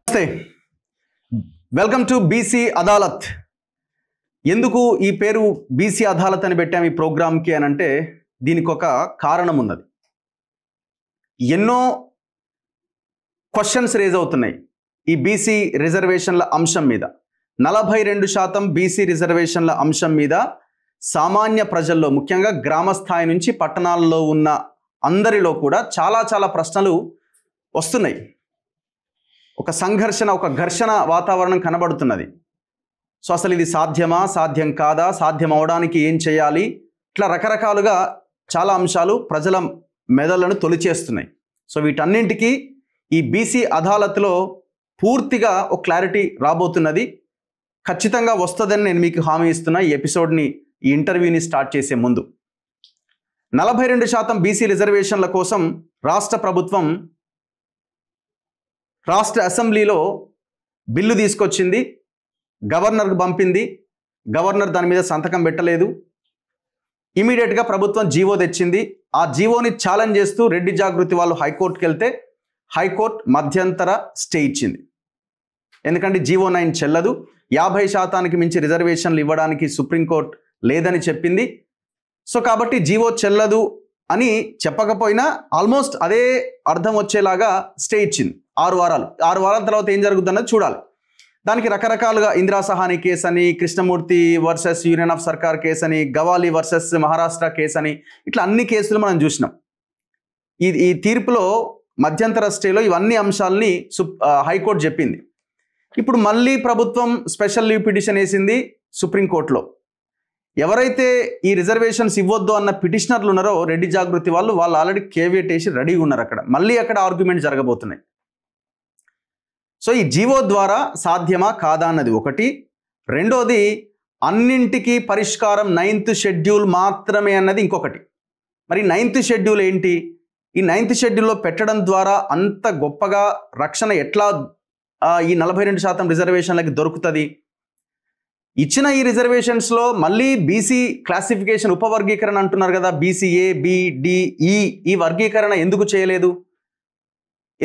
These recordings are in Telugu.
నమస్తే, వెల్కమ్ టు బీసీ అదాలత్. ఎందుకు ఈ పేరు బీసీ అదాలత్ అని పెట్టాము ఈ ప్రోగ్రామ్కి అని అంటే దీనికి ఒక కారణం ఉన్నది. ఎన్నో క్వశ్చన్స్ రేజ్ అవుతున్నాయి ఈ బీసీ రిజర్వేషన్ల అంశం మీద. 42% బీసీ రిజర్వేషన్ల అంశం మీద సామాన్య ప్రజల్లో, ముఖ్యంగా గ్రామ స్థాయి నుంచి పట్టణాల్లో ఉన్న అందరిలో కూడా చాలా ప్రశ్నలు వస్తున్నాయి. ఒక సంఘర్షణ, ఒక ఘర్షణ వాతావరణం కనబడుతున్నది. సో అసలు ఇది సాధ్యమా, సాధ్యం కాదా, సాధ్యం అవడానికి ఏం చేయాలి, ఇట్లా రకరకాలుగా చాలా అంశాలు ప్రజల మెదళ్లను తొలిచేస్తున్నాయి. సో వీటన్నింటికి ఈ బీసీ అదాలత్లో పూర్తిగా ఒక క్లారిటీ రాబోతున్నది. ఖచ్చితంగా వస్తుందని నేను మీకు హామీ ఇస్తున్నా. ఈ ఎపిసోడ్ని, ఈ ఇంటర్వ్యూని స్టార్ట్ చేసే ముందు 42% బీసీ రిజర్వేషన్ల కోసం రాష్ట్ర ప్రభుత్వం రాష్ట్ర అసెంబ్లీలో బిల్లు తీసుకొచ్చింది, గవర్నర్కు పంపింది. గవర్నర్ దాని మీద సంతకం పెట్టలేదు. ఇమీడియట్గా ప్రభుత్వం జీవో తెచ్చింది. ఆ జీవోని ఛాలెంజ్ చేస్తూ రెడ్డి జాగృతి వాళ్ళు హైకోర్టుకి వెళ్తే హైకోర్టు మధ్యంతర స్టే ఇచ్చింది. ఎందుకంటే జీవో 9 చెల్లదు, 50% మించి రిజర్వేషన్లు ఇవ్వడానికి సుప్రీంకోర్టు లేదని చెప్పింది. సో కాబట్టి జీవో చెల్లదు అని చెప్పకపోయినా ఆల్మోస్ట్ అదే అర్థం వచ్చేలాగా స్టే ఇచ్చింది. 6 వారాలు. 6 వారాల తర్వాత ఏం జరుగుతుందన్నది చూడాలి. దానికి రకరకాలుగా ఇందిరా సహాని కేసు అని, కృష్ణమూర్తి వర్సెస్ యూనియన్ ఆఫ్ సర్కార్ కేసు అని, గవాలి వర్సెస్ మహారాష్ట్ర కేసు అని, ఇట్లా అన్ని కేసులు మనం చూసినాం. ఈ తీర్పులో మధ్యంతర స్టేలో ఇవన్నీ అంశాలని హైకోర్టు చెప్పింది. ఇప్పుడు మళ్ళీ ప్రభుత్వం స్పెషల్ లీవ్ పిటిషన్ వేసింది సుప్రీంకోర్టులో. ఎవరైతే ఈ రిజర్వేషన్స్ ఇవ్వద్దు అన్న పిటిషనర్లు ఉన్నారో రెడ్డి జాగృతి వాళ్ళు ఆల్రెడీ కేవియట్ వేసి రెడీగా ఉన్నారు. మళ్ళీ అక్కడ ఆర్గ్యుమెంట్ జరగబోతున్నాయి. సో ఈ జీవో ద్వారా సాధ్యమా కాదా అన్నది ఒకటి. రెండోది, అన్నింటికీ పరిష్కారం 9th షెడ్యూల్ మాత్రమే అన్నది ఇంకొకటి. మరి 9th షెడ్యూల్ ఏంటి? ఈ 9th షెడ్యూల్లో పెట్టడం ద్వారా అంత గొప్పగా రక్షణ ఎట్లా ఈ 42% రిజర్వేషన్లకి దొరుకుతుంది? ఇచ్చిన ఈ రిజర్వేషన్స్లో మళ్ళీ బీసీ క్లాసిఫికేషన్, ఉపవర్గీకరణ అంటున్నారు కదా, బీసీఏ, బిడిఈ, ఈ వర్గీకరణ ఎందుకు చేయలేదు,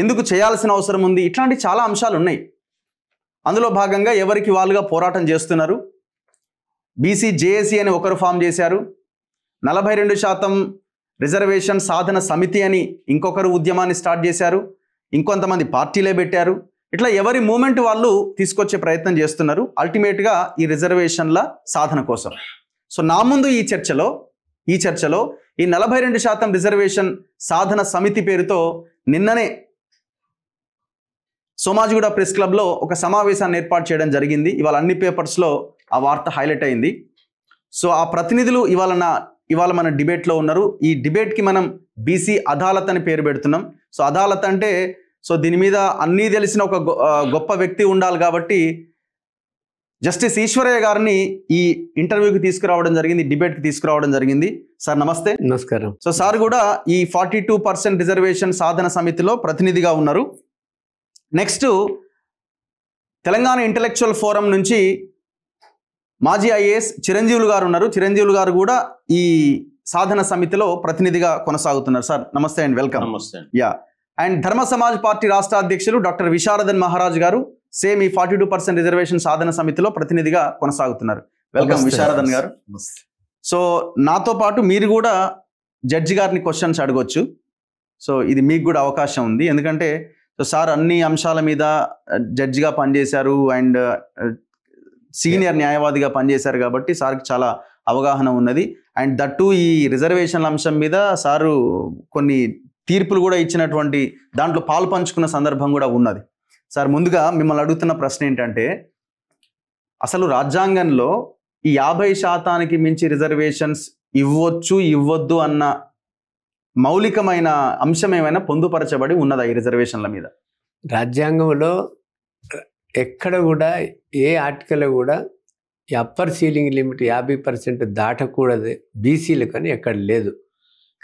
ఎందుకు చేయాల్సిన అవసరం ఉంది? ఇట్లాంటి చాలా అంశాలు ఉన్నాయి. అందులో భాగంగా ఎవరికి వాళ్ళుగా పోరాటం చేస్తున్నారు. బీసీ జేఏసీ అని ఒకరు ఫామ్ చేశారు. 42% రిజర్వేషన్ సాధన సమితి అని ఇంకొకరు ఉద్యమాన్ని స్టార్ట్ చేశారు. ఇంకొంతమంది పార్టీలే పెట్టారు. ఇట్లా ఎవరి మూమెంట్ వాళ్ళు తీసుకొచ్చే ప్రయత్నం చేస్తున్నారు అల్టిమేట్గా ఈ రిజర్వేషన్ల సాధన కోసం. సో నా ముందు ఈ చర్చలో ఈ 42% రిజర్వేషన్ సాధన సమితి పేరుతో నిన్ననే సోమాజిగూడ ప్రెస్ క్లబ్లో ఒక సమావేశాన్ని ఏర్పాటు చేయడం జరిగింది. ఇవాళ అన్ని పేపర్స్లో ఆ వార్త హైలైట్ అయింది. సో ఆ ప్రతినిధులు ఇవాళ మన డిబేట్లో ఉన్నారు. ఈ డిబేట్కి మనం బీసీ అదాలత్ అని పేరు పెడుతున్నాం. సో అదాలత్ అంటే దీని మీద అన్నీ తెలిసిన ఒక గొప్ప వ్యక్తి ఉండాలి కాబట్టి జస్టిస్ ఈశ్వరయ్య గారిని ఈ ఇంటర్వ్యూకి తీసుకురావడం జరిగింది, డిబేట్కి తీసుకురావడం జరిగింది. సార్ నమస్తే. నమస్కారం. సో సార్ కూడా ఈ 42% రిజర్వేషన్ సాధన సమితిలో ప్రతినిధిగా ఉన్నారు. నెక్స్ట్, తెలంగాణ ఇంటలెక్చువల్ ఫోరం నుంచి మాజీ ఐఏఎస్ చిరంజీవులు గారు ఉన్నారు. చిరంజీవులు గారు కూడా ఈ సాధన సమితిలో ప్రతినిధిగా కొనసాగుతున్నారు. సార్ నమస్తే అండ్ వెల్కమ్. నమస్తే. యా. అండ్ ధర్మ సమాజ్ పార్టీ రాష్ట్ర అధ్యక్షులు డాక్టర్ విశారదన్ మహారాజ్ గారు సేమ్ ఈ 42% రిజర్వేషన్ సాధన సమితిలో ప్రతినిధిగా కొనసాగుతున్నారు. వెల్కమ్ విశారదన్ గారు. సో నాతో పాటు మీరు కూడా జడ్జి గారిని క్వశ్చన్స్ అడగొచ్చు. సో ఇది మీకు కూడా అవకాశం ఉంది. ఎందుకంటే సార్ అన్ని అంశాల మీద జడ్జిగా పనిచేశారు అండ్ సీనియర్ న్యాయవాదిగా పనిచేశారు కాబట్టి సార్కి చాలా అవగాహన ఉన్నది. అండ్ దట్టు ఈ రిజర్వేషన్ల అంశం మీద సారు కొన్ని తీర్పులు కూడా ఇచ్చినటువంటి దాంట్లో పాలు పంచుకున్న సందర్భం కూడా ఉన్నది. సార్ ముందుగా మిమ్మల్ని అడుగుతున్న ప్రశ్న ఏంటంటే, అసలు రాజ్యాంగంలో ఈ 50% మించి రిజర్వేషన్స్ ఇవ్వద్దు అన్న మౌలికమైన అంశం ఏమైనా పొందుపరచబడి ఉన్నదా ఈ రిజర్వేషన్ల మీద? రాజ్యాంగంలో ఎక్కడ కూడా ఏ ఆర్టికల్ కూడా ఈ అప్పర్ సీలింగ్ లిమిట్ 50% దాటకూడదు బీసీలకు అని ఎక్కడ లేదు.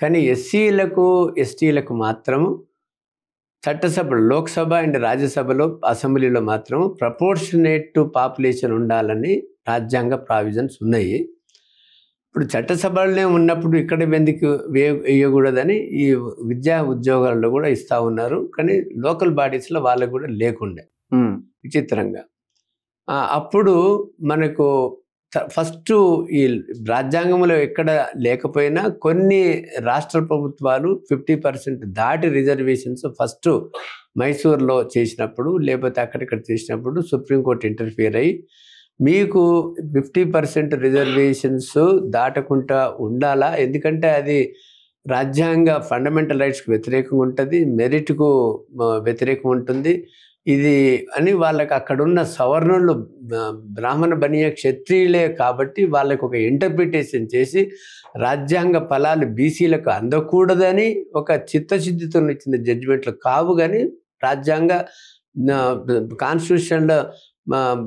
కానీ ఎస్సీలకు ఎస్టీలకు మాత్రం చట్టసభలో, లోక్సభ అండ్ రాజ్యసభలో, అసెంబ్లీలో మాత్రం ప్రపోర్షనేట్ టు పాపులేషన్ ఉండాలని రాజ్యాంగ ప్రావిజన్స్ ఉన్నాయి. ఇప్పుడు చట్టసభలోనే ఉన్నప్పుడు ఇక్కడ ఎందుకు వేయకూడదని ఈ విద్యా ఉద్యోగాల్లో కూడా ఇస్తూ ఉన్నారు. కానీ లోకల్ బాడీస్లో వాళ్ళకు కూడా లేకుండే. విచిత్రంగా. అప్పుడు మనకు ఫస్ట్ ఈ రాజ్యాంగంలో ఎక్కడ లేకపోయినా కొన్ని రాష్ట్ర ప్రభుత్వాలు 50% దాటి రిజర్వేషన్స్ ఫస్ట్ మైసూర్లో చేసినప్పుడు, లేకపోతే అక్కడిక్కడ చేసినప్పుడు సుప్రీంకోర్టు ఇంటర్ఫియర్ అయ్యి మీకు 50% రిజర్వేషన్స్ దాటకుండా ఉండాలా, ఎందుకంటే అది రాజ్యాంగ ఫండమెంటల్ రైట్స్కి వ్యతిరేకంగా ఉంటుంది, మెరిట్కు వ్యతిరేకంగా ఉంటుంది ఇది అని వాళ్ళకి అక్కడున్న సవర్ణులు బ్రాహ్మణ బనియ క్షత్రియులే కాబట్టి వాళ్ళకి ఒక ఇంటర్ప్రిటేషన్ చేసి రాజ్యాంగ ఫలాలు బీసీలకు అందకూడదని ఒక చిత్తశుద్ధితో ఇచ్చిన జడ్జిమెంట్లు కావు, కానీ రాజ్యాంగ కాన్స్టిట్యూషన్లో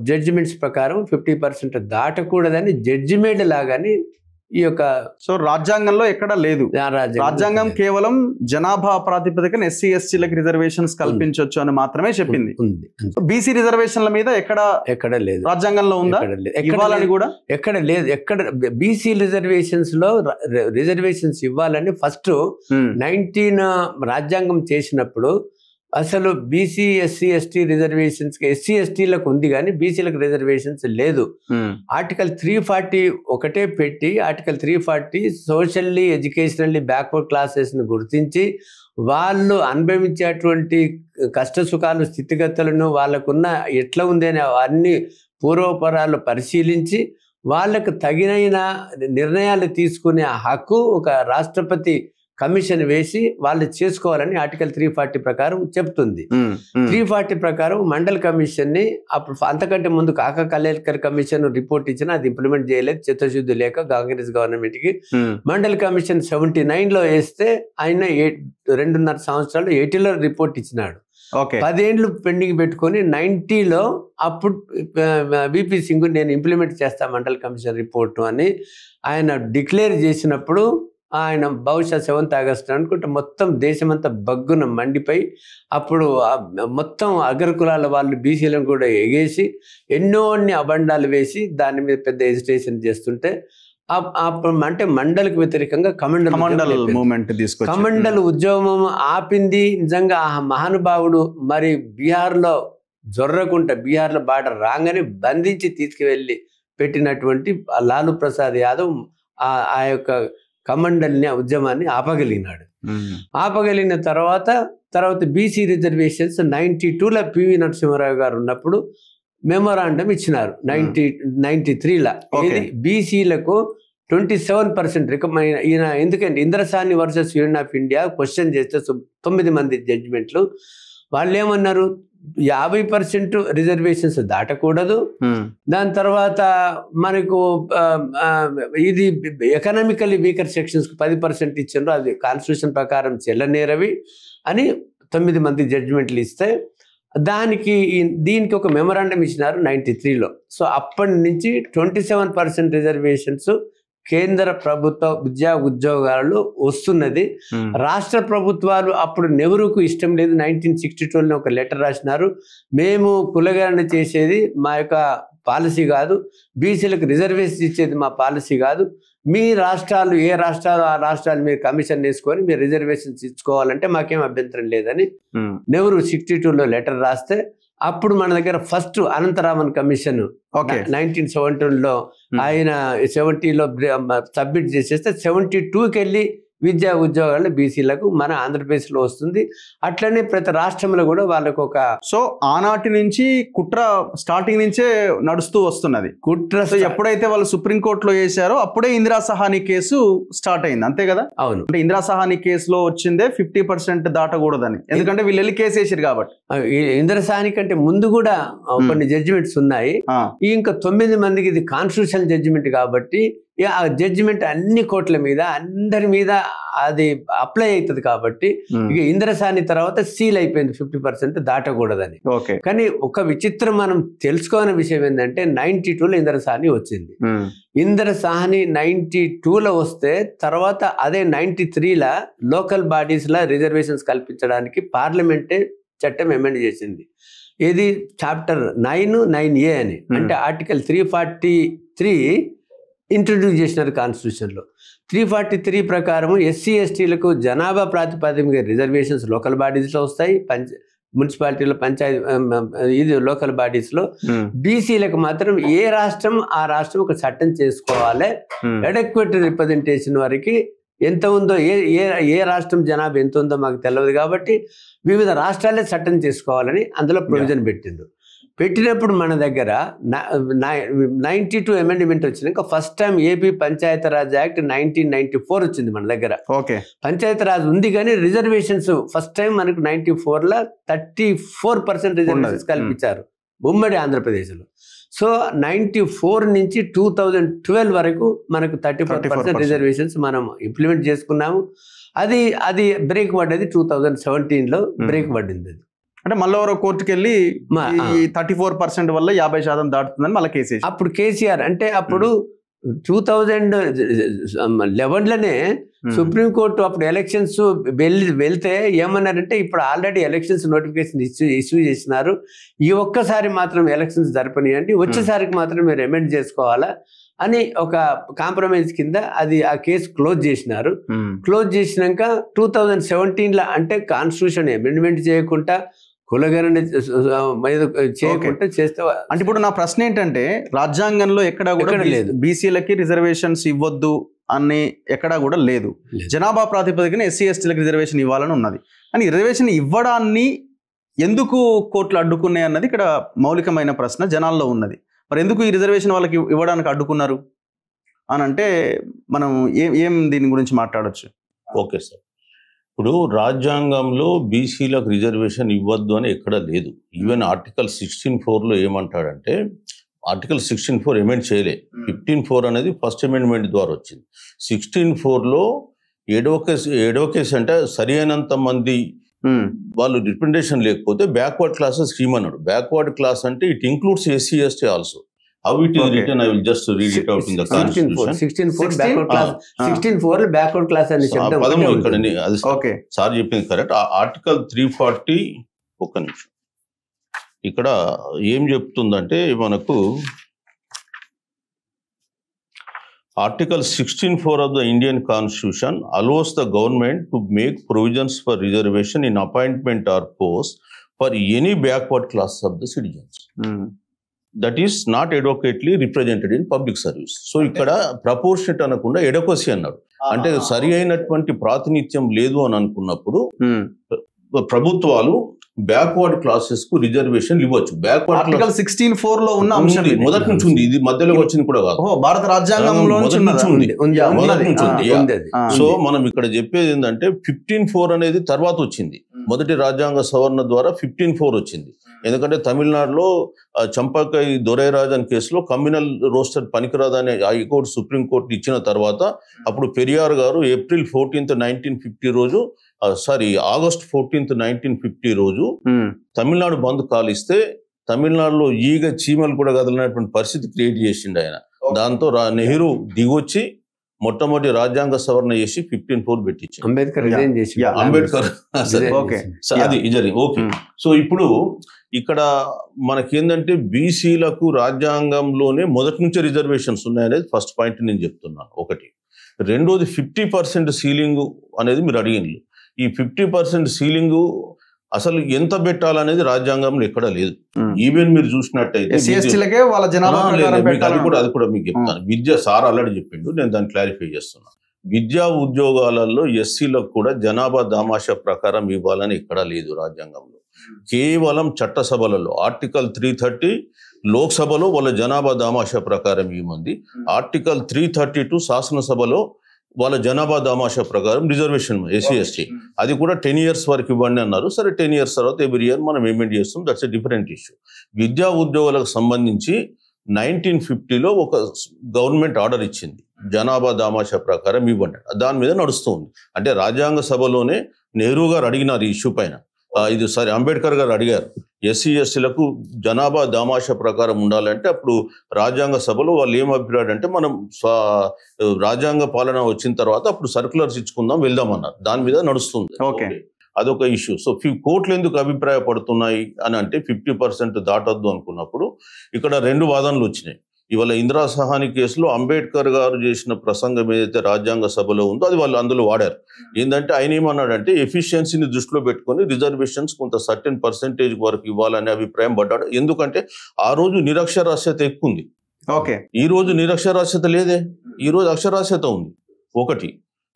జడ్జిమెంట్స్ ప్రకారం 50% దాటకూడదని జడ్జిమెంట్ లాగాని ఈ యొక్క సో రాజ్యాంగంలో ఎక్కడ లేదు. రాజ్యాంగం కేవలం జనాభా ప్రాతిపదికన ఎస్సీ ఎస్టీలకు రిజర్వేషన్స్ కల్పించవచ్చు అని మాత్రమే చెప్పింది. బీసీ రిజర్వేషన్ల మీద ఎక్కడ లేదు. రాజ్యాంగంలో ఉందా ఇవ్వాలని కూడా? ఎక్కడ లేదు. ఎక్కడ బీసీ రిజర్వేషన్స్ లో రిజర్వేషన్స్ ఇవ్వాలని ఫస్ట్ 19 రాజ్యాంగం చేసినప్పుడు అసలు BC SC ST reservations SC ఎస్టీలకు ఉంది కానీ బీసీలకు రిజర్వేషన్స్ లేదు. ఆర్టికల్ 340 ఒకటే పెట్టి ఆర్టికల్ 340 సోషల్లీ ఎడ్యుకేషనల్లీ బ్యాక్వర్డ్ క్లాసెస్ని గుర్తించి వాళ్ళు అనుభవించేటువంటి కష్ట సుఖాలు స్థితిగతులను వాళ్ళకున్న ఎట్లా ఉంది అని అన్ని పూర్వపరాలు పరిశీలించి వాళ్ళకు తగిన నిర్ణయాలు తీసుకునే హక్కు ఒక రాష్ట్రపతి కమిషన్ వేసి వాళ్ళు చేసుకోవాలని ఆర్టికల్ 340 ప్రకారం చెప్తుంది. 340 ప్రకారం మండల్ కమిషన్ ని అప్పుడు అంతకంటే ముందు కాకా కలేకర్ కమిషన్ రిపోర్ట్ ఇచ్చినా అది ఇంప్లిమెంట్ చేయలేదు, చిత్తశుద్ధి లేక కాంగ్రెస్ గవర్నమెంట్ కి. మండల్ కమిషన్ 79లో వేస్తే ఆయన 2.5 సంవత్సరాలు 80లో రిపోర్ట్ ఇచ్చినాడు. 10 ఏళ్ళు పెండింగ్ పెట్టుకొని 90లో అప్పుడు విపి సింగ్ నేను ఇంప్లిమెంట్ చేస్తా మండల్ కమిషన్ రిపోర్టు అని ఆయన డిక్లేర్ చేసినప్పుడు ఆయన బహుశా 7th ఆగస్టు అనుకుంటే మొత్తం దేశమంతా బగ్గున మండిపోయి అప్పుడు మొత్తం అగ్రకులాల వాళ్ళు బీసీలను కూడా ఎగేసి ఎన్నోన్ని అబండాలు వేసి దాని మీద పెద్ద ఎజిటేషన్ చేస్తుంటే అప్పుడు అంటే మండలికి వ్యతిరేకంగా కమండల్ మూవ్మెంట్ తీసుకొచ్చి కమండల్ ఉద్యమం ఆపింది నిజంగా ఆ మహానుభావుడు. మరి బీహార్లో జొర్రకుంట బీహార్లో బార్డర్ రాగానే బంధించి తీసుకువెళ్ళి పెట్టినటువంటి లాలూ ప్రసాద్ యాదవ్ ఆ యొక్క కమండల్ని ఉద్యమాన్ని ఆపగలిగినాడు. ఆపగలిగిన తర్వాత బీసీ రిజర్వేషన్స్ 92లో పివి నరసింహారావు గారు ఉన్నప్పుడు మెమోరాండం ఇచ్చినారు. 93లో బీసీలకు 27% రికమెండ్ ఈయన ఎందుకంటే Indra Sawhney versus union of India question చేస్తే 9 మంది జడ్జిమెంట్లు వాళ్ళు ఏమన్నారు, 50% రిజర్వేషన్స్ దాటకూడదు. దాని తర్వాత మనకు ఇది ఎకనామికల్లీ వీకర్ సెక్షన్స్ 10% ఇచ్చిండ్రు, అది కాన్స్టిట్యూషన్ ప్రకారం చెల్లనేరవి అని 9 మంది జడ్జిమెంట్లు ఇస్తే దీనికి ఒక మెమోరాండం ఇచ్చినారు 93లో. సో అప్పటి నుంచి 27% రిజర్వేషన్స్ కేంద్ర ప్రభుత్వ ఉద్యోగాలు వస్తున్నది. రాష్ట్ర ప్రభుత్వాలు అప్పుడు నెహ్రూకు ఇష్టం లేదు. 1962లో ఒక లెటర్ రాసినారు, మేము కులగణన చేసేది మా యొక్క పాలసీ కాదు, బీసీలకు రిజర్వేషన్ ఇచ్చేది మా పాలసీ కాదు, మీ రాష్ట్రాలు ఏ రాష్ట్రాలు ఆ రాష్ట్రాలు మీరు కమిషన్ వేసుకొని మీరు రిజర్వేషన్స్ ఇచ్చుకోవాలంటే మాకేం అభ్యంతరం లేదని నెహ్రూ 62లో లెటర్ రాస్తే అప్పుడు మన దగ్గర ఫస్ట్ అనంతరామన్ కమిషన్ 1970లో ఆయన 70లో సబ్మిట్ చేసేస్తే 72కి వెళ్ళి విద్యా ఉద్యోగాలు బీసీలకు మన ఆంధ్రప్రదేశ్లో వస్తుంది. అట్లనే ప్రతి రాష్ట్రంలో కూడా వాళ్ళకు ఒక సో ఆనాటి నుంచి కుట్ర స్టార్టింగ్ నుంచే నడుస్తూ వస్తున్నది. కుట్ర ఎప్పుడైతే వాళ్ళు సుప్రీంకోర్టులో వేశారో అప్పుడే ఇందిరా సహాని కేసు స్టార్ట్ అయింది, అంతే కదా? అవును. అంటే ఇందిరా సహాని కేసులో వచ్చిందే 50% దాటకూడదని, ఎందుకంటే వీళ్ళు వెళ్ళి కేసు వేసారు కాబట్టి. ఇందిరా సహాని కంటే ముందు కూడా కొన్ని జడ్జిమెంట్స్ ఉన్నాయి. ఇంకా 9 మందికి ఇది కాన్స్టిట్యూషన్ జడ్జిమెంట్ కాబట్టి ఆ జడ్జిమెంట్ అన్ని కోర్టుల మీద అందరి మీద అది అప్లై అవుతుంది కాబట్టి ఇక ఇంద్రసాని తర్వాత సీల్ అయిపోయింది 50% దాటకూడదని. కానీ ఒక విచిత్రం మనం తెలుసుకోని విషయం ఏంటంటే 92లో ఇంద్రసాని వచ్చింది. ఇంద్రసాని 92లో వస్తే తర్వాత అదే 93లో లోకల్ బాడీస్లో రిజర్వేషన్స్ కల్పించడానికి పార్లమెంటే చట్టం అమెండ్ చేసింది. ఇది చాప్టర్ 9(9)A అని, అంటే ఆర్టికల్ 343 ఇంట్రడ్యూస్ చేసినారు కాన్స్టిట్యూషన్లో. 343 ప్రకారం ఎస్సీ ఎస్టీలకు జనాభా ప్రాతిపదికగా రిజర్వేషన్స్ లోకల్ బాడీస్లో వస్తాయి, మున్సిపాలిటీలో పంచాయతీ ఇది లోకల్ బాడీస్లో బీసీలకు మాత్రం ఏ రాష్ట్రం ఆ రాష్ట్రం ఒక చట్టం చేసుకోవాలి. అడెక్వేట్ రిప్రజెంటేషన్ వరకు ఎంత ఉందో ఏ రాష్ట్రం జనాభా ఎంత ఉందో మాకు తెలియదు కాబట్టి వివిధ రాష్ట్రాలే చట్టం చేసుకోవాలని అందులో ప్రొవిజన్ పెట్టిండ్రు. పెట్టినప్పుడు మన దగ్గర 92 అమెండ్మెంట్ వచ్చినాక first time AP Panchayati Raj act 1994 వచ్చింది మన దగ్గర. ఓకే, పంచాయతీరాజ్ ఉంది కానీ రిజర్వేషన్స్ ఫస్ట్ టైం మనకు 94లో 34% రిజర్వేషన్స్ కల్పించారు ఉమ్మడి ఆంధ్రప్రదేశ్లో. సో 94 నుంచి 2012 వరకు మనకు 34% రిజర్వేషన్స్ మనం ఇంప్లిమెంట్ చేసుకున్నాము. అది బ్రేక్ పడ్డది 2017లో బ్రేక్ పడింది. అది అంటే మళ్ళీ కోర్టుకి వెళ్ళి 34% వల్ల 50% దాటుతుందని మళ్ళీ కేసు. అప్పుడు కేసీఆర్ అంటే అప్పుడు 2011లోనే సుప్రీంకోర్టు అప్పుడు ఎలక్షన్స్ వెళ్తే ఏమన్నారంటే ఇప్పుడు ఆల్రెడీ ఎలక్షన్స్ నోటిఫికేషన్ ఇష్యూ చేసినారు, ఈ ఒక్కసారి మాత్రం ఎలక్షన్స్ జరపనియండి, వచ్చేసారికి మాత్రం మీరు అమెండ్ చేసుకోవాలా అని ఒక కాంప్రమైజ్ కింద ఆ కేసు క్లోజ్ చేసినారు. క్లోజ్ చేసినాక 2017లో అంటే కాన్స్టిట్యూషన్ అమెండ్మెంట్ చేయకుండా కులగణన చేయకుండా చేస్తే అంటే ఇప్పుడు నా ప్రశ్న ఏంటంటే రాజ్యాంగంలో ఎక్కడా కూడా లేదు బీసీలకి రిజర్వేషన్స్ ఇవ్వద్దు అని ఎక్కడా కూడా లేదు. జనాభా ప్రాతిపదికన ఎస్సీ ఎస్టీలకు రిజర్వేషన్ ఇవ్వాలని ఉన్నది. కానీ రిజర్వేషన్ ఇవ్వడాన్ని ఎందుకు కోర్టులు అడ్డుకున్నాయి అన్నది ఇక్కడ మౌలికమైన ప్రశ్న జనాల్లో ఉన్నది. మరి ఎందుకు ఈ రిజర్వేషన్ వాళ్ళకి ఇవ్వడానికి అడ్డుకున్నారు అని అంటే మనం ఏం దీని గురించి మాట్లాడొచ్చు? ఓకే సార్, ఇప్పుడు రాజ్యాంగంలో బీసీలకు రిజర్వేషన్ ఇవ్వద్దు అని ఎక్కడ లేదు. ఈవెన్ ఆర్టికల్ 16(4)లో ఏమంటాడంటే, ఆర్టికల్ 16(4) అమెండ్ చేయలే, 15(4) అనేది ఫస్ట్ అమెండ్మెంట్ ద్వారా వచ్చింది. 16(4)లో ఎడోకేసి అంటే సరి అయినంత మంది వాళ్ళు రిప్రజెంటేషన్ లేకపోతే బ్యాక్వర్డ్ క్లాసెస్ స్కీమ్ అన్నాడు. బ్యాక్వర్డ్ క్లాస్ అంటే it includes SC ST also. How it is written, I will just read it out in the Constitution. 16(4) backward class. 16(4) backward class అని శబ్దం ఇక్కడ అది సార్ చెప్పింది కరెక్ట్. ఆర్టికల్ 340 ఒక్క నిమిషం ఇక్కడ ఏం చెప్తుందంటే మనకు article 16(4) of the Indian Constitution allows the government to make provisions for reservation in appointment or post for any backward class of the citizens. That is not adequately represented in public service. So ఇక్కడ ప్రపోర్షనేట్ అనకుండా ఎడకోసి అన్నాడు. అంటే సరి అయినటువంటి ప్రాతినిధ్యం లేదు అని అనుకున్నప్పుడు ప్రభుత్వాలు బ్యాక్వర్డ్ క్లాసెస్ కు రిజర్వేషన్ ఇవ్వచ్చు. ఆర్టికల్ 16(4)లో ఉన్న అంశం మొదటి నుంచి ఉంది, ఇది మధ్యలో వచ్చింది కూడా కాదు, భారత రాజ్యాంగంలో మొదటి నుంచి ఉంది. సో మనం ఇక్కడ చెప్పేది ఏంటంటే 15(4) అనేది తర్వాత వచ్చింది. మొదటి రాజ్యాంగ సవరణ ద్వారా 15(4) వచ్చింది. ఎందుకంటే తమిళనాడులో చంపాకై దొరైరాజన్ కేసులో కమ్యూనల్ రోస్టర్ పనికిరాదని హైకోర్టు సుప్రీంకోర్టు ఇచ్చిన తర్వాత అప్పుడు పెరియార్ గారు ఏప్రిల్ 14th, 1950 రోజు ఆగస్ట్ 14th, 1950 రోజు తమిళనాడు బంద్ కాలిస్తే తమిళనాడులో ఈగ చీమలు కూడా కదలనటువంటి పరిస్థితి క్రియేట్ చేసిండు ఆయన. దాంతో నెహ్రూ దిగొచ్చి మొట్టమొదటి రాజ్యాంగ సవరణ చేసి 15(4) పెట్టించారు. అంబేద్కర్ అది జరిగింది. ఓకే, సో ఇప్పుడు ఇక్కడ మనకేందంటే బీసీలకు రాజ్యాంగంలోనే మొదటి నుంచే రిజర్వేషన్స్ ఉన్నాయనేది ఫస్ట్ పాయింట్ నేను చెప్తున్నాను. ఒకటి. రెండోది 50% సీలింగ్ అనేది మీరు అడిగిండ్రు. ఈ 50% సీలింగ్ అసలు ఎంత పెట్టాలనేది రాజ్యాంగంలో ఎక్కడ లేదు. ఈవెన్ మీరు చూసినట్టయితే అది కూడా మీకు చెప్తాను. విద్య సార్ ఆల్రెడీ చెప్పిండు, నేను దాన్ని క్లారిఫై చేస్తున్నాను. విద్యా ఉద్యోగాలలో ఎస్సీలకు కూడా జనాభా దామాషా ప్రకారం ఇవ్వాలని ఎక్కడా లేదు రాజ్యాంగంలో. కేవలం చట్టసభలలో ఆర్టికల్ 330 లోక్సభలో వాళ్ళ జనాభా దామాషా ప్రకారం ఇవ్వమంది. ఆర్టికల్ 332 శాసనసభలో వాళ్ళ జనాభా దామాషా ప్రకారం రిజర్వేషన్ ఎస్సీ ఎస్టీ అది కూడా 10 years వరకు ఇవ్వండి అన్నారు. సరే 10 years తర్వాత ఎవ్రీ ఇయర్ మనం అమెండ్ చేస్తాం, దట్స్ ఎ డిఫరెంట్ ఇష్యూ. విద్యా ఉద్యోగాలకు సంబంధించి 1950లో ఒక గవర్నమెంట్ ఆర్డర్ ఇచ్చింది, జనాభా దామాషా ప్రకారం ఇవ్వండి, దాని మీద నడుస్తుంది. అంటే రాజ్యాంగ సభలోనే నెహ్రూ గారు అడిగినారు ఈ ఇష్యూ పైన. ఇది అంబేద్కర్ గారు అడిగారు, ఎస్సీ ఎస్టీలకు జనాభా దామాషా ప్రకారం ఉండాలంటే అప్పుడు రాజ్యాంగ సభలో వాళ్ళు ఏం అభిప్రాయం అంటే మనం రాజ్యాంగ పాలన వచ్చిన తర్వాత అప్పుడు సర్క్యులర్స్ ఇచ్చుకుందాం వెళ్దామన్నారు. దాని మీద నడుస్తుంది. ఓకే, అదొక ఇష్యూ. సో కోర్టులు ఎందుకు అభిప్రాయపడుతున్నాయి అని అంటే 50% దాటొద్దు అనుకున్నప్పుడు ఇక్కడ 2 వాదనలు వచ్చినాయి. ఇవాళ ఇందిరా సహాని కేసులో అంబేద్కర్ గారు చేసిన ప్రసంగం ఏదైతే రాజ్యాంగ సభలో ఉందో అది వాళ్ళు అందులో వాడారు. ఏంటంటే ఆయన ఏమన్నాడంటే ఎఫిషియన్సీని దృష్టిలో పెట్టుకొని రిజర్వేషన్స్ కొంత సర్టెన్ పర్సెంటేజ్ వరకు ఇవ్వాలనే అభిప్రాయం పడ్డాడు. ఎందుకంటే ఆ రోజు నిరక్షరాస్యత ఎక్కువ ఉంది. ఓకే, ఈ రోజు నిరక్షరాస్యత లేదే, ఈ రోజు అక్షరాస్యత ఉంది. ఒకటి.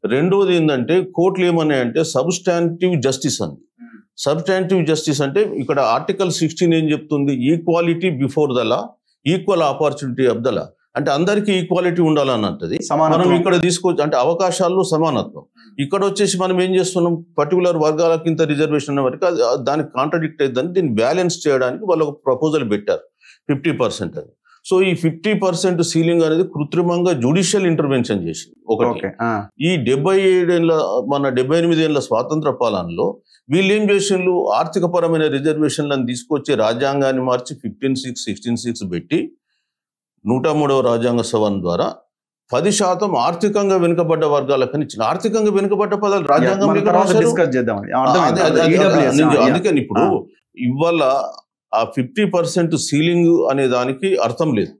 రెండోది ఏంటంటే కోర్టులు ఏమన్నాయంటే సబ్స్టాంటివ్ జస్టిస్ అంది. సబ్స్టాంటివ్ జస్టిస్ అంటే ఇక్కడ ఆర్టికల్ 16 ఏం చెప్తుంది? Equality before the law, equal opportunity of the law. అంటే అందరికీ ఈక్వాలిటీ ఉండాలని అంటది. మనం ఇక్కడ తీసుకోవచ్చు అంటే అవకాశాల్లో సమానత్వం. ఇక్కడ వచ్చేసి మనం ఏం చేస్తున్నాం, పర్టికులర్ వర్గాలకు ఇంత రిజర్వేషన్ ఉన్న వరకు దానికి కాంట్రడిక్ట్ అవుతుందని దీన్ని బ్యాలెన్స్ చేయడానికి వాళ్ళు ఒక ప్రపోజల్ పెట్టారు 50% అని. సో ఈ 50% సీలింగ్ అనేది కృత్రిమంగా జ్యుడిషియల్ ఇంటర్వెన్షన్ చేసింది. ఒకటి. ఈ 78 ఏళ్ల స్వాతంత్ర పాలనలో వీళ్ళు ఏం చేసిండ్రు, ఆర్థిక పరమైన రిజర్వేషన్లను తీసుకొచ్చి రాజ్యాంగాన్ని మార్చి 15(6), 16(6) పెట్టి 103వ రాజ్యాంగ సవరణ ద్వారా 10% ఆర్థికంగా వెనుకబడ్డ వర్గాలకని ఇచ్చిన. ఆర్థికంగా వెనుకబడ్డ పదాలు రాజ్యాంగం. అందుకని ఇప్పుడు ఇవాళ ఆ 50% సీలింగ్ అనే దానికి అర్థం లేదు.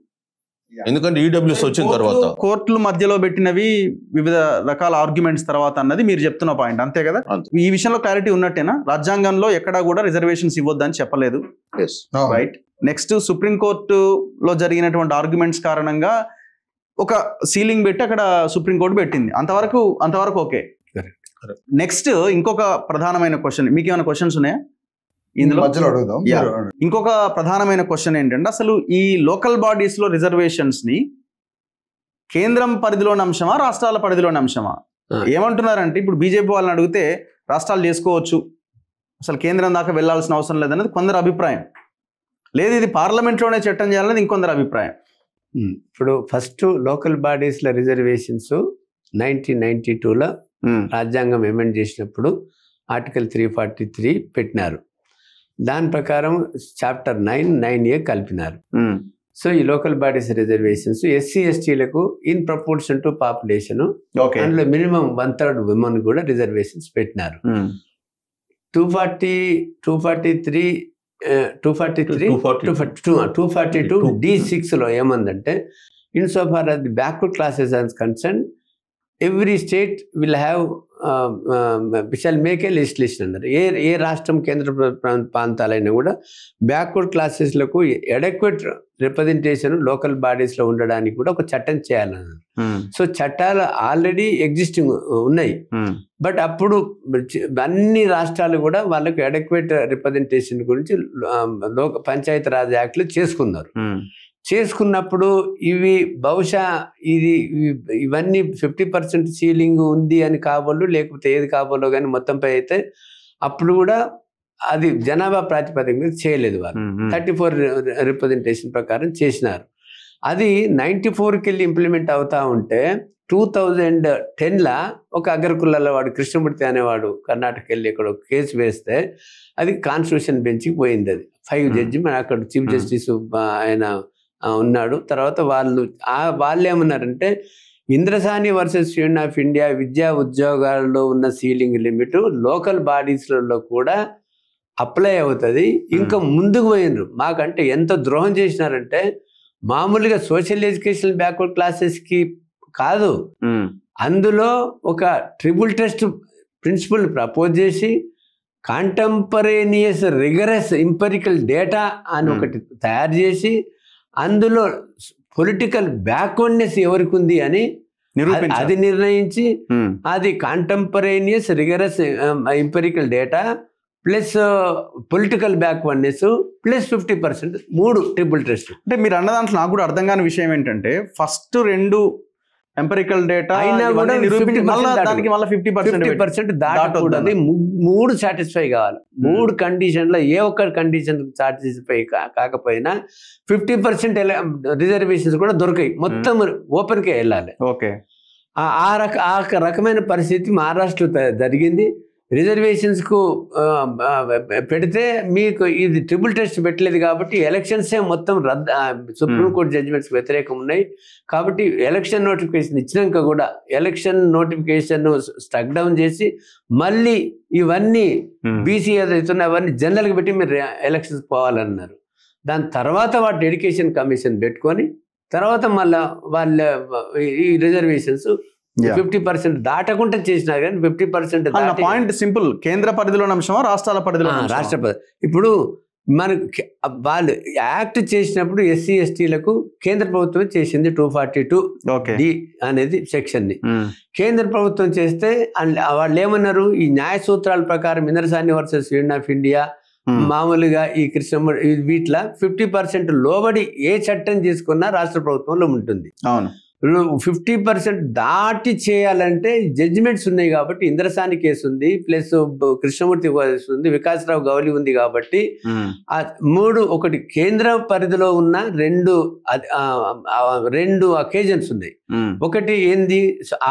ఎందుకంటే ఈడబ్ల్యూఎస్ వచ్చిన తర్వాత కోర్టుల మధ్యలో పెట్టినవి వివిధ రకాల ఆర్గ్యుమెంట్స్ తర్వాత అన్నది మీరు చెప్తున్న పాయింట్, అంతే కదా? ఈ విషయంలో క్లారిటీ ఉన్నట్టేనా? రాజ్యాంగంలో ఎక్కడా కూడా రిజర్వేషన్స్ ఇవ్వద్దని చెప్పలేదు, రైట్? నెక్స్ట్ సుప్రీంకోర్టులో జరిగినటువంటి ఆర్గ్యుమెంట్స్ కారణంగా ఒక సీలింగ్ పెట్టి అక్కడ సుప్రీంకోర్టు పెట్టింది. అంతవరకు ఓకే. నెక్స్ట్ ఇంకొక ప్రధానమైన క్వశ్చన్, మీకు ఏమైనా క్వశ్చన్స్ ఉన్నాయా ఇందులో? ఇంకొక ప్రధానమైన క్వశ్చన్ ఏంటంటే అసలు ఈ లోకల్ బాడీస్ లో రిజర్వేషన్స్ ని కేంద్రం పరిధిలోని అంశమా, రాష్ట్రాల పరిధిలోని అంశమా? ఏమంటున్నారంటే ఇప్పుడు బీజేపీ వాళ్ళని అడిగితే రాష్ట్రాలు చేసుకోవచ్చు, అసలు కేంద్రం దాకా వెళ్లాల్సిన అవసరం లేదన్నది కొందరు అభిప్రాయం. లేదు, ఇది పార్లమెంట్లోనే చట్టం చేయాలనేది ఇంకొందరు అభిప్రాయం. ఇప్పుడు ఫస్ట్ లోకల్ బాడీస్ల రిజర్వేషన్స్ 1992లో రాజ్యాంగం అమెండ్ చేసినప్పుడు ఆర్టికల్ 343 పెట్టినారు. దాని ప్రకారం చాప్టర్ 9(9)A కలిపినారు. సో ఈ లోకల్ బాడీస్ రిజర్వేషన్స్ ఎస్సీ ఎస్టీలకు ఇన్ ప్రపోర్షన్ టు పాపులేషన్, అందులో మినిమం 1/3 విమెన్ కూడా రిజర్వేషన్స్ పెట్టినారు. 242(d)(6)లో ఏమందంటే in so far as the backward classes are concerned, every state will have shall make a legislation అన్నారు. ఏ రాష్ట్రం కేంద్ర ప్రాంతాలైనా కూడా బ్యాక్వర్డ్ క్లాసెస్లకు ఎడక్వెట్ రిప్రజెంటేషన్ లోకల్ బాడీస్లో ఉండడానికి కూడా ఒక చట్టం చేయాలన్నారు. సో చట్టాలు ఆల్రెడీ ఎగ్జిస్టింగ్ ఉన్నాయి, బట్ అప్పుడు అన్ని రాష్ట్రాలు కూడా వాళ్ళకు అడెక్వేట్ రిప్రజెంటేషన్ గురించి పంచాయతీ రాజ్ యాక్ట్లు చేసుకున్నప్పుడు ఇవి బహుశా ఇవన్నీ 50% సీలింగ్ ఉంది అని కాబోలు, లేకపోతే ఏది కాబోలో కానీ మొత్తంపై అయితే అప్పుడు కూడా అది జనాభా ప్రాతిపదిక మీద చేయలేదు. వాళ్ళు 34 రిప్రజెంటేషన్ ప్రకారం చేసినారు. అది 94కి వెళ్ళి ఇంప్లిమెంట్ అవుతా ఉంటే 2010లా ఒక అగ్రకులాల వాడు కృష్ణమూర్తి అనేవాడు కర్ణాటక వెళ్ళి ఇక్కడ ఒక కేసు వేస్తే అది కాన్స్టిట్యూషన్ బెంచ్కి పోయింది. అది 5 జడ్జి అక్కడ చీఫ్ జస్టిస్ ఆయన ఉన్నాడు. తర్వాత వాళ్ళు ఏమన్నారంటే Indra Sawhney versus union of India విద్యా ఉద్యోగాల్లో ఉన్న సీలింగ్ లిమిట్ లోకల్ బాడీస్లలో కూడా అప్లై అవుతుంది. ఇంకా ముందుకు పోయినరు. మాకంటే ఎంత ద్రోహం చేసినారంటే మామూలుగా సోషల్ ఎడ్యుకేషన్ బ్యాక్వర్డ్ క్లాసెస్కి కాదు, అందులో ఒక ట్రిపుల్ టెస్ట్ ప్రిన్సిపల్ ప్రపోజ్ చేసి కాంటెంపరేనియస్ రిగరస్ ఇంపెరికల్ డేటా అని ఒకటి తయారు చేసి అందులో పొలిటికల్ బ్యాక్వర్డ్నెస్ ఎవరికి ఉంది అని అది నిర్ణయించి అది contemporaneous rigorous empirical data plus political backwardness plus 50% 3 triple test. అంటే మీరు అన్న దాంట్లో నాకు కూడా అర్థం కాని విషయం ఏంటంటే ఫస్ట్ 2 ఎంపెరికల్ డేటా అయినా కూడా దానికి మళ్ళీ 50% దాటకూడదు. 3 సాటిస్ఫై కావాలి. 3 కండిషన్లో ఏ ఒక్క కండిషన్ సాటిస్ఫై కాకపోయినా 50% రిజర్వేషన్స్ కూడా దొరికాయి. మొత్తం ఓపెన్కే వెళ్ళాలి. ఓకే, ఆ రకమైన పరిస్థితి మహారాష్ట్రలో జరిగింది. రిజర్వేషన్స్కు పెడితే మీకు ఇది ట్రిపుల్ టెస్ట్ పెట్టలేదు కాబట్టి ఎలక్షన్సే మొత్తం సుప్రీంకోర్టు జడ్జిమెంట్స్ వ్యతిరేకం ఉన్నాయి కాబట్టి ఎలక్షన్ నోటిఫికేషన్ ఇచ్చినాక కూడా ఎలక్షన్ నోటిఫికేషన్ స్టక్ డౌన్ చేసి మళ్ళీ ఇవన్నీ బీసీ ఏదైతున్నా అవన్నీ జనరల్గా పెట్టి మీరు ఎలక్షన్స్ పోవాలన్నారు. దాని తర్వాత వాటి ఎడ్యుకేషన్ కమిషన్ పెట్టుకొని తర్వాత మళ్ళా వాళ్ళ ఈ రిజర్వేషన్స్ Yeah. 50% దాటకుండా చేసినారు కానీ 50% నా పాయింట్ సింపుల్, కేంద్ర పరిధిలోని అంశమా రాష్ట్రాల పరిధిలో రాష్ట్రపతి ఇప్పుడు మనకు వాళ్ళు యాక్ట్ చేసినప్పుడు ఎస్సీ ఎస్టీలకు కేంద్ర ప్రభుత్వం చేసింది 242 ఓకే డి అనేది సెక్షన్ ని. కేంద్ర ప్రభుత్వం చేస్తే వాళ్ళు ఏమన్నారు, ఈ న్యాయ సూత్రాల ప్రకారం Indra Sawhney versus union of India మామూలుగా ఈ కృష్ణమూర్తి వీటిలో 50% లోబడి ఏ చట్టం తీసుకున్నా రాష్ట్ర ప్రభుత్వంలో ఉంటుంది. అవును, 50% దాటి చేయాలంటే జడ్జిమెంట్స్ ఉన్నాయి కాబట్టి ఇంద్రసాని కేసు ఉంది, ప్లస్ కృష్ణమూర్తి కేసు ఉంది, వికాసరావు గౌలి ఉంది కాబట్టి ఆ మూడు, ఒకటి కేంద్ర పరిధిలో ఉన్న రెండు అకేజన్స్ ఉన్నాయి. ఒకటి ఏంది,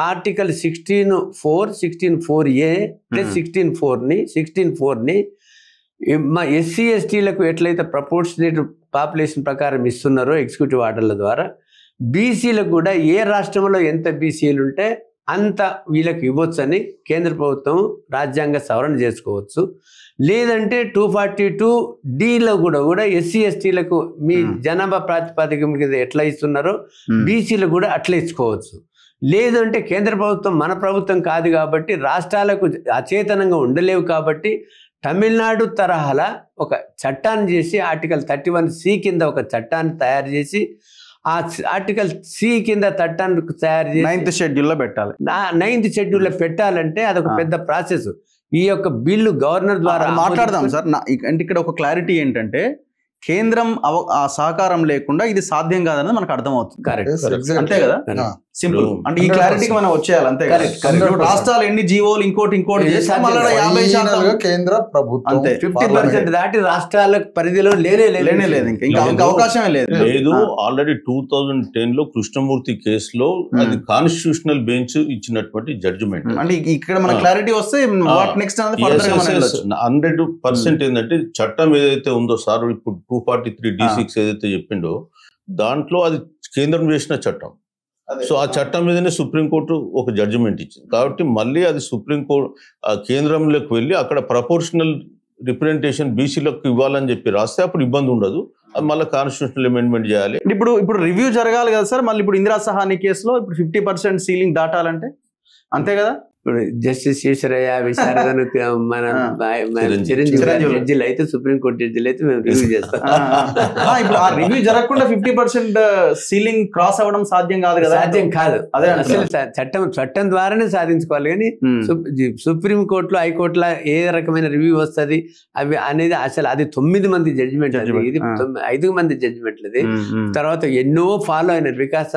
ఆర్టికల్ 16(4), 16(4)A ప్లస్ 16(4)ని మా ఎస్సీ ఎస్టీలకు ఎట్లయితే ప్రపోర్షనేట్ పాపులేషన్ ప్రకారం ఇస్తున్నారో ఎగ్జిక్యూటివ్ ఆర్డర్ల ద్వారా, బీసీలకు కూడా ఏ రాష్ట్రంలో ఎంత బీసీలు ఉంటే అంత వీళ్ళకి ఇవ్వచ్చని కేంద్ర ప్రభుత్వం రాజ్యాంగ సవరణ చేసుకోవచ్చు. లేదంటే 242Dలో కూడా ఎస్సీ ఎస్టీలకు మీ జనాభా ప్రాతిపదిక మీద ఎట్లా ఇస్తున్నారో బీసీలకు కూడా అట్లా ఇచ్చుకోవచ్చు. లేదంటే కేంద్ర ప్రభుత్వం మన ప్రభుత్వం కాదు కాబట్టి రాష్ట్రాలకు అచేతనంగా ఉండలేవు కాబట్టి తమిళనాడు తరహాలో ఒక చట్టాన్ని చేసి ఆర్టికల్ 31C కింద ఒక చట్టాన్ని తయారు చేసి ఆ ఆర్టికల్ C కింద చట్టాన్ని తయారు చేసి 9th షెడ్యూల్లో పెట్టాలి. 9th షెడ్యూల్లో పెట్టాలంటే అదొక పెద్ద ప్రాసెస్. ఈ యొక్క బిల్లు గవర్నర్ ద్వారా మాట్లాడదాం సార్. అంటే ఇక్కడ ఒక క్లారిటీ ఏంటంటే కేంద్రం ఆ సహకారం లేకుండా ఇది సాధ్యం కాదన్నది మనకు అర్థమవుతుంది. కరెక్ట్, అంతే కదా, సింపుల్. అంటే ఈ క్లారిటీకి మనం వచ్చేయాలి, అంతే. రాష్ట్రాలు ఎన్ని జీవోలు ఇంకోటి చేస్తే మళ్ళీ 50% కేంద్ర ప్రభుత్వం అంతే. 50% దాటి రాష్ట్రాల పరిధిలో లేనే లేదు, ఇంకా అవకాశమే లేదు. ఆల్రెడీ 2010లో కృష్ణమూర్తి కేసులో అది కాన్స్టిట్యూషనల్ బెంచ్ ఇచ్చినటువంటి జడ్జిమెంట్. అంటే ఇక్కడ మన క్లారిటీ వస్తే వాట్ నెక్స్ట్ అనేది ఫర్దర్ గా మనం వెళ్ళొచ్చు. 100% ఏంటంటే చట్టం ఏదైతే ఉందో సార్, ఇప్పుడు 243(D)(6) ఏదైతే చెప్పిండో దాంట్లో అది కేంద్రం చేసిన చట్టం. సో ఆ చట్టం మీదనే సుప్రీంకోర్టు ఒక జడ్జిమెంట్ ఇచ్చింది కాబట్టి మళ్ళీ అది సుప్రీంకోర్టు కేంద్రంలోకి వెళ్ళి అక్కడ ప్రపోర్షనల్ రిప్రజెంటేషన్ బీసీలకు ఇవ్వాలని చెప్పి రాస్తే అప్పుడు ఇబ్బంది ఉండదు. అది మళ్ళీ కాన్స్టిట్యూషనల్ అమెండ్మెంట్ చేయాలి. ఇప్పుడు రివ్యూ జరగాలి కదా సార్. మళ్ళీ ఇప్పుడు ఇందిరా సహాని కేసులో ఇప్పుడు 50% సీలింగ్ దాటాలంటే అంతే కదా. ఇప్పుడు జస్టిస్ ఈశ్వరయ్య విశారదను మన చిరంజీవి జడ్జిలు అయితే, సుప్రీంకోర్టు జడ్జిలు అయితే మేము రివ్యూ చేస్తాం. ఇప్పుడు ఆ రివ్యూ జరగకుండా 50% సీలింగ్ క్రాస్ అవ్వడం సాధ్యం కాదు కదా. సాధ్యం కాదు, అసలు చట్టం ద్వారానే సాధించుకోవాలి. కానీ సుప్రీంకోర్టులో హైకోర్టులో ఏ రకమైన రివ్యూ వస్తుంది అవి అనేది అసలు అది 9 మంది జడ్జిమెంట్, ఇది 5 మంది జడ్జిమెంట్లది. తర్వాత ఎన్నో ఫాలో అయినారు. వికాస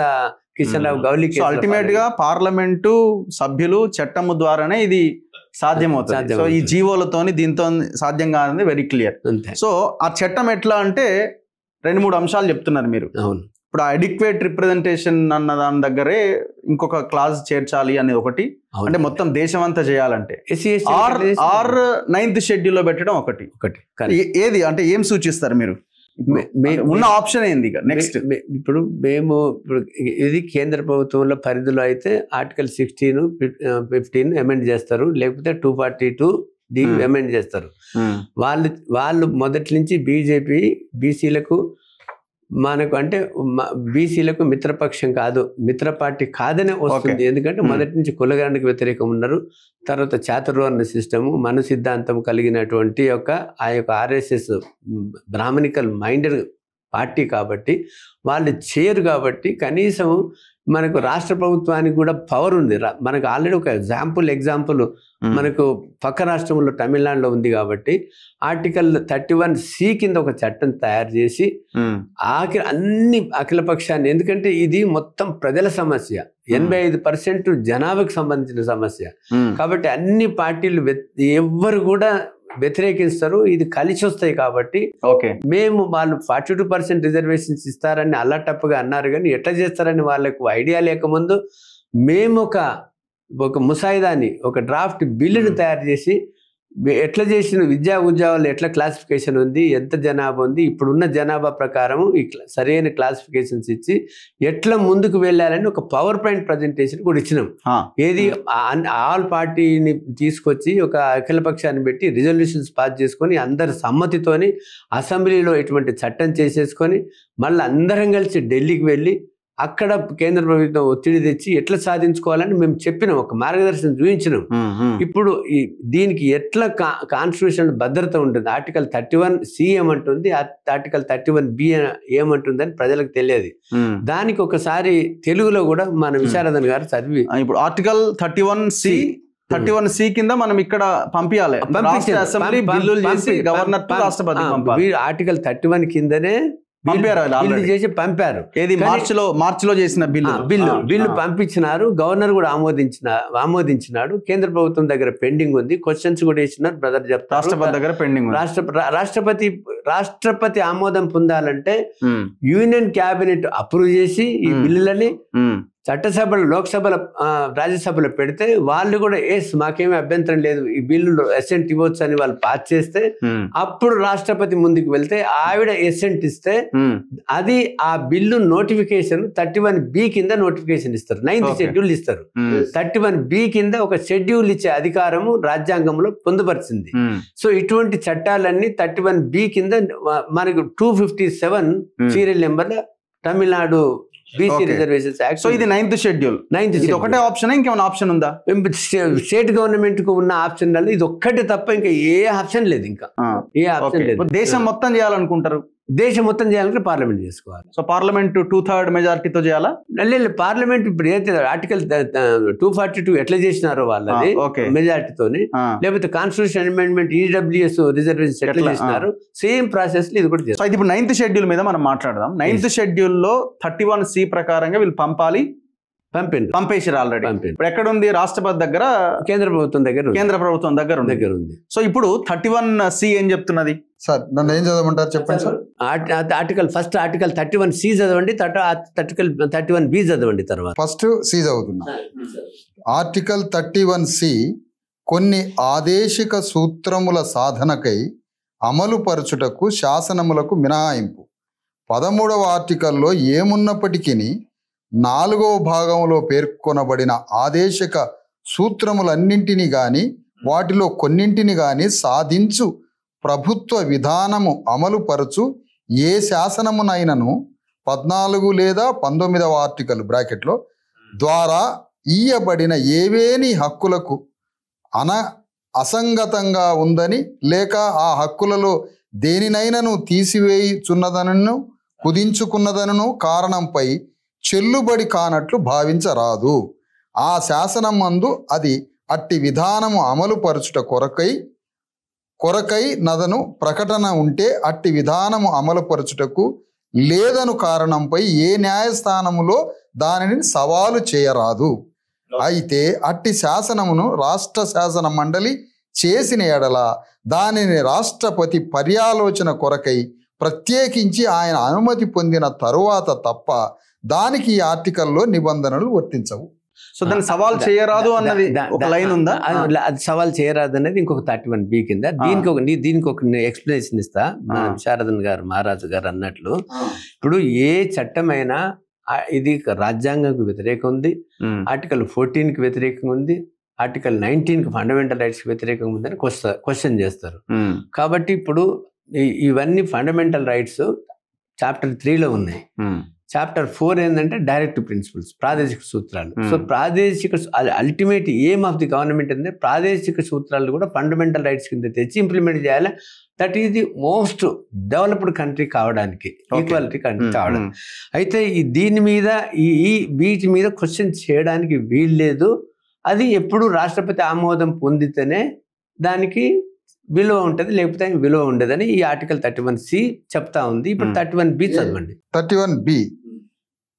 కిషన్ రావు గౌలి అల్టిమేట్ గా పార్లమెంటు సభ్యులు చట్టము ద్వారానే ఇది సాధ్యమవుతుంది. సో ఈ జీవోలతోని దీంతో సాధ్యం కాదని వెరీ క్లియర్. సో ఆ చట్టం ఎట్లా అంటే 2-3 అంశాలు చెప్తున్నారు మీరు. అవును, ఇప్పుడు అడిక్వేట్ రిప్రజెంటేషన్ అన్న దాని దగ్గరే ఇంకొక క్లాజ్ చేర్చాలి అనేది ఒకటి. అంటే మొత్తం దేశం అంతా చేయాలంటే ఆర్ 9th షెడ్యూల్లో పెట్టడం ఒకటి. ఏది అంటే ఏం సూచిస్తారు మీరు? ఉన్న ఆప్షన్ ఏంది నెక్స్ట్? ఇప్పుడు ఇది కేంద్ర ప్రభుత్వంలో పరిధిలో అయితే ఆర్టికల్ 16, 15 అమెండ్ చేస్తారు, లేకపోతే 242D అమెండ్ చేస్తారు. వాళ్ళు మొదటి నుంచి బీజేపీ బీసీలకు మనకు అంటే బీసీలకు మిత్రపక్షం కాదు, మిత్ర పార్టీ కాదనే వస్తుంది. ఎందుకంటే మొదటి నుంచి కులగణకు వ్యతిరేకం ఉన్నారు. తర్వాత చాతుర్వర్ణ సిస్టము, మను సిద్ధాంతం కలిగినటువంటి ఆ యొక్క ఆర్ఎస్ఎస్ బ్రాహ్మణికల్ మైండెడ్ పార్టీ కాబట్టి వాళ్ళు చేయరు. కాబట్టి కనీసం మనకు రాష్ట్ర ప్రభుత్వానికి కూడా పవర్ ఉంది. మనకు ఆల్రెడీ ఒక ఎగ్జాంపుల్ మనకు పక్క రాష్ట్రంలో తమిళనాడులో ఉంది. కాబట్టి ఆర్టికల్ 31C కింద ఒక చట్టం తయారు చేసి అన్ని అఖిల పక్షాన్ని, ఎందుకంటే ఇది మొత్తం ప్రజల సమస్య, 85% జనాభాకు సంబంధించిన సమస్య కాబట్టి అన్ని పార్టీలు ఎవ్వరు కూడా వ్యతిరేకిస్తారు. ఇది కలిసి వస్తాయి కాబట్టి మేము వాళ్ళు 42% రిజర్వేషన్స్ ఇస్తారని అల్లటప్పుగా అన్నారు. కానీ ఎట్లా చేస్తారని వాళ్ళకు ఐడియా లేకముందు మేము ఒక ముసాయిదాని, ఒక డ్రాఫ్ట్ బిల్లుని తయారు చేసి ఎట్లా చేసిన విద్యా ఉద్యోగాలు ఎట్లా క్లాసిఫికేషన్ ఉంది, ఎంత జనాభా ఉంది, ఇప్పుడున్న జనాభా ప్రకారం సరైన క్లాసిఫికేషన్స్ ఇచ్చి ఎట్లా ముందుకు వెళ్ళాలని ఒక పవర్ పాయింట్ ప్రజెంటేషన్ కూడా ఇచ్చినాం. ఏది ఆల్ పార్టీని తీసుకొచ్చి ఒక అఖిలపక్షాన్ని పెట్టి రిజల్యూషన్స్ పాస్ చేసుకొని అందరి సమ్మతితోని అసెంబ్లీలో ఇటువంటి చట్టం చేసేసుకొని మళ్ళీ అందరం కలిసి ఢిల్లీకి వెళ్ళి అక్కడ కేంద్ర ప్రభుత్వం ఒత్తిడి తెచ్చి ఎట్లా సాధించుకోవాలని మేము చెప్పినాం, ఒక మార్గదర్శనం చూపించినాం. ఇప్పుడు దీనికి ఎట్లా కాన్స్టిట్యూషన్ భద్రత ఉంటుంది, ఆర్టికల్ 31C ఏమంటుంది, ఆర్టికల్ 31B ఏమంటుందని ప్రజలకు తెలియదు. దానికి ఒకసారి తెలుగులో కూడా మన విశారదన్ గారు చదివి ఇప్పుడు ఆర్టికల్ 31C కింద మనం ఇక్కడ పంపించాలి, అసెంబ్లీ బిల్లులు చేసి గవర్నర్ టు రాష్ట్రపతి. ఆర్టికల్ 31 కిందనే చేసి పంపారు. ఏది మార్చిలో చేసిన బిల్లు పంపించినారు. గవర్నర్ కూడా ఆమోదించినాడు. కేంద్ర ప్రభుత్వం దగ్గర పెండింగ్ ఉంది, క్వశ్చన్స్ కూడా ఇచ్చినారు. బ్రదర్ చెప్తారు రాష్ట్రపతి దగ్గర పెండింగ్. రాష్ట్రపతి ఆమోదం పొందాలంటే యూనియన్ క్యాబినెట్ అప్రూవ్ చేసి ఈ బిల్లులని చట్టసభలు, లోక్సభల, రాజ్యసభలో పెడితే వాళ్ళు కూడా మాకేమీ అభ్యంతరం లేదు, ఈ బిల్లు ఎసెంట్ ఇవ్వచ్చు అని వాళ్ళు పాస్ చేస్తే అప్పుడు రాష్ట్రపతి ముందుకు వెళ్తే ఆవిడ ఎసెంట్ ఇస్తే అది ఆ బిల్లు నోటిఫికేషన్ 31B కింద నోటిఫికేషన్ ఇస్తారు, 9th షెడ్యూల్ ఇస్తారు. 31B కింద ఒక షెడ్యూల్ ఇచ్చే అధికారము రాజ్యాంగంలో పొందుపరిచింది. సో ఇటువంటి చట్టాలన్నీ 31B కింద మనకు 257 serial number Tamil Nadu BC reservations act. So ఇది 9th షెడ్యూల్. ఒకటే ఆప్షన్, ఇంకేమైనా ఆప్షన్ ఉందా? స్టేట్ గవర్నమెంట్ కు ఉన్న ఆప్షన్ ఇది ఒక్కటి తప్ప ఇంకా ఏ ఆప్షన్ లేదు. ఇంకా ఏ ఆప్షన్ లేదు. దేశం మొత్తం చేయాలనుకుంటారు, దేశం మొత్తం చేయాలంటే పార్లమెంట్ చేసుకోవాలి. సో పార్లమెంట్ 2/3 మెజారిటీతో చేయాలా? లేదు, పార్లమెంట్ ఇప్పుడు ఏదైతే ఆర్టికల్ 242 ఎట్లా చేసినారో వాళ్ళది మెజారిటీతోని, లేకపోతే కాన్స్టిట్యూషన్ అమెండ్మెంట్ ఈడబ్ల్యూఎస్ రిజర్వేషన్స్ ఎట్లా చేసినారు సేమ్ ప్రాసెస్ లో ఇది కూడా చేస్తారు. ఇప్పుడు 9th షెడ్యూల్ మీద మనం మాట్లాడదాం. 9th షెడ్యూల్లో 31C ప్రకారంగా వీళ్ళు పంపేసారు ఆల్రెడీ. ఇప్పుడు ఎక్కడ ఉంది? రాష్ట్రపతి దగ్గర, కేంద్ర ప్రభుత్వం దగ్గర ఉంది. సో ఇప్పుడు 31C ఏం చెప్తున్నది సార్? నన్ను ఏం చదవమంటారు చెప్పండి సార్. ఆర్టికల్ 31C చదవండి, ఆర్టికల్ 31B చదవండి. తర్వాత ఫస్ట్ C చదువుతున్నా. ఆర్టికల్ 31C కొన్ని ఆదేశిక సూత్రముల సాధనకై అమలు పరచుటకు శాసనములకు మినహాయింపు. 13వ ఆర్టికల్లో ఏమున్నప్పటికీ 4వ భాగంలో పేర్కొనబడిన ఆదేశిక సూత్రములన్నింటినీ గాని వాటిలో కొన్నింటిని గాని సాధించు ప్రభుత్వ విధానము అమలు పరచు ఏ శాసనమునైనను 14 లేదా 19వ ఆర్టికల్ బ్రాకెట్లో ద్వారా ఇయ్యబడిన ఏవేని హక్కులకు అసంగతంగా ఉందని లేక ఆ హక్కులలో దేనినైనను తీసివేయుచున్నదనను కుదించుకున్నదనను కారణంపై చెల్లుబడి కానట్లు భావించరాదు. ఆ శాసనం మందు అది అట్టి విధానము అమలు పరచుట కొరకై నదను ప్రకటన ఉంటే అట్టి విధానము అమలు పరచుటకు లేదను కారణంపై ఏ న్యాయస్థానములో దానిని సవాలు చేయరాదు. అయితే అట్టి శాసనమును రాష్ట్ర శాసన మండలి చేసిన ఎడల దానిని రాష్ట్రపతి పర్యాలోచన కొరకై ప్రత్యేకించి ఆయన అనుమతి పొందిన తరువాత తప్ప దానికి ఈ ఆర్టికల్లో నిబంధనలు వర్తించవు. సో దాన్ని సవాల్ చేయరాదు అన్నది ఒక లైన్ ఉందా? అది సవాల్ చేయరాదు అనేది ఇంకొక 31B కింద. దీనికి ఒక ఎక్స్ప్లెనేషన్ ఇస్తా. శారదన్ గారు, మహారాజు గారు అన్నట్లు, ఇప్పుడు ఏ చట్టమైనా ఇది రాజ్యాంగంకు వ్యతిరేకం ఉంది, ఆర్టికల్ 14కి వ్యతిరేకంగా ఉంది, ఆర్టికల్ 19కి ఫండమెంటల్ రైట్స్కి వ్యతిరేకంగా ఉందని క్వశ్చన్ చేస్తారు. కాబట్టి ఇప్పుడు ఇవన్నీ ఫండమెంటల్ రైట్స్ చాప్టర్ 3లో ఉన్నాయి. చాప్టర్ 4 ఏంటంటే డైరెక్ట్ ప్రిన్సిపల్స్, ప్రాదేశిక సూత్రాలు. సో ప్రాదేశిక ultimate aim of the government అంటే ప్రాదేశిక సూత్రాలు కూడా ఫండమెంటల్ రైట్స్ కింద తెచ్చి ఇంప్లిమెంట్ చేయాలి. That is the most developed country కావడానికి, ఈక్వాలిటీ కంట్రీ కావడానికి. అయితే దీని మీద వీటి మీద క్వశ్చన్ చేయడానికి వీల్లేదు. అది ఎప్పుడు రాష్ట్రపతి ఆమోదం పొందితేనే దానికి విలువ ఉంటుంది, లేకపోతే విలువ ఉండదని ఈ ఆర్టికల్ 31C చెప్తా ఉంది. ఇప్పుడు 31B చదవండి. 31B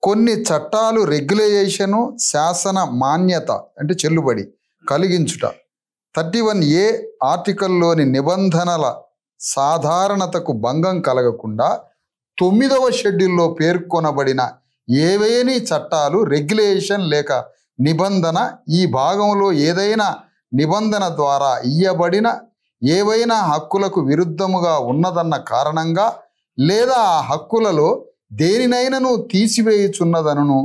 కొన్ని చట్టాలు రెగ్యులేషను శాసన మాన్యత అంటే చెల్లుబడి కలిగించుట. 31A ఆర్టికల్లోని నిబంధనల సాధారణతకు భంగం కలగకుండా 9వ షెడ్యూల్లో పేర్కొనబడిన ఏవేని చట్టాలు రెగ్యులేషన్ లేక నిబంధన ఈ భాగంలో ఏదైనా నిబంధన ద్వారా ఇయ్యబడిన ఏవైనా హక్కులకు విరుద్ధముగా ఉన్నదన్న కారణంగా లేదా ఆ హక్కులలో దేనినైనను తీసివేయుచున్నదనను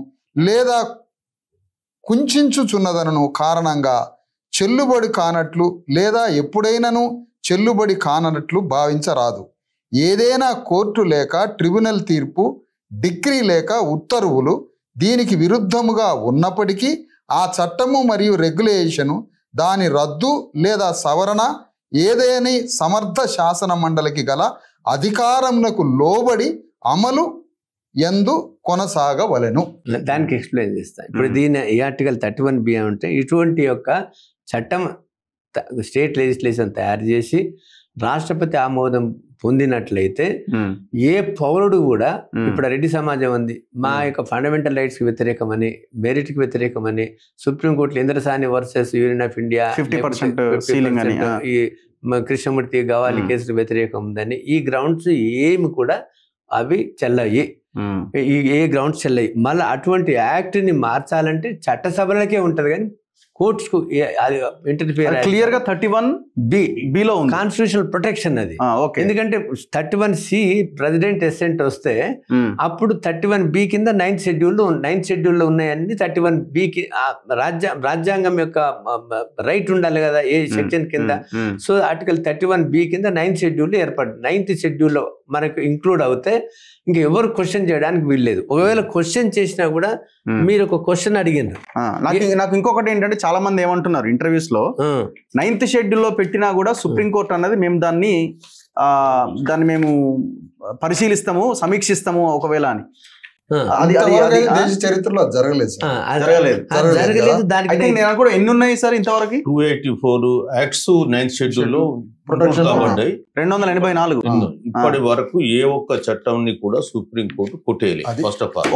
లేదా కుంచుచున్నదనను కారణంగా చెల్లుబడి కానట్లు లేదా ఎప్పుడైనను చెల్లుబడి కానట్లు భావించరాదు. ఏదైనా కోర్టు లేక ట్రిబ్యునల్ తీర్పు, డిగ్రీ లేక ఉత్తర్వులు దీనికి విరుద్ధముగా ఉన్నప్పటికీ ఆ చట్టము మరియు రెగ్యులేషను దాని రద్దు లేదా సవరణ ఏదేని సమర్థ శాసన మండలికి గల అధికారములకు లోబడి అమలు యందు కొనసాగవలెను. దానికి ఎక్స్ప్లెయిన్ చేస్తాను. ఇప్పుడు దీని ఈ ఆర్టికల్ 31B అంటే ఇటువంటి యొక్క చట్టం స్టేట్ లెజిస్లేషన్ తయారు చేసి రాష్ట్రపతి ఆమోదం పొందినట్లయితే ఏ పౌరుడు కూడా ఇప్పుడు రెడ్డి సమాజం ఉంది, మా యొక్క ఫండమెంటల్ రైట్స్ కి వ్యతిరేకమని, మెరిట్ కి వ్యతిరేకమని సుప్రీంకోర్టులో Indra Sawhney versus union of India 50% ఈ కృష్ణమూర్తి గవాలి కేసులు వ్యతిరేకం ఉందని ఈ గ్రౌండ్స్ ఏమి కూడా అవి చెల్లయి. ఏ గ్రౌండ్స్ చెల్లయి. మళ్ళీ అటువంటి యాక్ట్ ని మార్చాలంటే చట్టసభలకే ఉంటది కానీ కోర్ట్స్ కు ఇంటర్ఫియర్ క్లియర్ గా 31B లో ఉంది కాన్స్టిట్యూషనల్ ప్రొటెక్షన్ అది. ఎందుకంటే 31C ప్రెసిడెంట్ ఎసెంట్ వస్తే అప్పుడు 31B కింద 9th షెడ్యూల్లో ఉన్నాయన్ని 31B కి రాజ్యాంగం యొక్క రైట్ ఉండాలి కదా ఏ సెక్షన్ కింద. సో ఆర్టికల్ 31B కింద 9th షెడ్యూల్ ఏర్పడింది. 9th షెడ్యూల్లో మనకు ఇంక్లూడ్ అవుతే ఇంకా ఎవరు క్వశ్చన్ చేయడానికి వీల్లేదు. ఒకవేళ క్వశ్చన్ చేసినా కూడా మీరు ఒక క్వశ్చన్ అడిగినారు. నాకు ఇంకొకటి ఏంటంటే చాలా మంది ఏమంటున్నారు ఇంటర్వ్యూస్ లో 9th షెడ్యూల్లో పెట్టినా కూడా సుప్రీంకోర్టు అనేది మేము దాన్ని మేము పరిశీలిస్తాము, సమీక్షిస్తాము ఒకవేళ అని. దేశ చరిత్రలో జరగలేదు. దానికి నేను కూడా ఎన్ని ఉన్నాయి సార్ ఇంతవరకు? 284 యాక్ట్స్ 9th షెడ్యూల్లో ప్రొటెక్షన్ కాబడ్డాయి. 284 ఇప్పటి వరకు ఏ ఒక్క చట్టంని కూడా సుప్రీంకోర్టు కొట్టేయలేదు. ఫస్ట్ ఆఫ్ ఆల్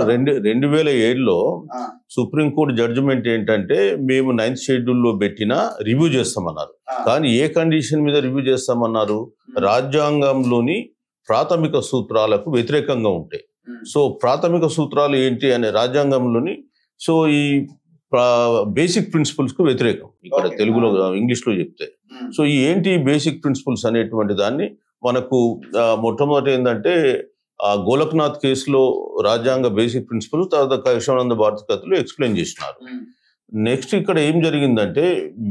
2007లో సుప్రీంకోర్టు జడ్జిమెంట్ ఏంటంటే మేము 9th షెడ్యూల్లో పెట్టినా రివ్యూ చేస్తామన్నారు. కానీ ఏ కండిషన్ మీద రివ్యూ చేస్తామన్నారు? రాజ్యాంగంలోని ప్రాథమిక సూత్రాలకు వ్యతిరేకంగా ఉంటాయి. సో ప్రాథమిక సూత్రాలు ఏంటి అనే రాజ్యాంగంలోని సో ఈ బేసిక్ ప్రిన్సిపల్స్ కు వ్యతిరేకం. ఇక్కడ తెలుగులో ఇంగ్లీష్లో చెప్తే సో ఈ ఏంటి బేసిక్ ప్రిన్సిపల్స్ అనేటువంటి దాన్ని మనకు మొట్టమొదటి ఏంటంటే గోలక్నాథ్ కేసులో రాజ్యాంగ బేసిక్ ప్రిన్సిపల్స్, తర్వాత కేశవానంద భారతి కథలో ఎక్స్ప్లెయిన్ చేసినారు. నెక్స్ట్ ఇక్కడ ఏం జరిగిందంటే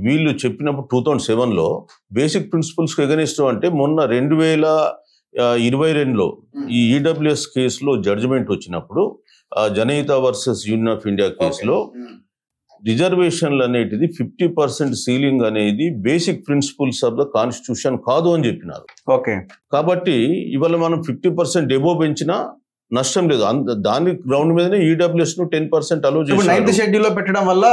వీళ్ళు చెప్పినప్పుడు 2007లో బేసిక్ ప్రిన్సిపల్స్ ఎగనిస్ట్ అంటే మొన్న 2022లో ఈ ఈడబ్ల్యూఎస్ కేసులో జడ్జిమెంట్ వచ్చినప్పుడు Janhit versus union of India కేసులో రిజర్వేషన్లు అనేటిది 50% సీలింగ్ అనేది basic principles of the constitution కాదు అని చెప్పినారు. ఓకే, కాబట్టి ఇవాళ మనం 50% ఎబో పెంచినా నష్టం లేదు. దాని గ్రౌండ్ మీదనే ఈడబ్ల్యూఎస్ ను 10% అలో చేసి 9th షెడ్యూల్లో పెట్టడం వల్ల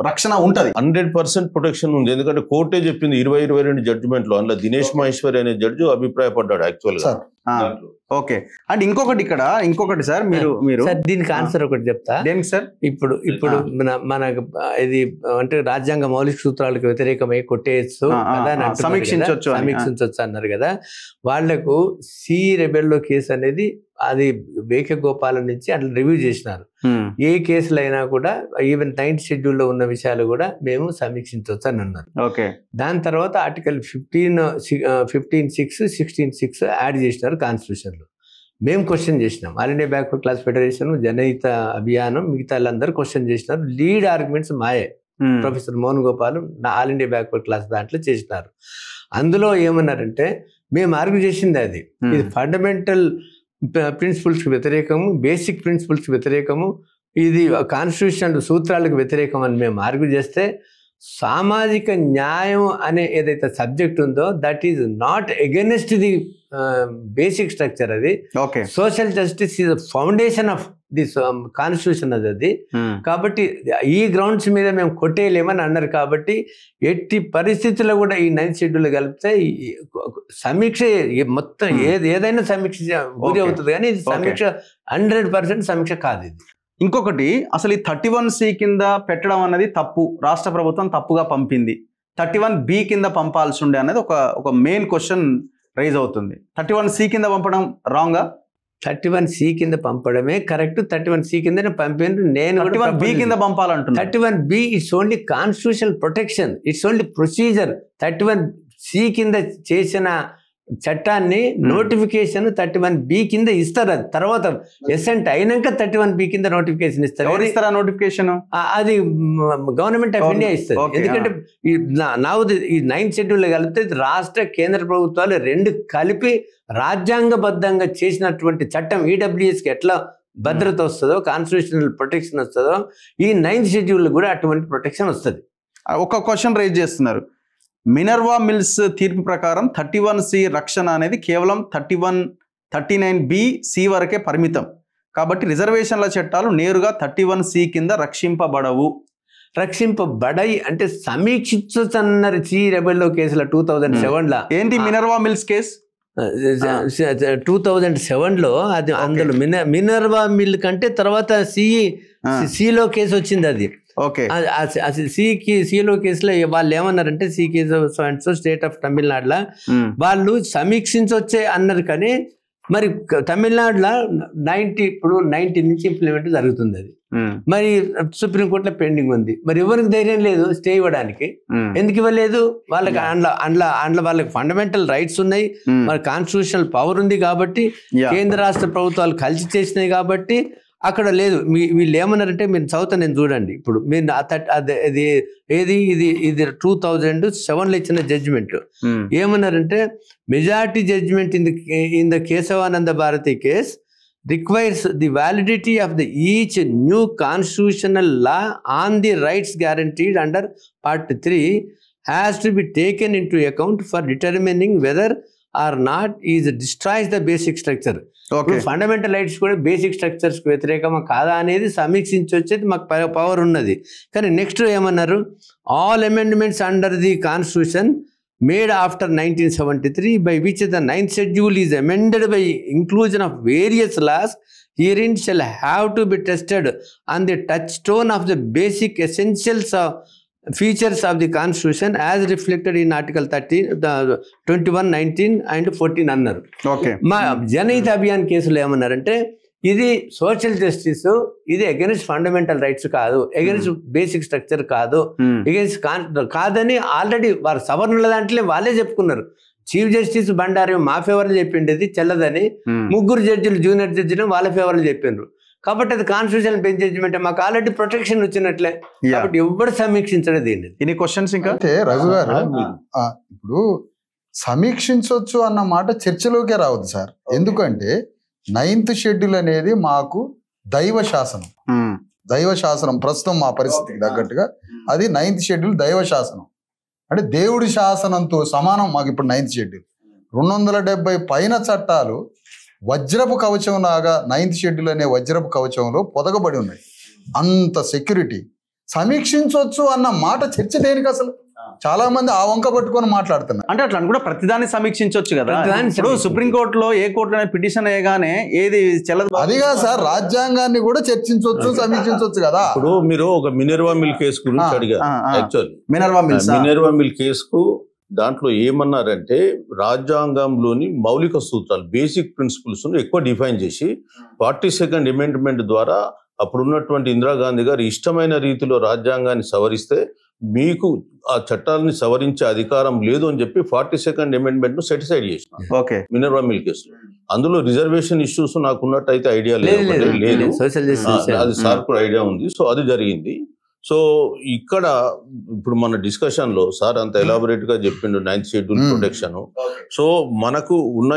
రక్షణ ఉంటది. 100% ప్రొటెక్షన్ ఉంది. ఎందుకంటే కోర్టే చెప్పింది 2022 జడ్జిమెంట్ లో. అందులో దినేష్ మహేశ్వరి అనే జడ్జి అభిప్రాయపడ్డాడు యాక్చువల్ గా. ఓకే, అంటే ఇంకొకటి సార్ మీరు దీనికి ఆన్సర్ ఒకటి చెప్తా. దేనికి సార్? ఇప్పుడు మన ఇది అంటే రాజ్యాంగ మౌలిక సూత్రాలకు వ్యతిరేకమై కొట్టేయచ్చు, సమీక్షించవచ్చు అన్నారు కదా. వాళ్లకు సి రెబెల్లో కేసు అనేది అది వేకగోపాలం నుంచి అట్లా రివ్యూ చేసినారు. ఏ కేసులు అయినా కూడా ఈవెన్ 9th షెడ్యూల్లో ఉన్న విషయాలు కూడా మేము సమీక్షించవచ్చు అని అన్నారు. ఓకే, దాని తర్వాత ఆర్టికల్ 15(6), 16(6) యాడ్ చేసినారు కాన్స్టిట్యూషన్ లో. మేము క్వశ్చన్ చేసినాం. All India backward class federation, జనహిత అభియానం, మిగతా వాళ్ళందరూ క్వశ్చన్ చేసినారు. లీడ్ ఆర్గ్యుమెంట్స్ మాయే professor Mohan Gopal all India backward class దాంట్లో చేసినారు. అందులో ఏమన్నారంటే మేము ఆర్గ్యూ చేసింది అది ఇది ఫండమెంటల్ ప్రిన్సిపల్స్కి వ్యతిరేకము, బేసిక్ ప్రిన్సిపల్స్కి వ్యతిరేకము, ఇది కాన్స్టిట్యూషన్ సూత్రాలకు వ్యతిరేకం అని మేము ఆర్గ్యూ చేస్తే సామాజిక న్యాయం అనే ఏదైతే సబ్జెక్ట్ ఉందో that is not against the basic structure. అది social justice is foundation of the constitution అది. కాబట్టి ఈ గ్రౌండ్స్ మీద మేము కొట్టేయలేమని అన్నారు. కాబట్టి ఎట్టి పరిస్థితుల్లో కూడా ఈ 9th షెడ్యూల్ కలిపితే సమీక్ష మొత్తం ఏదైనా సమీక్ష గురి అవుతుంది, కానీ ఇది సమీక్ష 100% సమీక్ష కాదు. ఇది ఇంకొకటి, అసలు ఈ 31C కింద పెట్టడం అనేది తప్పు, రాష్ట్ర ప్రభుత్వం తప్పుగా పంపింది. 31B కింద పంపాల్సి ఉండే అనేది ఒక మెయిన్ క్వశ్చన్ రైజ్ అవుతుంది. 31C కింద పంపడం రాంగా? 31C కింద పంపడమే కరెక్ట్. 31C కింద పంపాను నేను. 31B కింద పంపాలంటున్నా. 31B it's only constitutional protection, it's only procedure. 31C కింద చేసిన చట్టాన్ని నోటిఫికేషన్ 31B కింద ఇస్తారు. అది తర్వాత ఎసెంట్ అయినాక 31B కింద నోటిఫికేషన్ ఇస్తారు. ఎవరు ఇస్తారా నోటిఫికేషన్? అది గవర్నమెంట్ ఆఫ్ ఇండియా ఇస్తుంది. ఎందుకంటే ఈ 9th షెడ్యూల్ కలిపితే రాష్ట్ర కేంద్ర ప్రభుత్వాలు రెండు కలిపి రాజ్యాంగబద్ధంగా చేసినటువంటి చట్టం ఈడబ్ల్యూఎస్కి ఎట్లా భద్రత వస్తుందో, కాన్స్టిట్యూషనల్ ప్రొటెక్షన్ వస్తుందో, ఈ 9th షెడ్యూల్ కూడా అటువంటి ప్రొటెక్షన్ వస్తుంది. ఒక క్వశ్చన్ రైజ్ చేస్తున్నారు. మినర్వా మిల్స్ తీర్పు ప్రకారం 31C రక్షణ అనేది కేవలం 39B వరకే పరిమితం. కాబట్టి రిజర్వేషన్ల చట్టాలు నేరుగా 31C కింద రక్షింపబడాయి అంటే సమీక్షించన్నారు. C-Rebello కేసులో 2007లో. ఏంటి మినర్వా మిల్స్ కేసు? 2007లో అది అందులో మినర్వా మిల్ కంటే తర్వాత సిలో కేసు వచ్చింది. అది ఓకే. సిలో కేసులో వాళ్ళు ఏమన్నారంటే సి కేసు స్టేట్ ఆఫ్ తమిళనాడులో వాళ్ళు సమీక్షించొచ్చే అన్నారు. కానీ మరి తమిళనాడులో 90 నుంచి ఇంప్లిమెంట్ జరుగుతుంది. అది మరి సుప్రీంకోర్టులో పెండింగ్ ఉంది. మరి ఎవరికి ధైర్యం లేదు స్టే ఇవ్వడానికి. ఎందుకు ఇవ్వలేదు? వాళ్ళకి అండ్ల వాళ్ళకి ఫండమెంటల్ రైట్స్ ఉన్నాయి, మరి కాన్స్టిట్యూషనల్ పవర్ ఉంది కాబట్టి, కేంద్ర రాష్ట్ర ప్రభుత్వాలు కలిసి చేసినాయి కాబట్టి అక్కడ లేదు. వీళ్ళు ఏమన్నారంటే మీరు చదువుతా నేను చూడండి. ఇప్పుడు మీరు ఇది 2007లో ఇచ్చిన జడ్జిమెంట్ ఏమన్నారంటే majority judgement in the Kesavananda Bharati case requires the validity of each new constitutional law on the rights guaranteed under Part 3 has to be taken into account for determining whether or not is destroys the basic structure. Fundamental rights కూడా బేసిక్ స్ట్రక్చర్స్కి వ్యతిరేకమా కాదా అనేది సమీక్షించి వచ్చేది మాకు పవర్ ఉన్నది. కానీ నెక్స్ట్ ఏమన్నారు? All amendments under the constitution made after 1973 by which the 9th schedule is amended by inclusion of various laws herein shall have to be tested on the touchstone of the basic essentials of features of the constitution as reflected in article 21, 19 and 14 అన్నారు. మా జనహిత అభియాన్ కేసులో ఏమన్నారంటే ఇది సోషల్ జస్టిస్, ఇది అగెన్స్ట్ ఫండమెంటల్ రైట్స్ కాదు, అగెన్స్ట్ బేసిక్ స్ట్రక్చర్ కాదు, అగెన్స్ట్ కాదని ఆల్రెడీ వారు సవర్ణుల దాంట్లో వాళ్ళే చెప్పుకున్నారు. చీఫ్ జస్టిస్ బండారి మా ఫేవర్లు చెప్పిండేది చెల్లదని, ముగ్గురు జడ్జిలు జూనియర్ జడ్జిలు వాళ్ళ ఫేవర్లు చెప్పిండ్రు. కాబట్టి అది కాన్స్టిట్యూషన్ బెంచ్ జడ్జిమెంట్, మాకు ఆల్రెడీ ప్రొటెక్షన్ వచ్చినట్లే. కాబట్టి ఎవరు సమీక్షించడం దీన్ని. ఇన్ని క్వశ్చన్స్ ఇంకా రఘు గారు ఇప్పుడు సమీక్షించవచ్చు అన్న మాట చర్చలోకే రావద్దు సార్. ఎందుకంటే 9th షెడ్యూల్ అనేది మాకు దైవ శాసనం ప్రస్తుతం మా పరిస్థితికి తగ్గట్టుగా అది 9th షెడ్యూల్ దైవ శాసనం అంటే దేవుడి శాసనంతో సమానం. మాకు ఇప్పుడు 9th షెడ్యూల్ 270 పైన చట్టాలు వజ్రపు కవచం లాగా 9th షెడ్యూల్ అనే వజ్రపు కవచంలో పొదగబడి ఉన్నాయి. అంత సెక్యూరిటీ. సమీక్షించవచ్చు అన్న మాట చర్చ దేనికి అసలు? చాలా మంది ఆ వంక పట్టుకొని మాట్లాడుతున్నారు. అంటే అట్లా కూడా ప్రతిదాన్ని సమీక్షించవచ్చు కదా. ఇప్పుడు సుప్రీంకోర్టులో ఏ కోర్టులో పిటిషన్ వేయగానే ఏది చెల్లదు అదిగా సార్, రాజ్యాంగాన్ని కూడా చర్చించవచ్చు, సమీక్షించవచ్చు కదా. ఇప్పుడు మీరు ఒక మినర్వా మిల్ కేసు గురించి అడిగారు. యాక్చువల్లీ మినర్వా మిల్ కేసుకు దాంట్లో ఏమన్నారంటే రాజ్యాంగంలోని మౌలిక సూత్రాలు, బేసిక్ ప్రిన్సిపల్స్ ఎక్కువ డిఫైన్ చేసి 42nd అమెండ్మెంట్ ద్వారా అప్పుడున్నటువంటి ఇందిరాగాంధీ గారు ఇష్టమైన రీతిలో రాజ్యాంగాన్ని సవరిస్తే మీకు ఆ చట్టాలని సవరించే అధికారం లేదు అని చెప్పి 42nd అమెండ్మెంట్ ను సెటిసైడ్ చేసిన మినర్వా మిల్ కేసులో. అందులో రిజర్వేషన్ ఇష్యూస్ నాకున్నట్టయితే ఐడియా లేదు, అది సార్ కూడా ఐడియా ఉంది. సో అది జరిగింది. సో ఇక్కడ ఇప్పుడు మన డిస్కషన్ లో సార్ అంత ఎలాబొరేట్ గా చెప్పిండు 9th షెడ్యూల్ ప్రొటెక్షన్. సో మనకు ఉన్న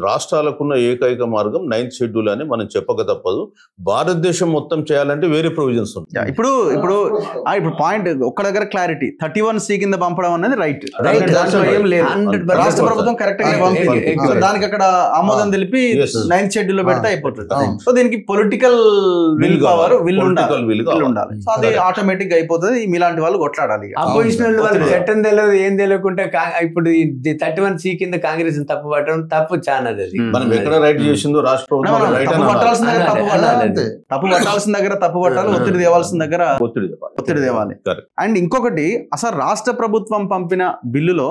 రాష్ట్రాలకున్న ఏకైక మార్గం 9th షెడ్యూల్ అని మనం చెప్పక తప్పదు. భారతదేశం మొత్తం చేయాలంటే వేరే ప్రొవిజన్స్ ఉంటాయి. ఇప్పుడు పాయింట్ ఒక్క దగ్గర క్లారిటీ, 31C కింద పంపడం అనేది రైట్. రాష్ట్ర ప్రభుత్వం కరెక్ట్ గా దానికి అక్కడ ఆమోదం తెలిపి 9th షెడ్యూల్ లో పెడితే అయిపోతుంది. సో దీనికి పొలిటికల్ విల్ పవర్ ఉండాలి. సో అది ఆటోమేటిక్ గా అయిపోతుంది. మీలాంటి వాళ్ళు కొట్లాడాలి. అపోజిషన్ వాళ్ళు చట్టం తెలియదు, ఏం తెలియకుండా ఇప్పుడు 31C కింద కాంగ్రెస్ తప్పు పట్టడం తప్పు చానది. మనం ఎక్కడ రైట్ చేసిందో రాష్ట్ర తప్పు పట్టాల్సిన దగ్గర తప్పు పట్టాలి, ఒత్తిడి తేవాల్సిన దగ్గర ఒత్తిడి తేవాలి. అండ్ ఇంకొకటి, అసలు రాష్ట్ర ప్రభుత్వం పంపిన బిల్లులో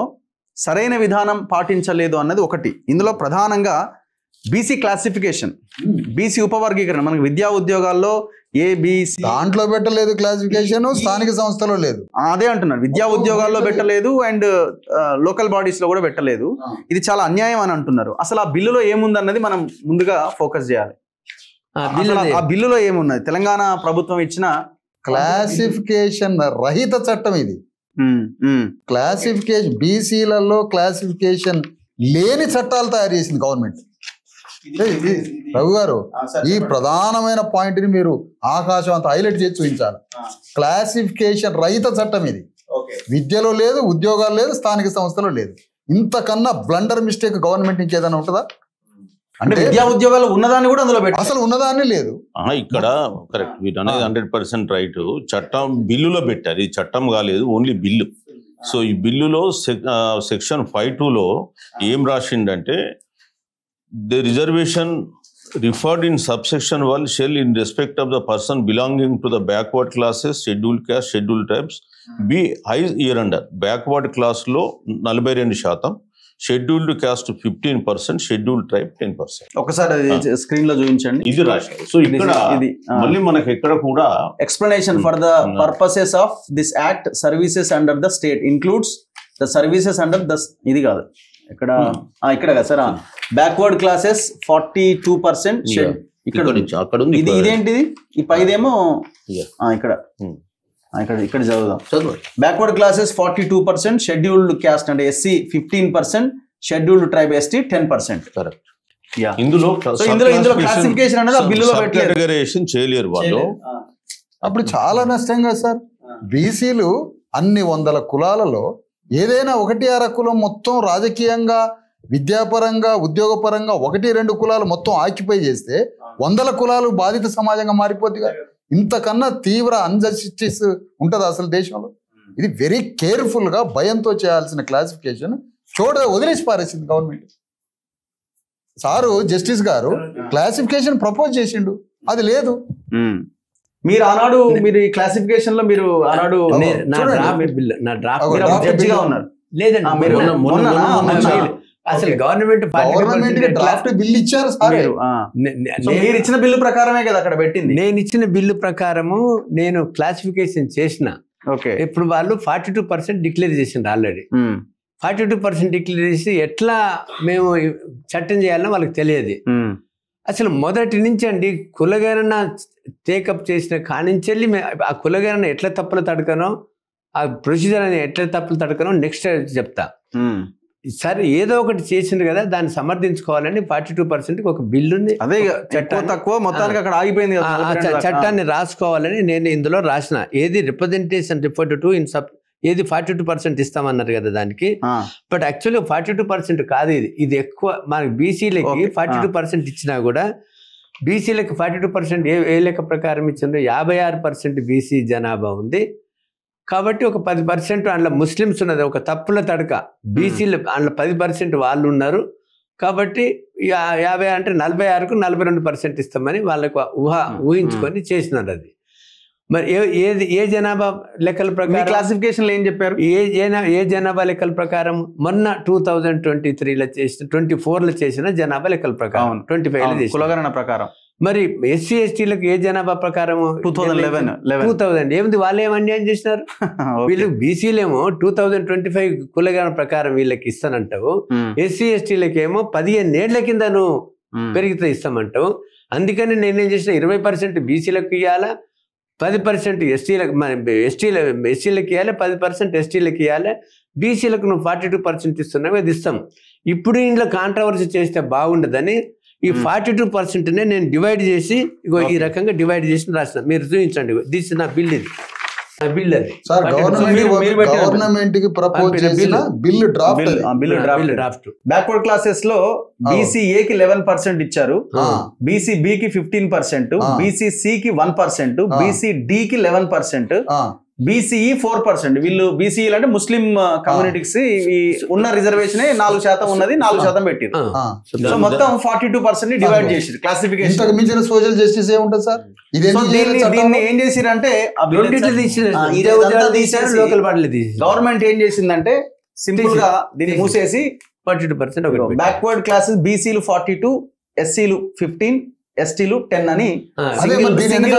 సరైన విధానం పాటించలేదు అన్నది ఒకటి. ఇందులో ప్రధానంగా బీసీ క్లాసిఫికేషన్, బీసీ ఉపవర్గీకరణ మనకి విద్యా ఉద్యోగాల్లో ఏబిసి దాంట్లో పెట్టలేదు క్లాసిఫికేషన్, స్థానిక సంస్థలో లేదు. అదే అంటున్నారు, విద్యా ఉద్యోగాల్లో పెట్టలేదు అండ్ లోకల్ బాడీస్ లో కూడా పెట్టలేదు. ఇది చాలా అన్యాయం అని అంటున్నారు. అసలు ఆ బిల్లులో ఏముందన్నది మనం ముందుగా ఫోకస్ చేయాలి. ఆ బిల్లులో ఏమున్నది? తెలంగాణ ప్రభుత్వం ఇచ్చిన క్లాసిఫికేషన్ రహిత చట్టం ఇది. క్లాసిఫికేషన్ బీసీలలో క్లాసిఫికేషన్ లేని చట్టాలు తయారు చేసింది గవర్నమెంట్. రఘు గారు, ఈ ప్రధానమైన పాయింట్ ని మీరు ఆకాశం అంత హైలైట్ చేసి చూపించాలి. క్లాసిఫికేషన్ రహిత చట్టం ఇది. విద్యలో లేదు, ఉద్యోగాలు లేదు, స్థానిక సంస్థలో లేదు. ఇంతకన్నా బ్లండర్ మిస్టేక్ గవర్నమెంట్ నుంచి ఏదైనా ఉంటుందా? అంటే విద్యా ఉద్యోగాలు ఉన్నదాన్ని కూడా అందులో పెట్టి అసలు ఉన్నదాన్ని లేదు. ఇక్కడ కరెక్ట్, వీటనేది 100% రైట్. చట్టం బిల్లులో పెట్టారు, ఇది చట్టం కాలేదు, ఓన్లీ బిల్లు. సో ఈ బిల్లులో సెక్షన్ 5(2) ఏం రాసిండంటే, the reservation referred in subsection 1 shall in respect of the person belonging to the backward classes, scheduled caste, scheduled tribes be high year under. Backward class లో 42%, షెడ్యూల్డ్ కాస్ట్ 15%, షెడ్యూల్డ్ ట్రైబ్ 10%. ఒకసారి స్క్రీన్ లో చూపించండి. ఇది రాశారు. సో ఇక్కడ మళ్ళీ మనకి ఎక్కడ కూడా explanation for the purposes of this act services under the state includes the services under the, ఇది కాదు ఇక్కడ కదా సార్, బ్యాక్వర్డ్ క్లాసెస్ 42%. ఇక్కడ నుంచి అక్కడ ఉంది. ఇది ఇదేంటిది? ఈ పైదేమో ఇక్కడ ఇక్కడ చదువుదాం. బ్యాక్వర్డ్ క్లాసెస్ 42%, షెడ్యూల్డ్ క్యాస్ట్ అంటే SC 15%, scheduled tribe ST 10%. Correct. ఇందులో క్లాసిఫికేషన్ అనేది బిల్లులో చేయలేరు వాళ్ళు. అప్పుడు చాలా నష్టం కదా సార్. బీసీలు అన్ని వందల కులాలలో ఏదైనా 1-6 కులం మొత్తం రాజకీయంగా, విద్యాపరంగా, ఉద్యోగపరంగా 1-2 కులాలు మొత్తం ఆక్యుపై చేస్తే 100 కులాలు బాధిత సమాజంగా మారిపోతుంది కదా. ఇంతకన్నా తీవ్ర అన్జస్టిస్ ఉంటుంది అసలు దేశంలో. ఇది వెరీ కేర్ఫుల్ గా భయంతో చేయాల్సిన క్లాసిఫికేషన్ వదిలేసి పారేసింది గవర్నమెంట్. సారు జస్టిస్ గారు క్లాసిఫికేషన్ ప్రపోజ్ చేసిండు, అది లేదు. మీరు ఆనాడు మీరు ఈ క్లాసిఫికేషన్ లో మీరు ఆనాడు జడ్జిగా ఉన్నారు లేదండి? అసలు గవర్నమెంట్ డ్రాఫ్ట్ బిల్ ఇచ్చారు సార్. మీరు ఇచ్చిన బిల్లు ప్రకారమే కదా అక్కడ పెట్టింది. నేను ఇచ్చిన బిల్లు ప్రకారము నేను క్లాసిఫికేషన్ చేసిన. ఓకే, ఇప్పుడు వాళ్ళు 42% డిక్లేర్ చేసిండ్రు ఆల్రెడీ. 42% డిక్లేర్ చేసి ఎట్లా మేము చట్టం చేయాలని వాళ్ళకి తెలియదు. అసలు మొదటి నుంచి అండి కులగణన టేకప్ చేసిన కానించెల్లి ఆ కులగణన ఎట్లా తప్పులు తడకనో, ఆ ప్రొసీజర్ అని ఎట్లా తప్పులు తడకనో నెక్స్ట్ చెప్తా. సరే ఏదో ఒకటి చేసిండ్రు కదా, దాన్ని సమర్థించుకోవాలని 42% ఒక బిల్లుని, అదే తక్కువ మొత్తానికి అక్కడ ఆగిపోయింది కదా, చట్టాన్ని రాసుకోవాలని నేను ఇందులో రాసిన. ఏది representation referred to in sub, ఏది 42% ఇస్తామన్నారు కదా దానికి. బట్ యాక్చువల్గా 42% కాదు ఇది. ఇది ఎక్కువ. మనకి బీసీలకి 42% ఇచ్చినా కూడా బీసీలకి 42% ఏ లెక్క ప్రకారం ఇచ్చిందో 56% బీసీ జనాభా ఉంది కాబట్టి ఒక 10% అందులో ముస్లిమ్స్ ఉన్నది. ఒక తప్పుల తడక బీసీలు అందులో 10% వాళ్ళు ఉన్నారు కాబట్టి 50 అంటే 46కు 42% ఇస్తామని వాళ్ళకు ఊహించుకొని చేసినారు. అది మరి ఏ జనాభా లెక్కల ప్రకారం క్లాసిఫికేషన్ ఏం చెప్పారు? ఏ జనాభా లెక్కల ప్రకారం మొన్న 2023లో చేసిన 24లో చేసిన జనాభా లెక్కల ప్రకారం 25లో కులగణన ప్రకారం. మరి ఎస్సీ ఎస్టీలకు ఏ జనాభా ప్రకారం 2000 ఏమిటి? వాళ్ళు ఏం అన్యాయం చేసినారు? వీళ్ళు బీసీలేమో 2025 కులగణన ప్రకారం వీళ్ళకి ఇస్తానంటావు, ఎస్సీ ఎస్టీలకి ఏమో 15 ఏళ్ల కింద నువ్వు పెరిగితే ఇస్తామంటావు. అందుకని నేనేం చేసిన 20% బీసీలకు ఇవ్వాలా, 10% ఎస్టీలకు, ఎస్సీలకు ఇవ్వాలి, 10% ఎస్టీలకు ఇవ్వాలి, బీసీలకు నువ్వు 42% ఇస్తున్నావు, అది ఇస్తాం. ఇప్పుడు ఇంట్లో కాంట్రవర్సీ చేస్తే బాగుండదని ఈ 42%నే నేను డివైడ్ చేసి ఇగో ఈ రకంగా డివైడ్ చేసి రాసిన. మీరు చూపించండి, దిస్ నా బిల్. ఇది నా బిల్. అది గవర్నమెంట్ కి ప్రపోజ్ చేసిన బిల్ డ్రాఫ్ట్. బ్యాక్వర్డ్ క్లాసెస్ లో బీసీఏ కి 11% ఇచ్చారు, బీసీబీ కి 15%, బీసీసీ కి 1%, బీసీడీ కి 11%, బీసీఈ 4%. వీళ్ళు బీసీఈలు అంటే ముస్లిం కమ్యూనిటీస్ ఉన్న రిజర్వేషన్ 4% ఉన్నది, 4% పెట్టారు. సో మొత్తం 42% డివైడ్ చేసి క్లాసిఫికేషన్ మించిన సోషల్ జస్టిస్ ఏముంటుంది సార్? దీన్ని ఏం చేసిరంటే గవర్నమెంట్ ఏం చేసిందంటే సింపుల్ గా దీన్ని మూసేసి 42% బ్యాక్వర్డ్ క్లాసెస్ బీసీలు 42, ఎస్సీలు 15, ఎస్టీలు 10 అని అదే మరి దీని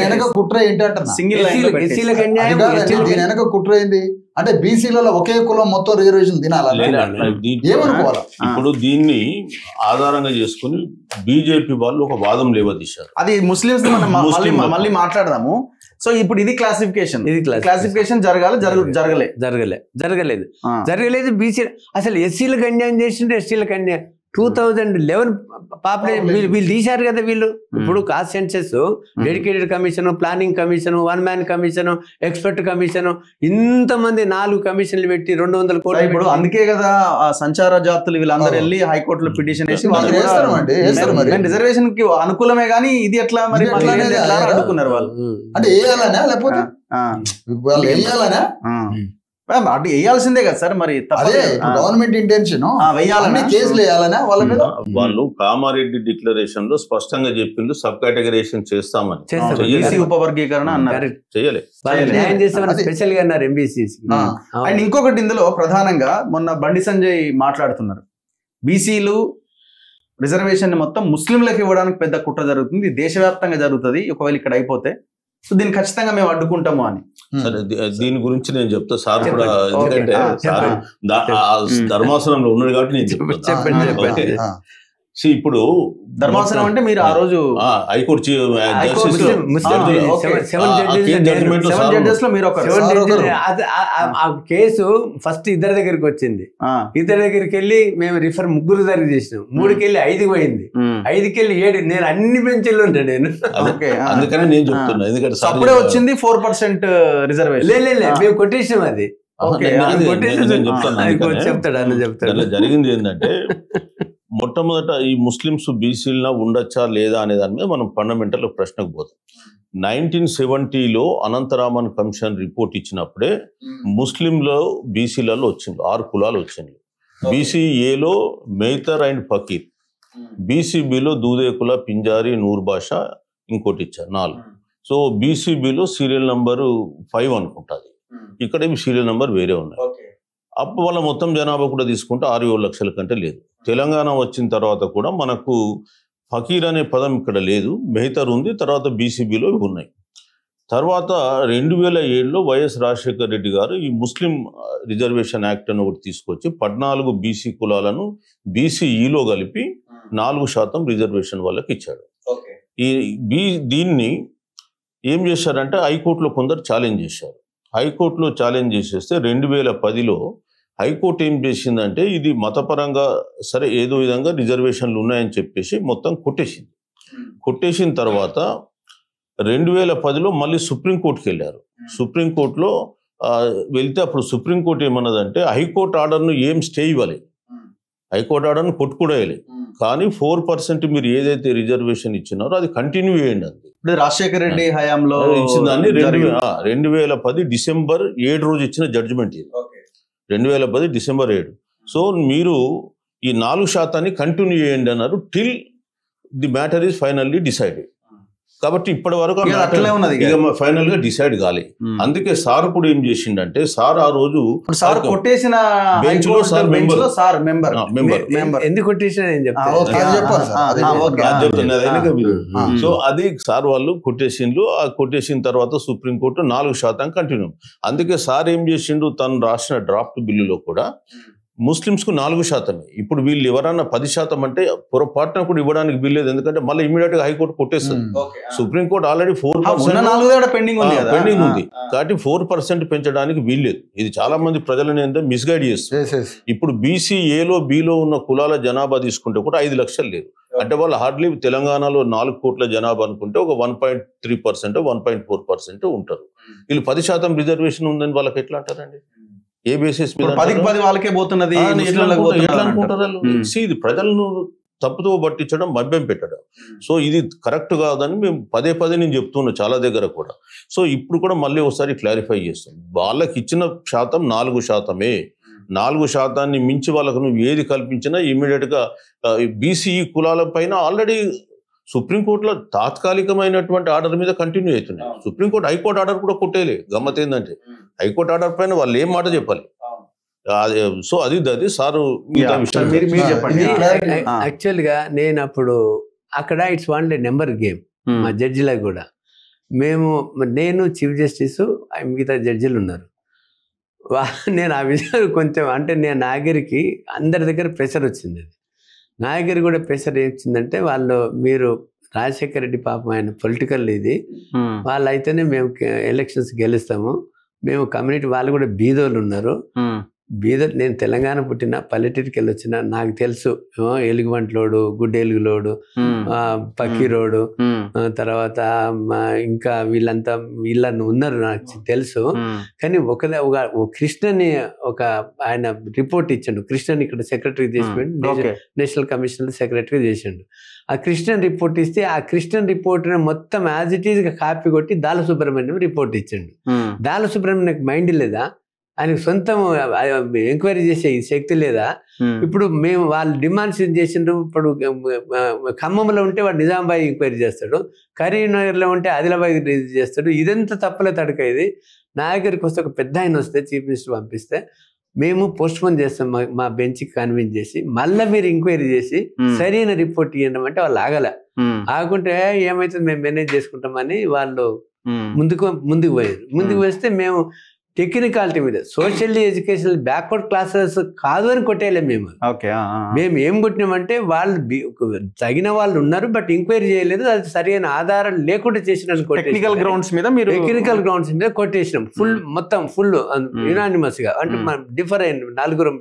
వెనక కుట్ర ఏంటి అంటున్నా. సింగిల్ లైన్ ఎస్సీలకు అది అన్యాయం, కాదండి, ఎస్టీలకు దీని వెనక కుట్ర ఏంది అంటే బీసీలలో ఒకే కులం మొత్తం రిజర్వేషన్ తినాలా ఏమనుకోవాలా? ఇప్పుడు దీన్ని ఆధారంగా చేసుకుని బీజేపీ వాళ్ళు ఒక వాదం లేవదీశారు. అది ముస్లిమ్స్ మనం మళ్ళీ మాట్లాడదాము. సో ఇప్పుడు ఇది క్లాసిఫికేషన్, ఇది క్లాసిఫికేషన్ జరగలేదు. బీసీ అసలు ఎస్సీలకు అన్యాయం చేసిండ్రు, ఎస్టీలకు అన్యాయం. 2011 పాపులేషన్ వీళ్ళు తీశారు కదా. వీళ్ళు ఇప్పుడు cost senses, dedicated commission, planning commission, 1 man commission, expert commission, ఇంతమంది 4 కమిషన్లు పెట్టి 200 కోట్లు. ఇప్పుడు అందుకే కదా ఆ సంచార జాతులు వీళ్ళందరూ వెళ్ళి హైకోర్టులో పిటిషన్ వేసి రిజర్వేషన్ కి అనుకూలమే గానీ ఇది ఎట్లా మరి అడుగుతున్నారు వాళ్ళు. అంటే వేయాలనా లేకపోతే వాళ్ళు వేయాలనా? అటు వేయాల్సిందే కదా సార్. మరి గవర్నమెంట్ ఇంటెన్షన్ వేయాలనే కేసులు వేయాలనా వాళ్ళ మీద? వాళ్ళు కామారెడ్డి డిక్లరేషన్ లో స్పష్టంగా చెప్పిండు సబ్ కేటగరైజేషన్ చేస్తామని. ఉపవర్గీకరణ అన్నారు, చేయలేదు. స్పెషల్ గా అన్నారు ఎంబీసీ. అండ్ ఇంకొకటి ఇందులో ప్రధానంగా మొన్న బండి సంజయ్ మాట్లాడుతున్నారు, బీసీలు రిజర్వేషన్ మొత్తం ముస్లింలకు ఇవ్వడానికి పెద్ద కుట్ర జరుగుతుంది, దేశవ్యాప్తంగా జరుగుతుంది ఒకవేళ ఇక్కడ అయిపోతే. సో దీన్ని ఖచ్చితంగా మేము అడ్డుకుంటాము అని. సరే, దీని గురించి నేను చెప్తా సార్ కూడా, ఎందుకంటే సార్ ధర్మాసనంలో ఉన్నాడు కాబట్టి నేను చెప్పండి. ఇప్పుడు ధర్మాసనం అంటే మీరు ఆ రోజు హైకోర్టు ఆ కేసు ఫస్ట్ ఇద్దరి దగ్గరికి వచ్చింది. ఇద్దరి దగ్గరికి వెళ్ళి మేము రిఫర్ 3 దగ్గర చేసినాం, 3కి వెళ్ళి 5కి పోయింది, 5కి వెళ్ళి 7. నేను అన్ని బెంచ్ల్లో ఉంటాను నేను. అందుకని నేను చెప్తున్నా, ఎందుకంటే అప్పుడే వచ్చింది 4% రిజర్వేషన్. లేదు మేము కొట్టేసాం అది. చెప్తాడు. జరిగింది ఏంటంటే మొట్టమొదట ఈ ముస్లిమ్స్ బీసీలో ఉండొచ్చా లేదా అనే దాని మీద మనం ఫండమెంటల్ ప్రశ్నకు పోతాం. 1970లో అనంతరామన్ కమిషన్ రిపోర్ట్ ఇచ్చినప్పుడే ముస్లింలో బీసీలలో వచ్చింది 6 కులాలు వచ్చింది. బీసీఏలో మెయితర్ అండ్ ఫకీర్, బీసీబీలో దూదేకుల, పింజారి, నూర్ బాషా, ఇంకోటి ఇచ్చారు 4. సో బీసీబీలో సీరియల్ నెంబరు 5 అనుకుంటుంది, ఇక్కడ సీరియల్ నెంబర్ వేరే ఉన్నాయి. అప్పుడు వాళ్ళ మొత్తం జనాభా కూడా తీసుకుంటే 6-7 లక్షల కంటే లేదు. తెలంగాణ వచ్చిన తర్వాత కూడా మనకు ఫకీర్ అనే పదం ఇక్కడ లేదు, మెహతర్ ఉంది, తర్వాత బీసీబీలో ఉన్నాయి. తర్వాత 2007లో వైఎస్ రాజశేఖర్ రెడ్డి గారు ఈ ముస్లిం రిజర్వేషన్ యాక్ట్ అని ఒకటి తీసుకొచ్చి 14 బీసీ కులాలను బీసీఈలో కలిపి 4% రిజర్వేషన్ వాళ్ళకి ఇచ్చాడు. దీన్ని ఏం చేశారంటే హైకోర్టులో కొందరు ఛాలెంజ్ చేశారు. హైకోర్టులో ఛాలెంజ్ చేసేస్తే 2010లో హైకోర్టు ఏం చేసిందంటే ఇది మతపరంగా సరే ఏదో విధంగా రిజర్వేషన్లు ఉన్నాయని చెప్పేసి మొత్తం కొట్టేసింది. కొట్టేసిన తర్వాత 2010లో మళ్ళీ సుప్రీంకోర్టుకి వెళ్ళారు. సుప్రీంకోర్టులో వెళ్తే అప్పుడు సుప్రీంకోర్టు ఏమన్నదంటే హైకోర్టు ఆర్డర్ను ఏం స్టే ఇవ్వాలి, హైకోర్టు ఆర్డర్ను కొట్టు కూడా వేయలేదు, కానీ 4% మీరు ఏదైతే రిజర్వేషన్ ఇచ్చినారో అది కంటిన్యూ చేయండి అంది. రాజశేఖర రెడ్డి హయాంలో ఇచ్చిందాన్ని 2010 డిసెంబర్ 7 రోజు ఇచ్చిన జడ్జిమెంట్ ఇది. 2010 డిసెంబర్ 7. సో మీరు ఈ 4% కంటిన్యూ చేయండి అన్నారు till the matter is finally decided. కాబట్టి ఇప్పటి వరకు ఫైనల్ గా డిసైడ్ కాలే. అందుకే సార్ కూడా ఏం చేసిండంటే సార్ ఆ రోజు సార్ కొట్టేసిన బెంచ్ లో సార్ మెంబర్ ఎందుకు కొట్టేసిన సో అది సార్ వాళ్ళు కొట్టేసిండ్రు. ఆ కొట్టేసిన తర్వాత సుప్రీంకోర్టు 4% కంటిన్యూ. అందుకే సార్ ఏం చేసిండు, తను రాసిన డ్రాఫ్ట్ బిల్లులో కూడా ముస్లిమ్స్ కు 4%. ఇప్పుడు వీళ్ళు ఎవరన్నా 10% అంటే పొరపాటున కూడా ఇవ్వడానికి వీల్లేదు, ఎందుకంటే మళ్ళీ ఇమీడియట్ గా హైకోర్టు కొట్టేస్తుంది. సుప్రీంకోర్టు ఆల్రెడీ 4% పెండింగ్ ఉంది కాబట్టి 4% పెంచడానికి వీల్లేదు. ఇది చాలా మంది ప్రజలను ఏంటంటే మిస్గైడ్ చేస్తుంది. ఇప్పుడు బీసీఏలో బీలో ఉన్న కులాల జనాభా తీసుకుంటే కూడా 5 లక్షలు లేదు అంటే వాళ్ళు హార్డ్లీ తెలంగాణలో 4 కోట్ల జనాభా అనుకుంటే ఒక 1.3% 1.4% ఉంటారు. వీళ్ళు 10% రిజర్వేషన్ ఉందని వాళ్ళకి ఎట్లా అంటారండి? ఏ బేసిస్ మీద 10 వాళ్ళకే పోతున్నది ఇది ప్రజలను తప్పుతో పట్టించడం, మభ్యం పెట్టడం. సో ఇది కరెక్ట్ కాదని మేము పదే నేను చెప్తున్నాం చాలా దగ్గర కూడా. సో ఇప్పుడు కూడా మళ్ళీ ఒకసారి క్లారిఫై చేస్తాం. వాళ్ళకి ఇచ్చిన శాతం 4%. 4% మించి వాళ్ళకు నువ్వు ఏది కల్పించినా ఇమీడియట్ గా బీసీఈ కులాల పైన ఆల్రెడీ సుప్రీంకోర్టులో తాత్కాలికమైనటువంటి ఆర్డర్ మీద కంటిన్యూ అవుతున్నాయి. సుప్రీంకోర్టు హైకోర్టు ఆర్డర్ కూడా కొట్టేలే. గమ్మత్ ఏంటంటే హైకోర్టు ఆర్డర్ పైన వాళ్ళు ఏం మాట చెప్పాలి, సో అది సారు మీరు చెప్పండి. యాక్చువల్గా నేను అప్పుడు అక్కడ ఇట్స్ ఓన్లీ నెంబర్ గేమ్ మా జడ్జిలకు కూడా. నేను చీఫ్ జస్టిస్, మిగతా జడ్జిలు ఉన్నారు. నేను ఆ విషయాలు కొంచెం అంటే నేను నాగరికి అందరి దగ్గర ప్రెషర్ వచ్చింది. అది నాగరి కూడా ప్రెషర్ వచ్చిందంటే మీరు రాజశేఖర రెడ్డి పాపం ఆయన పొలిటికల్ ఇది, వాళ్ళు అయితేనే మేము ఎలక్షన్స్ గెలుస్తాము, మేము కమ్యూనిటీ వాళ్ళు కూడా బీదోళ్ళు ఉన్నారు, బీదోళ్ళు. నేను తెలంగాణ పుట్టిన పల్లెటూరికి వెళ్ళొచ్చిన, నాకు తెలుసు ఎలుగుబంట్లోడు, గుడ్డెలుగులోడు, పక్కీరోడు, తర్వాత ఇంకా వీళ్ళ ఉన్నారు నాకు తెలుసు. కానీ కృష్ణని ఆయన రిపోర్ట్ ఇచ్చాడు. కృష్ణని ఇక్కడ సెక్రటరీ చేసిపోయిండు, నేషనల్ కమిషన్ సెక్రటరీ చేసిండు. ఆ కృష్ణన్ రిపోర్ట్ ఇస్తే ఆ కృష్ణన్ రిపోర్ట్ మొత్తం యాజ్ ఇట్ ఈస్ గా కాపీ కొట్టి దాల సుబ్రహ్మణ్యం రిపోర్ట్ ఇచ్చిండు. దాల సుబ్రహ్మణ్యం మైండ్ లేదా, ఆయనకు సొంతం ఎంక్వైరీ చేసే శక్తి లేదా? ఇప్పుడు మేము వాళ్ళు డిమాండ్స్ చేసిండ్రు. ఇప్పుడు ఖమ్మంలో ఉంటే వాడు నిజామాబాద్ ఎంక్వైరీ చేస్తాడు, కరీంనగర్లో ఉంటే ఆదిలాబాద్ చేస్తాడు. ఇదంతా తప్పలే తడక. ఇది నా దగ్గరికి వస్తే ఒక పెద్ద ఆయన వస్తే చీఫ్ మినిస్టర్ పంపిస్తే మేము పోస్ట్ పోన్ చేస్తాం, మా బెంచ్కి కన్విన్స్ చేసి మళ్ళీ మీరు ఎంక్వైరీ చేసి సరైన రిపోర్ట్ ఇవ్వడం అంటే వాళ్ళు ఆగలే. ఆగుంటే ఏమైతుంది మేము మేనేజ్ చేసుకుంటామని వాళ్ళు ముందుకు పోయారు. ముందుకు వస్తే మేము టెక్నికాలిటీ మీద సోషల్లీ ఎడ్యుకేషనల్ బ్యాక్వర్డ్ క్లాసెస్ కాదు అని కొట్టేయలేము మేము. మేము ఏం కొట్టినామంటే వాళ్ళు తగిన వాళ్ళు ఉన్నారు, బట్ ఎంక్వైరీ చేయలేదు, అది సరైన ఆధారం లేకుండా చేసినట్టు టెక్నికల్ గ్రౌండ్స్ మీద కొట్టేసినాం. మొత్తం ఫుల్ యునానిమస్ గా, అంటే డిఫర్ అయిన నలుగురు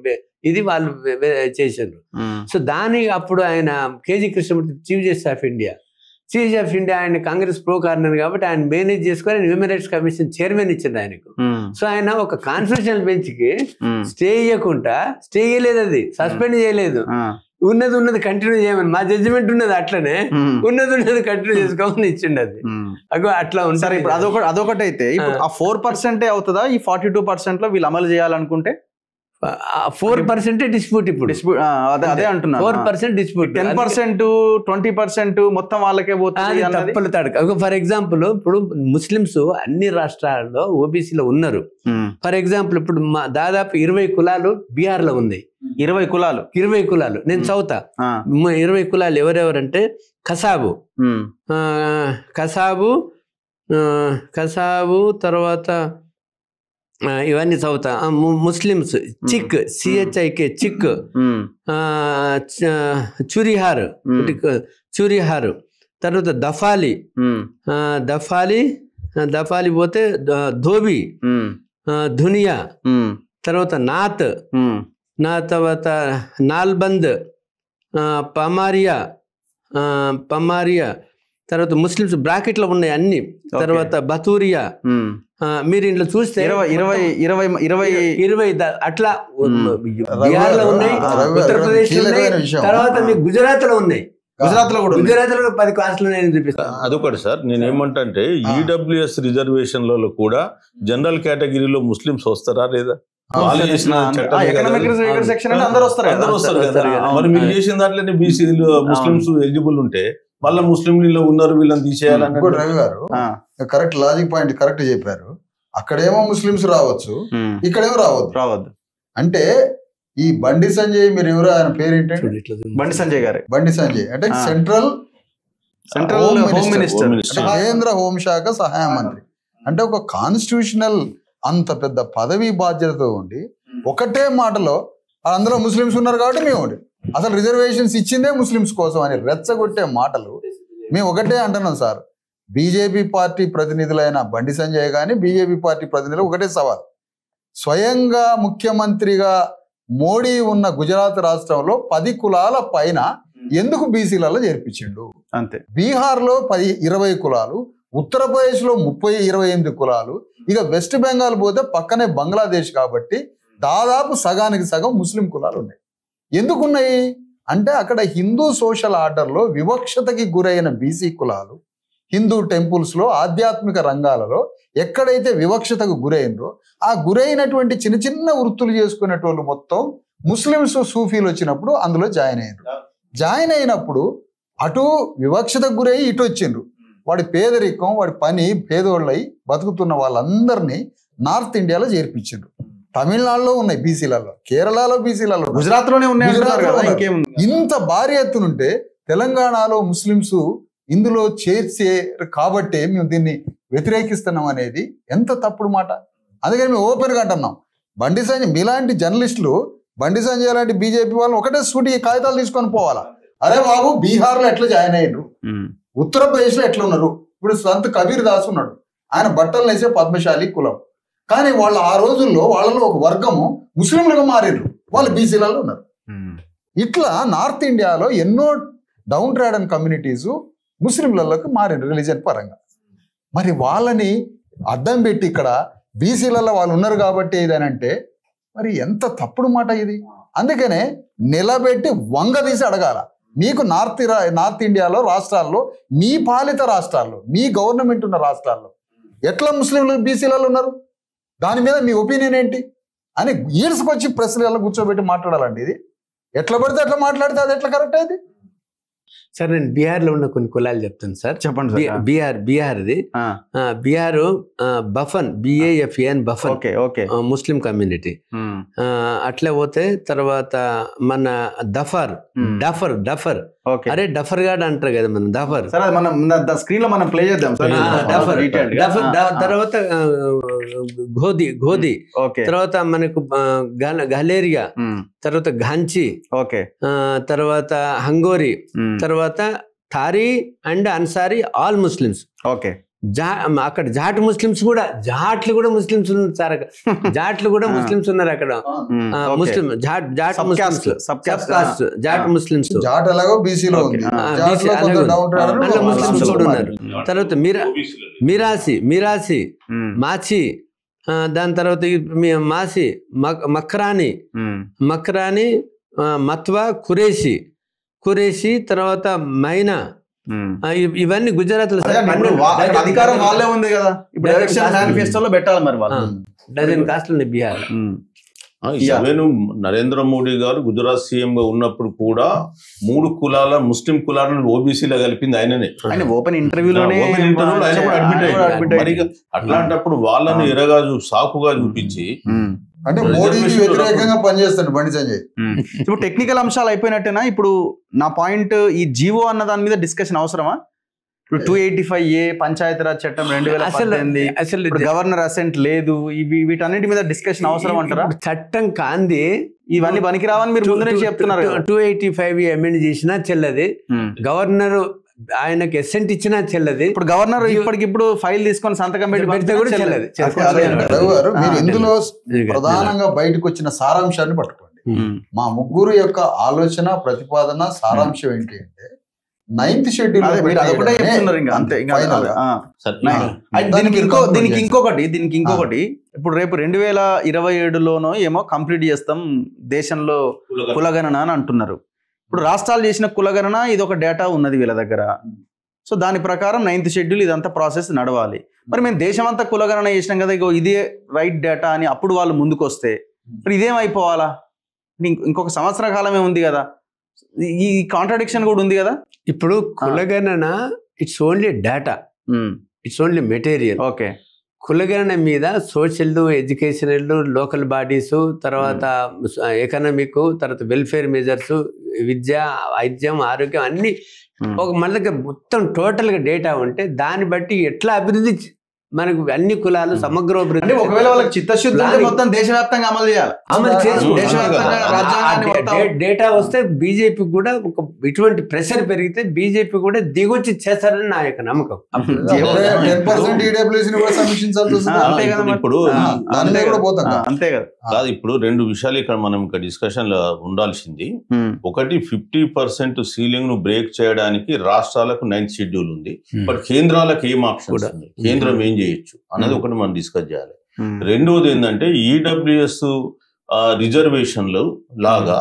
ఇది వాళ్ళు చేశారు. సో అప్పుడు ఆయన KG Krishnamurthy chief justice of India ఆయన కాంగ్రెస్ ప్రో కార్నర్ కాబట్టి ఆయన మేనేజ్ చేసుకొని హ్యూమన్ రైట్స్ కమిషన్ చైర్మన్ ఇచ్చింది ఆయనకు. సో ఆయన ఒక కాన్స్టిట్యూషనల్ బెంచ్ కి స్టే చేయలేదు, అది సస్పెండ్ చేయలేదు. ఉన్నది కంటిన్యూ చేయమని, మా జడ్జిమెంట్ ఉన్నది అట్లనే, ఉన్నది కంటిన్యూ చేసుకోమని ఇచ్చిండు. అది అట్లా ఉంటారు. ఇప్పుడు అదొకటి అయితే ఇప్పుడు ఆ 4% అవుతుందా ఈ 42% లో వీళ్ళు అమలు చేయాలనుకుంటే? 4% డిస్ప్యూట్. ఇప్పుడు అదే అంటున్నా, 4% డిస్ప్యూట్. 10%, 20% మొత్తం వాళ్ళకే పోతుంది. ఫర్ ఎగ్జాంపుల్ ఇప్పుడు ముస్లిమ్స్ అన్ని రాష్ట్రాల్లో ఓబీసీలో ఉన్నారు. ఫర్ ఎగ్జాంపుల్ ఇప్పుడు దాదాపు 20 కులాలు బీహార్ లో ఉన్నాయి. 20 కులాలు నేను చదువుతా. 20 కులాలు ఎవరెవరంటే కసాబు తర్వాత ఇవన్నీ చదువుతా. ముస్లిమ్స్ చిక్, CHIK చిక్, చూరిహార్, తర్వాత దఫాలి పోతే ధోబి, ధునియా, తర్వాత నాత్, తర్వాత నాల్బంద్, పమారియా, తర్వాత ముస్లిమ్స్ బ్రాకెట్లో ఉన్నాయి అన్ని. తర్వాత బతూరియా. మీరు ఇంట్లో చూస్తే 20 అట్లా బీహార్ లో ఉన్నాయి, ఉత్తరప్రదేశ్ లో ఉన్నాయి, తర్వాత మీకు గుజరాత్ లో ఉన్నాయి. గుజరాత్ లో 10 క్లాసులు నేను చూపిస్తాను. అదొకటి సార్. నేను ఏమంటే ఈడబ్ల్యూఎస్ రిజర్వేషన్లలో కూడా జనరల్ కేటగిరీలో ముస్లిమ్స్ వస్తారా లేదా? వాళ్ళు చేసిన అందరూ వస్తారు కదా. మరి మీరు చేసిన దాంట్లోనే బీసీలు ముస్లిమ్స్ ఎలిజిబుల్ ఉంటే మళ్ళీ ముస్లింలు ఉన్నారు, వీళ్ళని తీసేయాలని. రవి గారు కరెక్ట్ లాజిక్ పాయింట్ కరెక్ట్ చెప్పారు. అక్కడేమో ముస్లిమ్స్ రావచ్చు, ఇక్కడేమో రావద్దు. అంటే ఈ బండి సంజయ్, మీరు ఎవరు, ఆయన పేరు ఏంటంటే బండి సంజయ్ అంటే సెంట్రల్ హోమ్ మినిస్టర్, కేంద్ర హోంశాఖ సహాయ మంత్రి. అంటే ఒక కాన్స్టిట్యూషనల్ అంత పెద్ద పదవి బాధ్యతతో ఉండి ఒకటే మాటలో అందులో ముస్లిమ్స్ ఉన్నారు కాబట్టి మేము అసలు రిజర్వేషన్స్ ఇచ్చిందే ముస్లిమ్స్ కోసం అని రెచ్చగొట్టే మాటలు మేము ఒకటే అంటున్నాం sir. BJP party ప్రతినిధులైన Bandi Sanjay కానీ బీజేపీ పార్టీ ప్రతినిధులు ఒకటే సవాల్. స్వయంగా ముఖ్యమంత్రిగా మోడీ ఉన్న గుజరాత్ రాష్ట్రంలో 10 కులాల పైన ఎందుకు బీసీలలో చేర్పించిండు? అంతే. బీహార్లో 20 కులాలు, ఉత్తరప్రదేశ్లో 28 కులాలు, ఇక వెస్ట్ బెంగాల్ పోతే పక్కనే బంగ్లాదేశ్ కాబట్టి దాదాపు సగానికి సగం ముస్లిం కులాలు ఉన్నాయి. ఎందుకున్నాయి అంటే అక్కడ హిందూ సోషల్ ఆర్డర్లో వివక్షతకి గురైన బీసీ కులాలు హిందూ టెంపుల్స్లో ఆధ్యాత్మిక రంగాలలో ఎక్కడైతే వివక్షతకు గురైనరో ఆ గురైనటువంటి చిన్న చిన్న వృత్తులు చేసుకునేటోళ్ళు మొత్తం ముస్లిమ్స్ సూఫీలు వచ్చినప్పుడు అందులో జాయిన్ అయినప్పుడు అటు వివక్షతకు గురై ఇటు వచ్చిండ్రు. వాడి పేదరికం, వాడి పని, పేదోళ్ళై బతుకుతున్న వాళ్ళందరినీ నార్త్ ఇండియాలో చేర్పించిండ్రు. తమిళనాడులో ఉన్నాయి బీసీలలో, కేరళలో బీసీలలో, గుజరాత్ లోనే ఉన్నాయి అంటున్నారు కదా, గుజరాత్లో ఇంకేముంది? ఇంత భారీ ఎత్తునుంటే తెలంగాణలో ముస్లిమ్స్ ఇందులో చేర్చారు కాబట్టి మేము దీన్ని వ్యతిరేకిస్తున్నాం అనేది ఎంత తప్పుడు మాట. అందుకని మేము ఓపెన్గా అంటున్నాం. బండి సంజయ్ మీలాంటి జర్నలిస్టులు, బండి సంజయ్ లాంటి బీజేపీ వాళ్ళు ఒకటే సూటి కాగితాలు తీసుకొని పోవాలా. అరే బాబు, బీహార్లో ఎట్లా జాయిన్ అయ్యారు, ఉత్తరప్రదేశ్లో ఎట్లా ఉన్నారు. ఇప్పుడు సంత్ కబీర్ దాస్ ఉన్నాడు, ఆయన బట్టలు వేసే పద్మశాలి కులం, కానీ వాళ్ళు ఆ రోజుల్లో వాళ్ళలో ఒక వర్గము ముస్లింలుగా మారారు, వాళ్ళు బీసీలలో ఉన్నారు. ఇట్లా నార్త్ ఇండియాలో ఎన్నో డౌన్ ట్రాడన్ కమ్యూనిటీస్ ముస్లింలలోకి మారారు రిలీజన్ పరంగా. మరి వాళ్ళని అడ్డం పెట్టి ఇక్కడ బీసీలలో వాళ్ళు ఉన్నారు కాబట్టి ఏదనంటే మరి ఎంత తప్పుడు మాట ఇది. అందుకనే నిలబెట్టి వంగ తీసి అడగాల. మీకు నార్త్ ఇండియాలో రాష్ట్రాల్లో, మీ పాలిత రాష్ట్రాల్లో, మీ గవర్నమెంట్ ఉన్న రాష్ట్రాల్లో ఎట్లా ముస్లింలు బీసీలలో ఉన్నారు, దాని మీద మీ ఒపీనియన్ ఏంటి అని ఈడ్సుకొచ్చి ప్రెస్లలో కూర్చోబెట్టి మాట్లాడాలండి. ఇది ఎట్లా పడితే అట్లా మాట్లాడితే అది ఎట్లా కరెక్ట్ అయింది? సార్ నేను బీహార్లో ఉన్న కొన్ని కులాలు చెప్తాను సార్. చెప్పండి. బీహార్ది Bihar Bafan, BAFAN Bafan, Muslim community. అట్లా పోతే తర్వాత మన డఫర్ అరే డఫర్ గాడ్ అంటారు కదా మన డఫర్, మన స్క్రీన్ లో మనం ప్లే చేద్దాం. తర్వాత ఘోది, తర్వాత మనకు గలేరియా, తర్వాత ఘాంచి, తర్వాత హంగోరి, తర్వాత థారీ అండ్ అన్సారీ, ఆల్ ముస్లిమ్స్. అక్కడ జాట్ ముస్లిమ్స్ కూడా, జాట్లు కూడా ముస్లిమ్స్ ఉన్నారు సార్. జాట్లు కూడా ముస్లిమ్స్ ఉన్నారు అక్కడ. Muslim Jat Muslims, sub caste Jat Muslims, Muslims కూడా ఉన్నారు. తర్వాత మిరాసి, మాచి, దాని తర్వాత మాసి, మక్రాని, మత్వా, కురేషి, తర్వాత మైనా, ఇవన్నీ గుజరాత్ లో. అధికారం వాళ్ళే ఉంది కదా, ఇప్పుడు ఎలక్షన్ మేనిఫెస్టోలో పెట్టాలి మరి వాళ్ళు. డజన్ కాస్ట్లు ఉన్నాయి బీహార్. నరేంద్ర మోడీ గారు గుజరాత్ సీఎం గా ఉన్నప్పుడు కూడా 3 కులాల ముస్లిం కులాలను ఓబీసీలో కలిపింది ఆయననే. ఆయన ఓపెన్ ఇంటర్వ్యూలోనే అట్లాంటప్పుడు వాళ్ళని ఎరగా సాకుగా చూపించి అంటే మోడీకి వ్యతిరేకంగా పనిచేస్తాడు బండి సంజయ్. ఇప్పుడు టెక్నికల్ అంశాలు అయిపోయినట్టేనా? ఇప్పుడు నా పాయింట్, ఈ జీవో అన్న దాని మీద డిస్కషన్ అవసరమా? ఇప్పుడు 285A పంచాయతీరాజ్ చట్టం 2018, అసలు గవర్నర్ అసెంట్ లేదు, వీటన్నిటి మీద డిస్కషన్ అవసరం అంటారా? చట్టం కాంది ఇవన్నీ పనికిరావని మీరు ముందు నుంచి చెప్తున్నారు. 285 అమెండ్ చేసినా చెల్లది, గవర్నర్ ఆయనకి ఎసెంట్ ఇచ్చినా చెల్లది. ఇప్పుడు గవర్నర్ ఇప్పటికిప్పుడు ఫైల్ తీసుకొని సంతకం పెడితే కూడా చెల్లది. మీరు ఇందులో ప్రధానంగా బయటకు వచ్చిన సారాంశాన్ని పట్టుకోండి. మా ముగ్గురు యొక్క ఆలోచన, ప్రతిపాదన, సారాంశం ఏంటి అంటే 9th షెడ్యూల్. దీనికి ఇంకొకటి ఇప్పుడు రేపు 2027లోనో ఏమో కంప్లీట్ చేస్తాం దేశంలో కులగణన అని అంటున్నారు. ఇప్పుడు రాష్ట్రాలు చేసిన కులగణన ఇది ఒక డేటా ఉన్నది వీళ్ళ దగ్గర. సో దాని ప్రకారం 9th షెడ్యూల్ ఇదంతా ప్రాసెస్ నడవాలి. మరి మేము దేశమంతా కులగణన చేసినాం కదా, ఇదే రైట్ డేటా అని అప్పుడు వాళ్ళు ముందుకు వస్తే మరి ఇదేమైపోవాలా? ఇంకొక సంవత్సర కాలమే ఉంది కదా, ఈ కాంట్రాడిక్షన్ కూడా ఉంది కదా. ఇప్పుడు కులగణన it's only data, it's only material. కులగణన మీద సోషల్, ఎడ్యుకేషనల్, లోకల్ బాడీస్, తర్వాత ఎకనామిక్, తర్వాత వెల్ఫేర్ మెజర్స్, విద్య, వైద్యం, ఆరోగ్యం అన్ని ఒక మన దగ్గర మొత్తం టోటల్ గా డేటా ఉంటే దాన్ని బట్టి ఎట్లా అభివృద్ధి మనకు అన్ని కులాలు సమగ్రాభివృద్ధి. అంటే ఒకవేళ వాళ్ళకి చిత్తశుద్ధి మొత్తం దేశవ్యాప్తంగా అమలు చేయాలి. డేటా వస్తే బీజేపీ కూడా ఒక ఇటువంటి ప్రెషర్ పెరిగితే బీజేపీ కూడా దిగొచ్చి చేస్తారని నా యొక్క నమ్మకం. అంతే కదా. కాదు, ఇప్పుడు 2 విషయాలు ఇక్కడ మనం ఇక్కడ డిస్కషన్ లో ఉండాల్సింది. ఒకటి 50% సీలింగ్ ను బ్రేక్ చేయడానికి రాష్ట్రాలకు 9th షెడ్యూల్ ఉంది, బట్ కేంద్రాలకు ఏం ఆప్షన్స్ ఉంది, కేంద్రం ఏం చేయొచ్చు అన్నది ఒకటి మనం డిస్కస్ చేయాలి. రెండవది ఏంటంటే ఈడబ్ల్యూఎస్ రిజర్వేషన్లు లాగా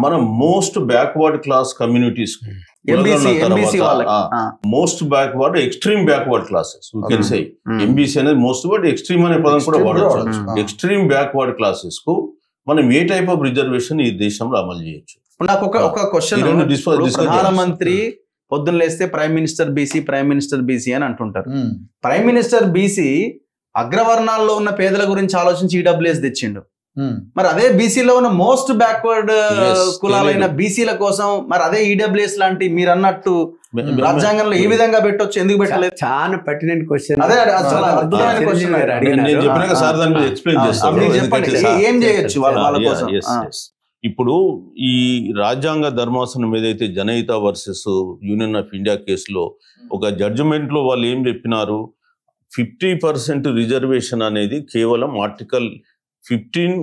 మన most backward class communities, most backward, extreme backward classes you can say. MBC అనేది మోస్ట్, బట్ ఎక్స్ట్రీమ్ అనే పదం కూడా వాడచ్చు. ఎక్స్ట్రీమ్ బ్యాక్వర్డ్ క్లాసెస్ కు మనం ఏ టైప్ ఆఫ్ రిజర్వేషన్ ఈ దేశంలో అమలు చేయొచ్చు? నాకు ఒక క్వశ్చన్. ప్రధానమంత్రి పొద్దున్న లేస్తే ప్రైమ్ మినిస్టర్ బీసీ అని అంటుంటారు. ప్రైమ్ మినిస్టర్ బీసీ అగ్రవర్ణాల్లో ఉన్న పేదల గురించి ఆలోచించి ఈడబ్ల్యూఎస్ తెచ్చిండు. మరి అదే బీసీలో ఉన్న మోస్ట్ బ్యాక్వర్డ్ Yes, కులాలైన తెలీదు. బీసీల కోసం మరి అదే ఈడబ్ల్యూఎస్ లాంటి మీరు అన్నట్టు రాజ్యాంగంలో ఏ విధంగా పెట్టొచ్చు, ఎందుకు పెట్టలేదు? చాలా పర్టినెంట్ క్వశ్చన్. అదే అది చాలా అద్భుతమైన క్వశ్చన్. నేను చెప్పినాక సార్ దాని మీద ఎక్స్ప్లెయిన్ చేస్తాను. మీరు చెప్పండి, ఎందుకంటే ఏం చేయొచ్చు వాళ్ళ కోసం? Yes, yes. ఇప్పుడు ఈ రాజ్యాంగ ధర్మాసనం ఏదైతే జనహిత వర్సెస్ యూనియన్ ఆఫ్ ఇండియా కేసులో ఒక జడ్జిమెంట్ లో వాళ్ళు ఏం చెప్పినారు, 50% రిజర్వేషన్ అనేది కేవలం ఆర్టికల్ 15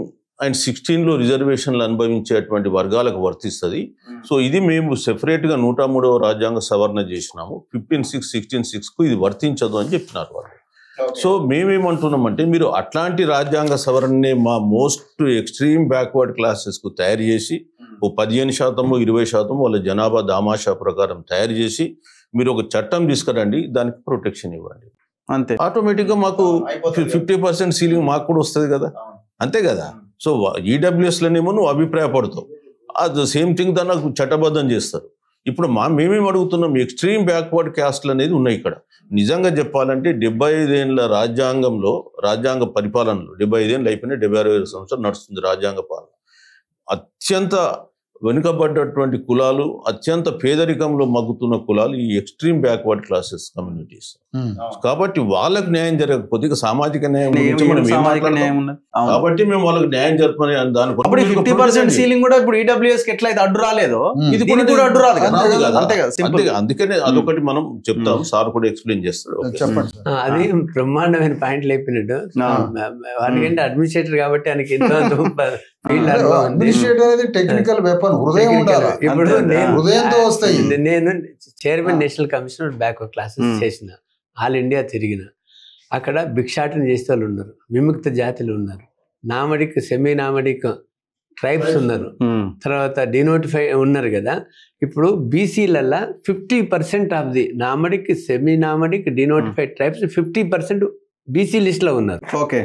అండ్ 16లో రిజర్వేషన్లు అనుభవించేటువంటి వర్గాలకు వర్తిస్తుంది. సో ఇది మేము సెపరేట్ గా 103వ రాజ్యాంగ సవరణ చేసినాము. 15(6), 16(6)కు ఇది వర్తించదు అని చెప్పినారు వాళ్ళు. సో మేమేమంటున్నామంటే మీరు అట్లాంటి రాజ్యాంగ సవరణనే మా మోస్ట్ ఎక్స్ట్రీమ్ బ్యాక్వర్డ్ క్లాసెస్ కు తయారు చేసి ఓ 15%, 20% వాళ్ళ జనాభా దామాషా ప్రకారం తయారు చేసి మీరు ఒక చట్టం తీసుకురండి, దానికి ప్రొటెక్షన్ ఇవ్వండి. అంతే, ఆటోమేటిక్ గా మాకు 50% సీలింగ్ మాకు కూడా వస్తుంది కదా, అంతే కదా. సో ఈడబ్ల్యూఎస్ లోనేమో నువ్వు అభిప్రాయపడతావు, అది సేమ్ థింగ్ దాన్ని నాకు చట్టబద్ధం చేస్తారు. ఇప్పుడు మేమేం అడుగుతున్నాం, ఎక్స్ట్రీమ్ బ్యాక్వర్డ్ క్యాస్ట్లు అనేది ఉన్నాయి ఇక్కడ. నిజంగా చెప్పాలంటే 75 ఏళ్ళ రాజ్యాంగంలో, రాజ్యాంగ పరిపాలనలో 75 ఏళ్ళు అయిపోయినాయి, 76 సంవత్సరాలు నడుస్తుంది రాజ్యాంగ పాలన. అత్యంత వెనుకబడ్డటువంటి కులాలు, అత్యంత పేదరికంలో మగ్గుతున్న కులాలు ఈ ఎక్స్ట్రీమ్ బ్యాక్వర్డ్ క్లాసెస్ కమ్యూనిటీస్. కాబట్టి వాళ్ళకి న్యాయం జరగకపోతే ఇక సామాజిక న్యాయం గురించి మనం ఏం మాట్లాడతాం? కాబట్టి మేము వాళ్ళకి న్యాయం జరపని అప్పుడు 50% సీలింగ్ కూడా ఇప్పుడు ఈడబ్ల్యూఎస్ కి ఎట్లయితే అడ్డు రాలేదో ఇది కూడా అడ్డు రాదు కదా. అంతే కదా, అందుకనే అదొకటి మనం చెప్తాం, సార్ కూడా ఎక్స్ప్లెయిన్ చేస్తాడు. చెప్పండి. అది బ్రహ్మాండమైన పాయింట్లు అయిపోయినట్టు. వాడికంటే అడ్మినిస్ట్రేటర్ కాబట్టి ఆయనకి ఎంతో ఫీల్డ్ అనుభవం ఉంది. అడ్మినిస్ట్రేటర్ అనేది టెక్నికల్ వెపన్, హృదయం ఉండాలి. ఇప్పుడు హృదయంతో వస్తాయి. నేను chairman national commission backward classes చేసిన, ఆల్ ఇండియా తిరిగిన, అక్కడ భిక్షాటన చేసే వాళ్ళు ఉన్నారు, విముక్త జాతులు ఉన్నారు, నామడిక్ సెమీ నామడిక్ ట్రైబ్స్ ఉన్నారు, తర్వాత డినోటిఫై ఉన్నారు కదా. ఇప్పుడు బీసీలల్లా 50% of the nomadic semi nomadic denotified tribes 50% BC list లో ఉన్నారు. ఓకే,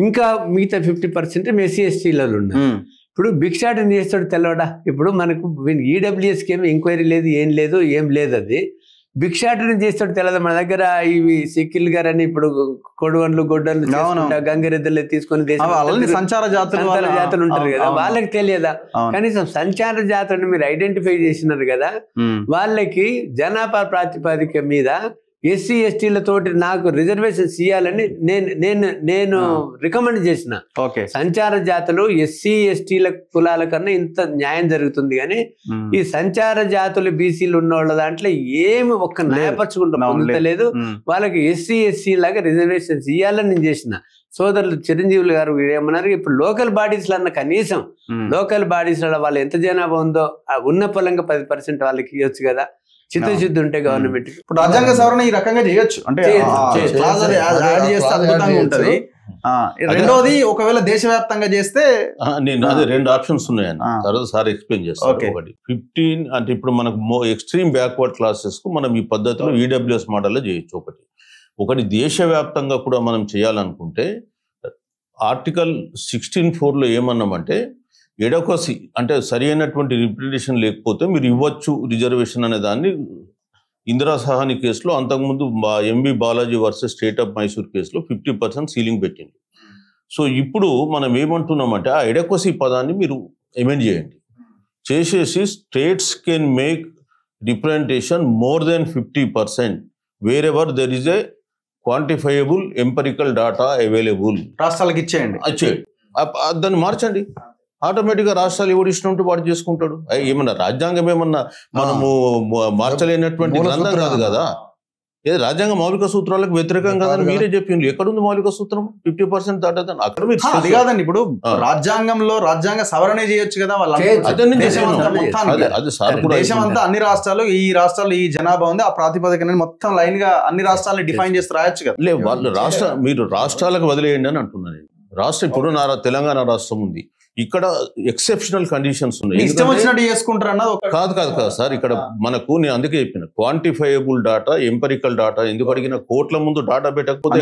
ఇంకా మిగతా 50% ఎస్సీ ఎస్టీలలో ఉన్నారు. ఇప్పుడు భిక్షాటన చేస్తాడు తెల్లవాడా. ఇప్పుడు మనకు ఈడబ్ల్యూఎస్కి ఏమి ఎంక్వైరీ లేదు, ఏం లేదు. అది భిక్షాటన చేస్తాడు తెల్లదా. మన దగ్గర ఇవి సిక్కిల్ గారని ఇప్పుడు కొడవన్లు గొడ్డలు గంగిరెద్దులు తీసుకొని సంచార జాతులు ఉంటారు కదా, వాళ్ళకి తెలియదా? కనీసం సంచార జాతులను మీరు ఐడెంటిఫై చేసినారు కదా, వాళ్ళకి జనాభా ప్రాతిపదిక మీద ఎస్సీ ఎస్టీలతోటి నాకు రిజర్వేషన్స్ ఇవ్వాలని నేను రికమెండ్ చేసిన. సంచార జాతులు ఎస్సీ ఎస్టీల కులాల కన్నా ఇంత న్యాయం జరుగుతుంది, కానీ ఈ సంచార జాతులు బీసీలు ఉన్న వాళ్ళ దాంట్లో ఏమి ఒక్క న్యాయపరచుకుంటూ పొందలేదు. వాళ్ళకి ఎస్సీ ఎస్సీ లాగా రిజర్వేషన్స్ ఇవ్వాలని నేను చేసిన. సోదరులు చిరంజీవులు గారు ఏమన్నారు, ఇప్పుడు లోకల్ బాడీస్ లో అన్న కనీసం లోకల్ బాడీస్ లో వాళ్ళు ఎంత జనాభా ఉందో ఉన్న పొలంగా 10% వాళ్ళకి ఇవ్వచ్చు కదా, చిత్తశుద్ధి ఉంటే గవర్నమెంట్. ఇప్పుడు రాజ్యాంగ సవరణ ఈ రకంగా చేయొచ్చు అంటే యాడ్ చేస్తే అద్భుతంగా ఉంటది. రెండోది, ఒకవేళ దేశవ్యాప్తంగా చేస్తే నేను అదే 2 ఆప్షన్స్ ఉన్నాయని తర్వాత సార్ ఎక్స్ప్లెయిన్ చేస్తాను. ఒకటి 15 అంటే ఇప్పుడు మనకు ఎక్స్ట్రీమ్ బ్యాక్వర్డ్ క్లాసెస్ కు మనం ఈ పద్ధతిలో ఈడబ్ల్యూఎస్ మోడల్లో చేయొచ్చు. ఒకటి దేశవ్యాప్తంగా కూడా మనం చేయాలనుకుంటే ఆర్టికల్ 16(4)లో ఏమన్నామంటే ఎడకొసి అంటే సరి అయినటువంటి రిప్రజెంటేషన్ లేకపోతే మీరు ఇవ్వచ్చు రిజర్వేషన్ అనే దాన్ని ఇందిరా సహాని కేసులో, అంతకుముందు MB Balaji versus state of Mysore కేసులో 50% సీలింగ్ పెట్టింది. సో ఇప్పుడు మనం ఏమంటున్నామంటే ఆ ఎడకొసి పదాన్ని మీరు ఎమెండ్ చేయండి, చేసేసి states can make representation more than 50% wear ever there is a quantifiable empirical data available. రాష్ట్రాలకు ఇచ్చేయండి, దాన్ని మార్చండి. ఆటోమేటిక్గా రాష్ట్రాలు ఎవడు ఇష్టం ఉంటే వాడు చేసుకుంటాడు. ఏమన్నా రాజ్యాంగం ఏమన్నా మనము మార్చలేనటువంటి గ్రంథం కాదు కదా. ఏది రాజ్యాంగ మౌలిక సూత్రాలకు వ్యతిరేకం కాదని మీరే చెప్పిండ్రు. ఎక్కడుంది మౌలిక సూత్రం? 50% దాటదని అక్కడ మీరు అది కాదండి. ఇప్పుడు రాజ్యాంగంలో రాజ్యాంగ సవరణ చేయొచ్చు కదా. దేశం అంతా అన్ని రాష్ట్రాలు, ఈ రాష్ట్రాలు ఈ జనాభా ఉంది, ఆ ప్రాతిపదికన మొత్తం లైన్ గా అన్ని రాష్ట్రాలను డిఫైన్ చేసి రాయొచ్చు కదా. లేదు, వాళ్ళు మీరు రాష్ట్రాలకు వదిలేయండి అని అంటున్నాను నేను. రాష్ట్రం ఇప్పుడు తెలంగాణ రాష్ట్రం ఉంది, ఇక్కడ ఎక్సెప్షనల్ కండిషన్స్ ఉన్నాయి. ఇష్టం వచ్చినట్టు చేసుకుంటారు అన్నది కాదు సార్. ఇక్కడ మనకు నేను అందుకే చెప్పిన క్వాంటిఫైయబుల్ డాటా, ఎంపరికల్ డాటా. ఎందుకు అడిగిన కోర్టుల ముందు డాటా పెట్టకపోతే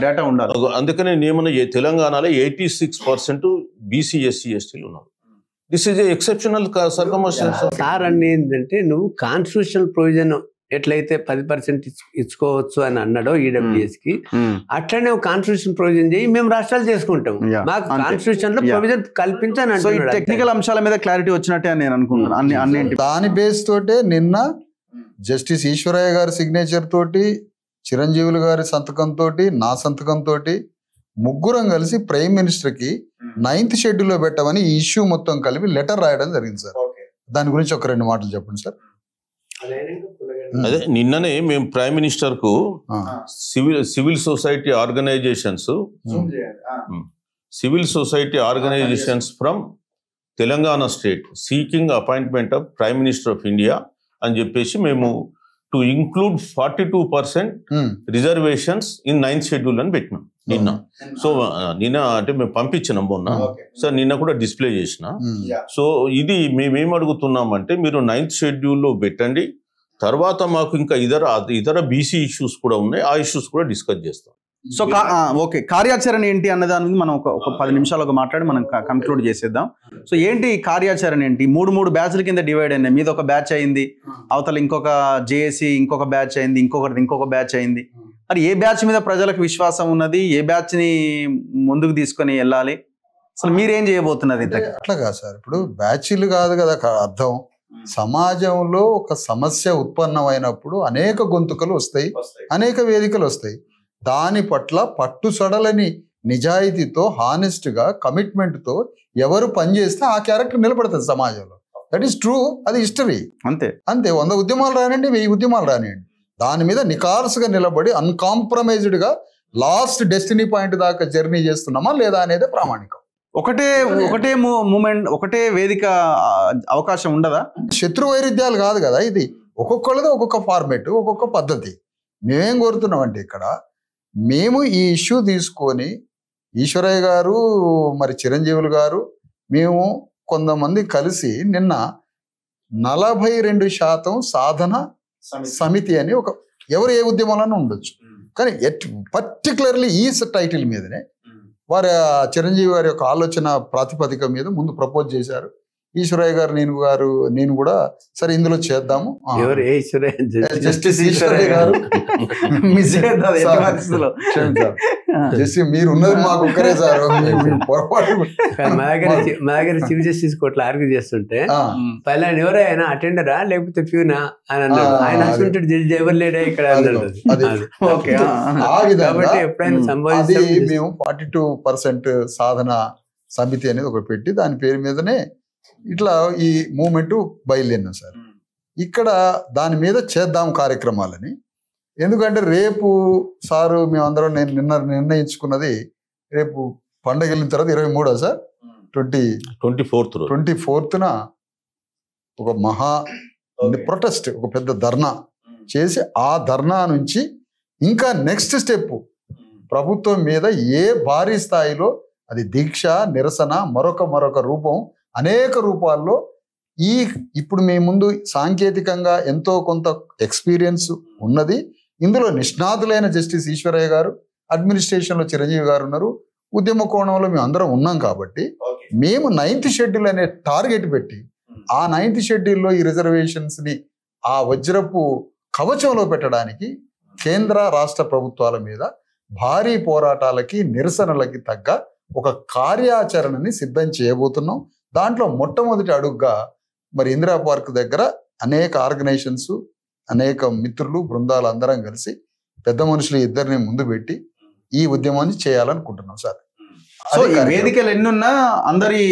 డేటా ఉండాలి. అందుకనే నేమన్నా తెలంగాణలో 86% బీసీ ఎస్సీ ఎస్టీలు ఉన్నారు. This is exceptional circumstances. Sir అన్ని ఏంటంటే నువ్వు కాన్స్టిట్యూషనల్ ప్రొవిజన్ ఎట్లయితే 10% ఇచ్చుకోవచ్చు అని అన్నాడో ఈడబ్ల్యూఎస్ కి, అట్లనే ఒక కాన్స్టిట్యూషన్ ప్రొవిజన్ చేయి, మేము రాష్ట్రాలు చేసుకుంటాం, మాకు కాన్స్టిట్యూషన్ లో ప్రొవిజన్ కల్పించని సో ఈ అంటున్నాడు. టెక్నికల్ అంశాల మీద క్లారిటీ వచ్చినట్టే అని నేను అనుకుంటున్నాను. అన్నింటి దాని బేస్ తోటే నిన్న జస్టిస్ ఈశ్వరయ్య గారి సిగ్నేచర్ తోటి, చిరంజీవులు గారి సంతకంతో, నా సంతకంతో ముగ్గురం కలిసి ప్రైమ్ మినిస్టర్ కి 9th షెడ్యూల్లో పెట్టమని ఈ ఇష్యూ మొత్తం కలిపి లెటర్ రాయడం జరిగింది సార్. దాని గురించి ఒక 2 మాటలు చెప్పండి సార్. అదే నిన్ననే మేము ప్రైమ్ మినిస్టర్ కు civil society organisations from Telangana state seeking appointment of prime minister of India అని చెప్పేసి మేము to include 42% reservations in 9th schedule అని పెట్టినాం నిన్న. సో నిన్న అంటే మేము పంపించినాం మొన్న సార్, నిన్న కూడా డిస్ప్లే చేసిన. సో ఇది మేమేం అడుగుతున్నామంటే మీరు 9th షెడ్యూల్లో పెట్టండి, తర్వాత మాకు ఇంకా ఇతర బీసీ ఇష్యూస్ కూడా ఉన్నాయి, ఆ ఇష్యూస్ కూడా డిస్కస్ చేస్తాం. సో ఓకే, కార్యాచరణ ఏంటి అన్న దాని మీద మనం ఒక 10 నిమిషాలు మాట్లాడి మనం కంక్లూడ్ చేసేద్దాం. సో ఏంటి కార్యాచరణ ఏంటి? 3 బ్యాచ్ల కింద డివైడ్ అయినాయి. మీద ఒక బ్యాచ్ అయింది, అవతల ఇంకొక జేఏసీ ఇంకొక బ్యాచ్ అయింది, ఇంకొక బ్యాచ్ అయింది. మరి ఏ బ్యాచ్ మీద ప్రజలకు విశ్వాసం ఉన్నది, ఏ బ్యాచ్ ని ముందుకు తీసుకొని వెళ్ళాలి, అసలు మీరేం చేయబోతున్నారు? అట్లా కాదు సార్, ఇప్పుడు బ్యాచ్లు కాదు కదా అర్థం. సమాజంలో ఒక సమస్య ఉత్పన్నమైనప్పుడు అనేక గొంతుకలు వస్తాయి, అనేక వేదికలు వస్తాయి. దాని పట్ల పట్టుసడలని నిజాయితీతో, హానెస్ట్గా, కమిట్మెంట్తో ఎవరు పనిచేస్తే ఆ క్యారెక్టర్ నిలబడుతుంది సమాజంలో. దట్ ఈస్ ట్రూ, అది హిస్టరీ. అంతే 100 ఉద్యమాలు రానివ్వండి, 1000 ఉద్యమాలు రానివ్వండి, దాని మీద నికార్సుగా నిలబడి అన్కాంప్రమైజ్డ్గా లాస్ట్ డెస్టినీ పాయింట్ దాకా జర్నీ చేస్తున్నామా లేదా అనేది ప్రామాణికం. ఒకటే మూమెంట్, ఒకటే వేదిక అవకాశం ఉండదా? శత్రు వైరుధ్యాలు కాదు కదా ఇది. ఒక్కొక్కళ్ళది ఒక్కొక్క ఫార్మేట్, ఒక్కొక్క పద్ధతి. మేమేం కోరుతున్నామంటే ఇక్కడ మేము ఈ ఇష్యూ తీసుకొని ఈశ్వరయ్య గారు, మరి చిరంజీవులు గారు, మేము కొంతమంది కలిసి నిన్న 42% సాధన సమితి అని ఒక, ఎవరు ఏ ఉద్యమంలోనే ఉండొచ్చు కానీ పర్టికులర్లీ ఈ టైటిల్ మీదనే వారి చిరంజీవి గారి యొక్క ఆలోచన ప్రాతిపదిక మీద ముందు ప్రపోజ్ చేశారు. ఈశ్వరయ్య గారు నేను కూడా సరే ఇందులో చేద్దాము. జస్టిస్ ఈశ్వరయ్య గారు మీరు ఉన్నది మాకు ఒక్కరే సార్, పొరపాటు. మా దగ్గర చీఫ్ జస్టిస్ కోర్టులో ఆర్గ్యూ చేస్తుంటే పలానా ఎవరైనా అటెండరా లేకపోతే ఫ్యూనా అని అన్నాడు. ఆయన అసలు జడ్జి ఎవరు లేడా ఇక్కడ అన్నాడు. ఆ విధంగా ఎప్పుడైనా సంభవిస్తే మేము 42% సాధన సమితి అనేది ఒకటి పెట్టి దాని పేరు మీదనే ఇట్లా ఈ మూమెంట్ బయలుదేరినాం సార్. ఇక్కడ దాని మీద చేద్దాం కార్యక్రమాలని. ఎందుకంటే రేపు సారు మేమందరం నేను నిర్ణయించుకున్నది రేపు పండగ వెళ్ళిన తర్వాత 23వ సార్ 24న ఒక మహా ప్రొటెస్ట్, ఒక పెద్ద ధర్నా చేసి ఆ ధర్నా నుంచి ఇంకా నెక్స్ట్ స్టెప్ ప్రభుత్వం మీద ఏ భారీ స్థాయిలో అది దీక్ష, నిరసన, మరొక రూపం, అనేక రూపాల్లో ఇప్పుడు మీ ముందు సాంకేతికంగా ఎంతో కొంత ఎక్స్పీరియన్స్ ఉన్నది. ఇందులో నిష్ణాతులైన జస్టిస్ ఈశ్వరయ్య గారు, అడ్మినిస్ట్రేషన్లో చిరంజీవి గారు ఉన్నారు, ఉద్యమ కోణంలో మేము అందరం ఉన్నాం. కాబట్టి మేము 9th షెడ్యూల్ అనే టార్గెట్ పెట్టి ఆ 9th షెడ్యూల్లో ఈ రిజర్వేషన్స్ని ఆ వజ్రపు కవచంలో పెట్టడానికి కేంద్ర రాష్ట్ర ప్రభుత్వాల మీద భారీ పోరాటాలకి, నిరసనలకి తగ్గ ఒక కార్యాచరణని సిద్ధం చేయబోతున్నాం. దాంట్లో మొట్టమొదటి అడుగుగా మరి ఇందిరా పార్క్ దగ్గర అనేక ఆర్గనైజేషన్స్, అనేక మిత్రులు, బృందాలు అందరం కలిసి పెద్ద మనుషులు ఇద్దరిని ముందు పెట్టి ఈ ఉద్యమాన్ని చేయాలనుకుంటున్నాం సార్. సో ఈ వేదికలు ఎన్నున్నా అందరి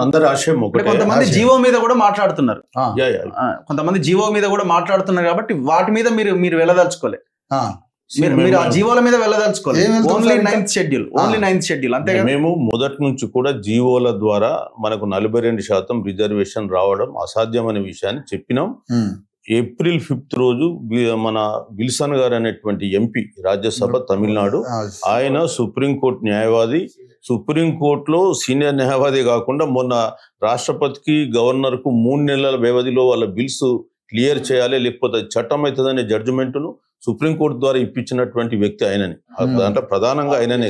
అందరి ఆశయం ఒకటే. కొంతమంది జీవో మీద కూడా మాట్లాడుతున్నారు, కాబట్టి వాటి మీద మీరు వెళ్ళదలుచుకోలే, మీరు ఆ జీవోల మీద వెళ్ళదలుచుకోలేదు. ఓన్లీ 9th షెడ్యూల్ అంతే. మేము మొదటి నుంచి కూడా జీవోల ద్వారా మనకు 42% రిజర్వేషన్ రావడం అసాధ్యమనే విషయాన్ని చెప్పినాం. ఏప్రిల్ 5th రోజు మన విల్సన్ గారు అనేటువంటి ఎంపీ, రాజ్యసభ తమిళనాడు, ఆయన సుప్రీంకోర్టు న్యాయవాది, సుప్రీంకోర్టులో సీనియర్ న్యాయవాది కాకుండా మొన్న రాష్ట్రపతికి, గవర్నర్కు 3 నెలల వ్యవధిలో వాళ్ళ బిల్స్ క్లియర్ చేయాలి లేకపోతే చట్టం అవుతుందనే జడ్జిమెంట్ను సుప్రీంకోర్టు ద్వారా ఇప్పించినటువంటి వ్యక్తి ఆయనని. దాంట్లో ప్రధానంగా ఆయననే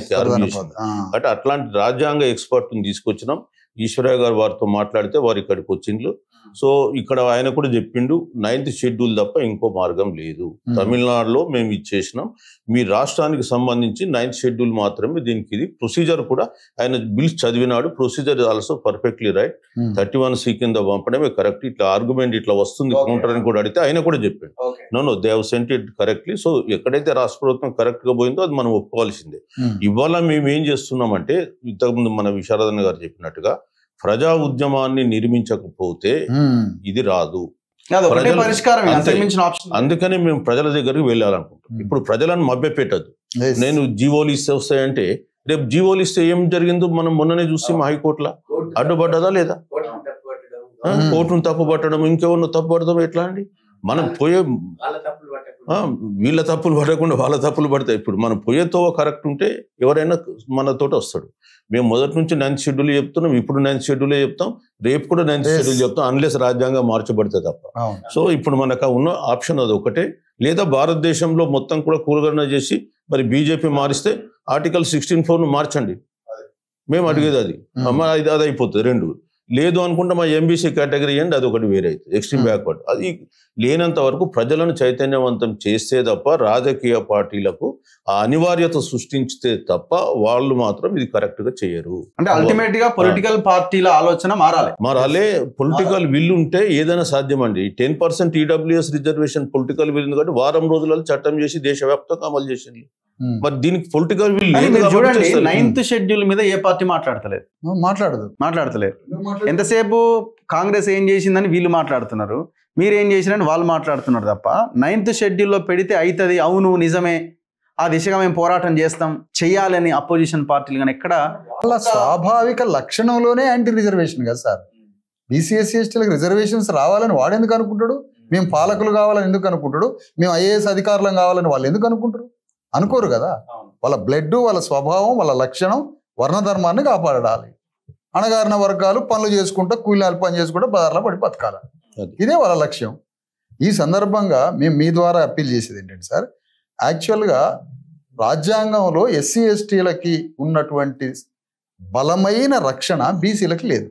అంటే అట్లాంటి రాజ్యాంగ ఎక్స్పర్ట్ని తీసుకొచ్చినాం. ఈశ్వరయ్య గారు వారితో మాట్లాడితే వారు ఇక్కడికి వచ్చిండ్రు. సో ఇక్కడ ఆయన కూడా చెప్పిండు 9th షెడ్యూల్ తప్ప ఇంకో మార్గం లేదు. తమిళనాడులో మేము ఇచ్చేసినాం, మీ రాష్ట్రానికి సంబంధించి 9th షెడ్యూల్ మాత్రమే దీనికి. ఇది ప్రొసీజర్ కూడా ఆయన బిల్స్ చదివినాడు. Procedure also perfectly right. 31C కింద పంపడమే కరెక్ట్. ఇట్లా ఆర్గ్యుమెంట్ ఇట్లా వస్తుంది కౌంటర్ అని కూడా అడిగితే ఆయన కూడా చెప్పాడు, no they have sent it correctly. So ఎక్కడైతే రాష్ట్ర ప్రభుత్వం కరెక్ట్ గా పోయిందో అది మనం ఒప్పుకోవాల్సిందే. ఇవాళ మేము ఏం చేస్తున్నామంటే, ఇంతకుముందు మన విశారదన్ గారు చెప్పినట్టుగా ప్రజా ఉద్యమాన్ని నిర్మించకపోతే ఇది రాదు. అందుకని మేము ప్రజల దగ్గరికి వెళ్ళాలనుకుంటాం. ఇప్పుడు ప్రజలను మభ్యపెట్టద్దు. నేను జీవోలు ఇస్తే వస్తాయంటే, రేపు జీవోలు ఇస్తే ఏం జరిగిందో మనం మొన్ననే చూసి హైకోర్టులో అడ్డుపడ్డదా లేదా? కోర్టును తప్పు పట్టడం, ఇంకెవరిని తప్పు పడదాం ఎట్లా అండి? మనం పోయే వీళ్ళ తప్పులు పడకుండా వాళ్ళ తప్పులు పడతాయి. ఇప్పుడు మనం పోయేతో కరెక్ట్ ఉంటే ఎవరైనా మనతో వస్తాడు. మేము మొదటి నుంచి 9th షెడ్యూల్ చెప్తున్నాం, ఇప్పుడు 9th షెడ్యూలే చెప్తాం, రేపు కూడా 9th షెడ్యూల్ చెప్తాం, అన్లెస్ రాజ్యాంగం మార్చబడితే తప్ప. సో ఇప్పుడు మనకు ఉన్న ఆప్షన్ అది ఒకటే. లేదా భారతదేశంలో మొత్తం కూడా కూరగణన చేసి మరి బీజేపీ మారిస్తే ఆర్టికల్ 16(4) మార్చండి. మేము అడిగేది అది. అది అయిపోతుంది. రెండు లేదు అనుకుంటే మా ఎంబీసీ కేటగిరీ అండి, అది ఒకటి వేరే అవుతుంది, ఎక్స్ట్రీమ్ బ్యాక్వర్డ్. అది లేనంత వరకు ప్రజలను చైతన్యవంతం చేస్తే తప్ప, రాజకీయ పార్టీలకు ఆ అనివార్యత సృష్టించితే తప్ప వాళ్ళు మాత్రం ఇది కరెక్ట్ గా చేయరు. అంటే అల్టిమేట్ గా పొలిటికల్ పార్టీల ఆలోచన మారాలి. పొలిటికల్ విల్ ఉంటే ఏదైనా సాధ్యం అండి. 10% ఈడబ్ల్యూఎస్ రిజర్వేషన్ పొలిటికల్ విల్ ఉంది కాబట్టి వారం రోజులలో చట్టం చేసి దేశవ్యాప్తంగా అమలు చేసింది. మరి దీనికి పొలిటికల్ విల్ చూడండి. 9th షెడ్యూల్ మీద ఏ పార్టీ మాట్లాడతలేదు. ఎంతసేపు కాంగ్రెస్ ఏం చేసిందని వీళ్ళు మాట్లాడుతున్నారు, మీరేం చేసినని వాళ్ళు మాట్లాడుతున్నారు తప్ప 9th షెడ్యూల్లో పెడితే అవుతుంది, అవును నిజమే, ఆ దిశగా మేము పోరాటం చేస్తాం, చెయ్యాలని అపోజిషన్ పార్టీలు కానీ ఎక్కడ వాళ్ళ స్వాభావిక లక్షణంలోనే యాంటీ రిజర్వేషన్ కదా సార్. బీసీఎస్సీ ఎస్టీలకు రిజర్వేషన్స్ రావాలని వాడు ఎందుకు అనుకుంటాడు? మేము పాలకులు కావాలని ఎందుకు అనుకుంటాడు? మేము ఐఏఎస్ అధికారులం కావాలని వాళ్ళు ఎందుకు అనుకుంటారు? అనుకోరు కదా. వాళ్ళ బ్లడ్, వాళ్ళ స్వభావం, వాళ్ళ లక్షణం వర్ణధర్మాన్ని కాపాడాలి. అణగారిన వర్గాలు పనులు చేసుకుంటూ కూలీలు పని చేసుకుంటూ బజార్లో పడి బతకాలి. ఇదే వాళ్ళ లక్ష్యం. ఈ సందర్భంగా మేము మీ ద్వారా అప్పీల్ చేసేది ఏంటంటే సార్, యాక్చువల్గా రాజ్యాంగంలో ఎస్సీ ఎస్టీలకి ఉన్నటువంటి బలమైన రక్షణ బీసీలకి లేదు.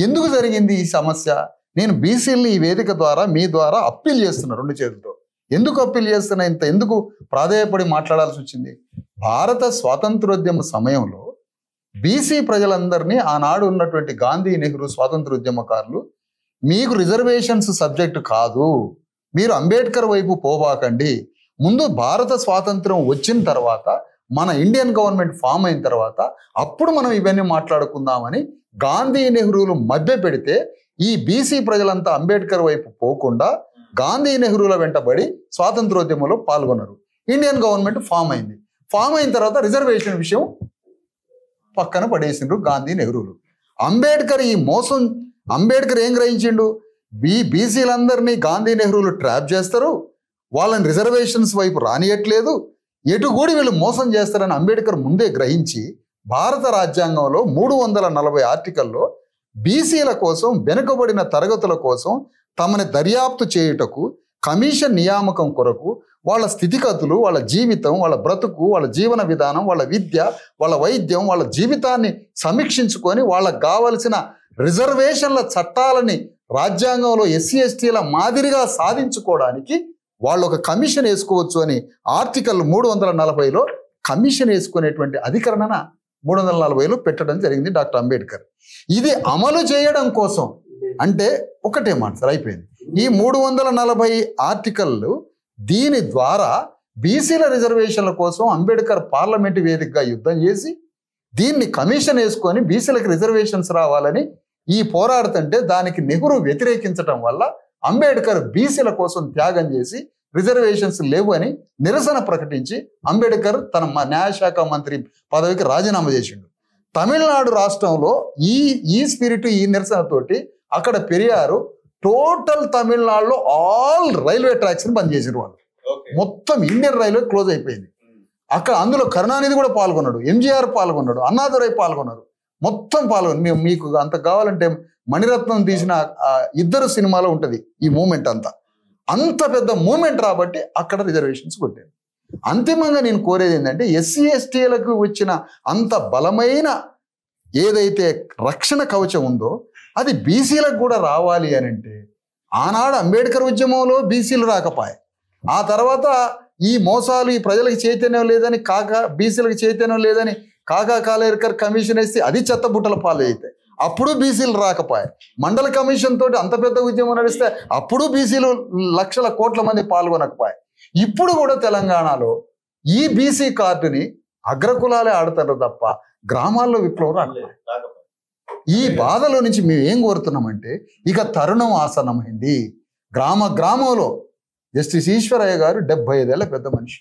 ఎందుకు జరిగింది ఈ సమస్య? నేను బీసీలని ఈ వేదిక ద్వారా మీ ద్వారా అప్పీల్ చేస్తున్నా 2 చేతులతో. ఎందుకు అప్పీల్ చేస్తున్నా, ఇంత ఎందుకు ప్రాధేయపడి మాట్లాడాల్సి వచ్చింది? భారత స్వాతంత్రోద్యమ సమయంలో బీసీ ప్రజలందరినీ ఆనాడు ఉన్నటువంటి గాంధీ, నెహ్రూ స్వాతంత్రోద్యమకారులు, మీకు రిజర్వేషన్స్ సబ్జెక్టు కాదు, మీరు అంబేద్కర్ వైపు పోవాకండి, ముందు భారత స్వాతంత్రం వచ్చిన తర్వాత, మన ఇండియన్ గవర్నమెంట్ ఫామ్ అయిన తర్వాత అప్పుడు మనం ఇవన్నీ మాట్లాడుకుందామని గాంధీ, నెహ్రూలు మధ్య పెడితే ఈ బీసీ ప్రజలంతా అంబేద్కర్ వైపు పోకుండా గాంధీ, నెహ్రూల వెంటబడి స్వాతంత్రోద్యమంలో పాల్గొన్నారు. ఇండియన్ గవర్నమెంట్ ఫామ్ అయింది. ఫామ్ అయిన తర్వాత రిజర్వేషన్ విషయం పక్కన పడేసిండ్రు గాంధీ, నెహ్రూలు. అంబేద్కర్ ఏం గ్రహించిండు? బీసీలందరినీ గాంధీ, నెహ్రూలు ట్రాప్ చేస్తారు, వాళ్ళని రిజర్వేషన్స్ వైపు రానియట్లేదు, ఎటుగూడి వీళ్ళు మోసం చేస్తారని అంబేద్కర్ ముందే గ్రహించి భారత రాజ్యాంగంలో 340 ఆర్టికల్లో బీసీల కోసం, వెనుకబడిన తరగతుల కోసం తమని దర్యాప్తు చేయుటకు, కమిషన్ నియామకం కొరకు, వాళ్ళ స్థితిగతులు, వాళ్ళ జీవితం, వాళ్ళ బ్రతుకు, వాళ్ళ జీవన విధానం, వాళ్ళ విద్య, వాళ్ళ వైద్యం, వాళ్ళ జీవితాన్ని సమీక్షించుకొని వాళ్ళకు కావలసిన రిజర్వేషన్ల చట్టాలని రాజ్యాంగంలో ఎస్సీ ఎస్టీల మాదిరిగా సాధించుకోవడానికి వాళ్ళు ఒక కమిషన్ వేసుకోవచ్చు అని ఆర్టికల్ 340లో కమిషన్ వేసుకునేటువంటి అధికరణన 340లో పెట్టడం జరిగింది డాక్టర్ అంబేద్కర్. ఇది అమలు చేయడం కోసం అంటే ఒకటే మాట సార్, అయిపోయింది. ఈ 340 ఆర్టికల్లు దీని ద్వారా బీసీల రిజర్వేషన్ల కోసం అంబేద్కర్ పార్లమెంటు వేదికగా యుద్ధం చేసి దీన్ని కమిషన్ వేసుకొని బీసీలకు రిజర్వేషన్స్ రావాలని ఈ పోరాడుతుంటే దానికి నెహ్రూ వ్యతిరేకించడం వల్ల అంబేద్కర్ బీసీల కోసం త్యాగం చేసి రిజర్వేషన్స్ లేవు అని నిరసన ప్రకటించి అంబేద్కర్ తన న్యాయశాఖ మంత్రి పదవికి రాజీనామా చేసిండు. తమిళనాడు రాష్ట్రంలో ఈ స్పిరిట్, ఈ నిరసనతోటి అక్కడ పెరియారు టోటల్ తమిళనాడులో ఆల్ రైల్వే ట్రాక్స్ ని బంద్ చేసారు వాళ్ళు. మొత్తం ఇండియన్ రైల్వే క్లోజ్ అయిపోయింది. అక్కడ అందులో కరుణానిధి కూడా పాల్గొన్నాడు, ఎంజీఆర్ పాల్గొన్నాడు, అన్నాదురై పాల్గొన్నారు, మొత్తం పాల్గొని. మీకు అంత కావాలంటే మణిరత్నం తీసిన 2 సినిమాలో ఉంటది ఈ మూమెంట్ అంతా. అంత పెద్ద మూమెంట్ రాబట్టి అక్కడ రిజర్వేషన్స్ కొట్టారు. అంతిమంగా నేను కోరేది ఏంటంటే ఎస్సీ ఎస్టీలకు వచ్చిన అంత బలమైన ఏదైతే రక్షణ కవచం ఉందో అది బీసీలకు కూడా రావాలి అని అంటే ఆనాడు అంబేద్కర్ ఉద్యమంలో బీసీలు రాకపాయే. ఆ తర్వాత ఈ మోసాలు, ఈ ప్రజలకు చైతన్యం లేదని బీసీలకు చైతన్యం లేదని కాలేకర్ కమిషన్ వేస్తే అది చెత్తబుట్టల పాలు అయితే అప్పుడు బీసీలు రాకపాయే. మండల కమిషన్ తోటి అంత పెద్ద ఉద్యమం నడిస్తే అప్పుడు బీసీలు లక్షల కోట్ల మంది పాల్గొనకపోయే. ఇప్పుడు కూడా తెలంగాణలో ఈ బీసీ కార్డుని అగ్రకులాలే ఆడతారు తప్ప గ్రామాల్లో విప్లవం రాకపోయే. ఈ బాధలో నుంచి మేము ఏం కోరుతున్నామంటే ఇక తరుణం ఆసన్నమైంది. గ్రామంలో జస్టిస్ ఈశ్వరయ్య గారు 75 ఏళ్ల పెద్ద మనిషి,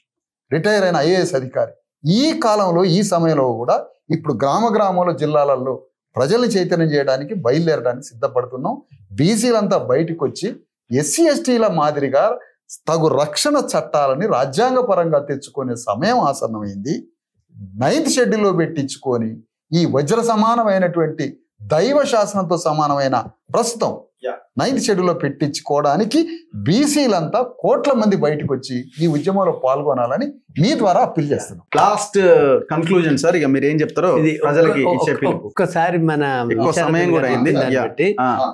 రిటైర్ అయిన ఐఏఎస్ అధికారి. ఈ కాలంలో ఈ సమయంలో కూడా ఇప్పుడు గ్రామంలో జిల్లాలలో ప్రజల్ని చైతన్యం చేయడానికి బయలుదేరడానికి సిద్ధపడుతున్నాం. బీసీలంతా బయటకు వచ్చి ఎస్సీ ఎస్టీల మాదిరిగా తగు రక్షణ చట్టాలని రాజ్యాంగపరంగా తెచ్చుకునే సమయం ఆసన్నమైంది. 9th షెడ్యూల్లో పెట్టించుకొని ఈ వజ్ర సమానమైనటువంటి దైవ శాసనంతో సమానమైన ప్రస్తుతం 9th షెడ్యూల్లో పెట్టించుకోవడానికి బీసీలంతా కోట్ల మంది బయటకు వచ్చి ఈ ఉద్యమంలో పాల్గొనాలని మీ ద్వారా అప్పీల్ చేస్తున్నాం. లాస్ట్ కన్క్లూజన్ సార్, ఇక మీరు ఏం చెప్తారో ప్రజలకి ఒక్కసారి మన సమయం కూడా అయింది.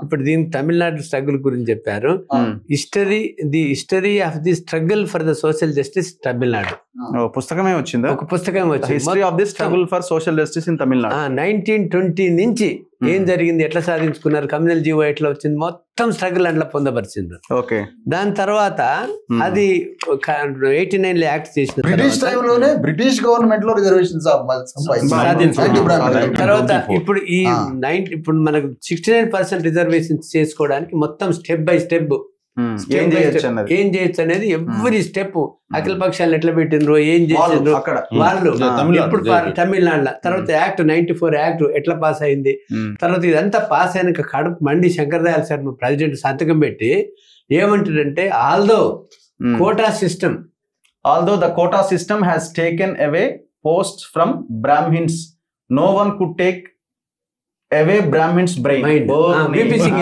ఇప్పుడు దీనికి తమిళనాడు స్ట్రగుల్ గురించి చెప్పారు. History of the struggle for the social justice Tamil Nadu పుస్తకమే వచ్చిందా? ఒక పుస్తకం వచ్చింది, history of the struggle for social justice in Tamil Nadu. 1920 నుంచి ఏం జరిగింది, ఎట్లా సాధించుకున్నారు, కమ్యూనల్ జీవో ఎట్లా వచ్చింది, మొత్తం స్ట్రగుల్ అట్లా పొందపరిచింది. ఓకే, దాని తర్వాత అది 89లో యాక్ట్ చేసిన బ్రిటిష్ గవర్నమెంట్ లో రిజర్వేషన్ తర్వాత ఇప్పుడు ఇప్పుడు మనకు 69% రిజర్వేషన్ చేసుకోవడానికి మొత్తం స్టెప్ బై స్టెప్ ఏం చేయొచ్చు అనేది ఎవ్రీ స్టెప్ అఖిల పక్షాలను ఎట్లా పెట్టినరు, ఏం చేసిండ్రు వాళ్ళు ఇప్పుడు తమిళనాడులో. తర్వాత యాక్ట్ 94 యాక్ట్ ఎట్లా పాస్ అయింది. తర్వాత ఇదంతా పాస్ అయినాక కడుపు మండి శంకర్ దయాళ్ శర్మ ప్రెసిడెంట్ సంతకం పెట్టి ఏమంటాడంటే although the quota system has taken away posts from Brahmins, no one could take away Brahmins brain. VP Singh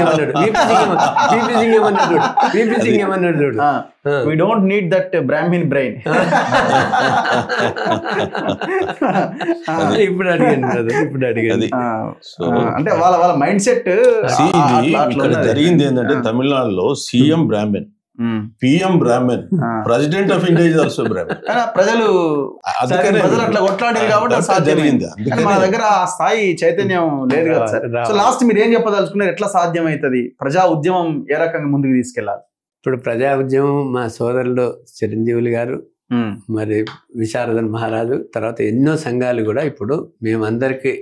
ఏమన్నాడు, we don't need that Brahmin brain. ఇప్పుడు అడిగాను అంటే వాళ్ళ మైండ్ సెట్ జరిగింది ఏంటంటే తమిళనాడులో CM Brahmin, PM Brahmin, president of India is also Brahmin. ప్రజలు అట్లా కొట్లాడారు కాబట్టి జరిగింది. మన దగ్గర ఆ స్థాయి చైతన్యం లేదు కదా సార్. సో లాస్ట్ మీరు ఏం చెప్పదలుచుకున్నారు, ఎట్లా సాధ్యమవుతుంది, ప్రజా ఉద్యమం ఏ రకంగా ముందుకు తీసుకెళ్లాలి? ఇప్పుడు ప్రజా ఉద్యమం మా సోదరులు చిరంజీవులు గారు, మరి విశారదన్ మహారాజు, తర్వాత ఎన్నో సంఘాలు కూడా ఇప్పుడు మేమందరికీ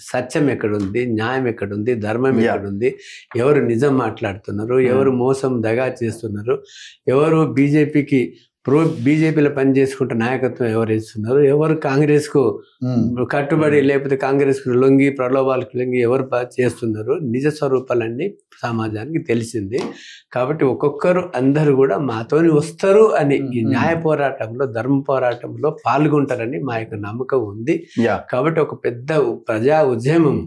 సత్యం ఎక్కడుంది, న్యాయం ఎక్కడుంది, ధర్మం ఎక్కడుంది, ఎవరు నిజం మాట్లాడుతున్నారు, ఎవరు మోసం దగా చేస్తున్నారు, ఎవరు బీజేపీలో పని చేసుకుంటే నాయకత్వం ఎవరు ఇస్తున్నారు, ఎవరు కాంగ్రెస్ కు కట్టుబడి లేకపోతే కాంగ్రెస్ కు లొంగి ప్రలోభాలకు లొంగి ఎవరు చేస్తున్నారు, నిజ స్వరూపాలన్నీ సమాజానికి తెలిసింది. కాబట్టి ఒక్కొక్కరు అందరూ కూడా మాతోని వస్తారు అని ఈ న్యాయ పోరాటంలో, ధర్మ పోరాటంలో పాల్గొంటారని మా యొక్క నమ్మకం ఉంది. కాబట్టి ఒక పెద్ద ప్రజా ఉద్యమం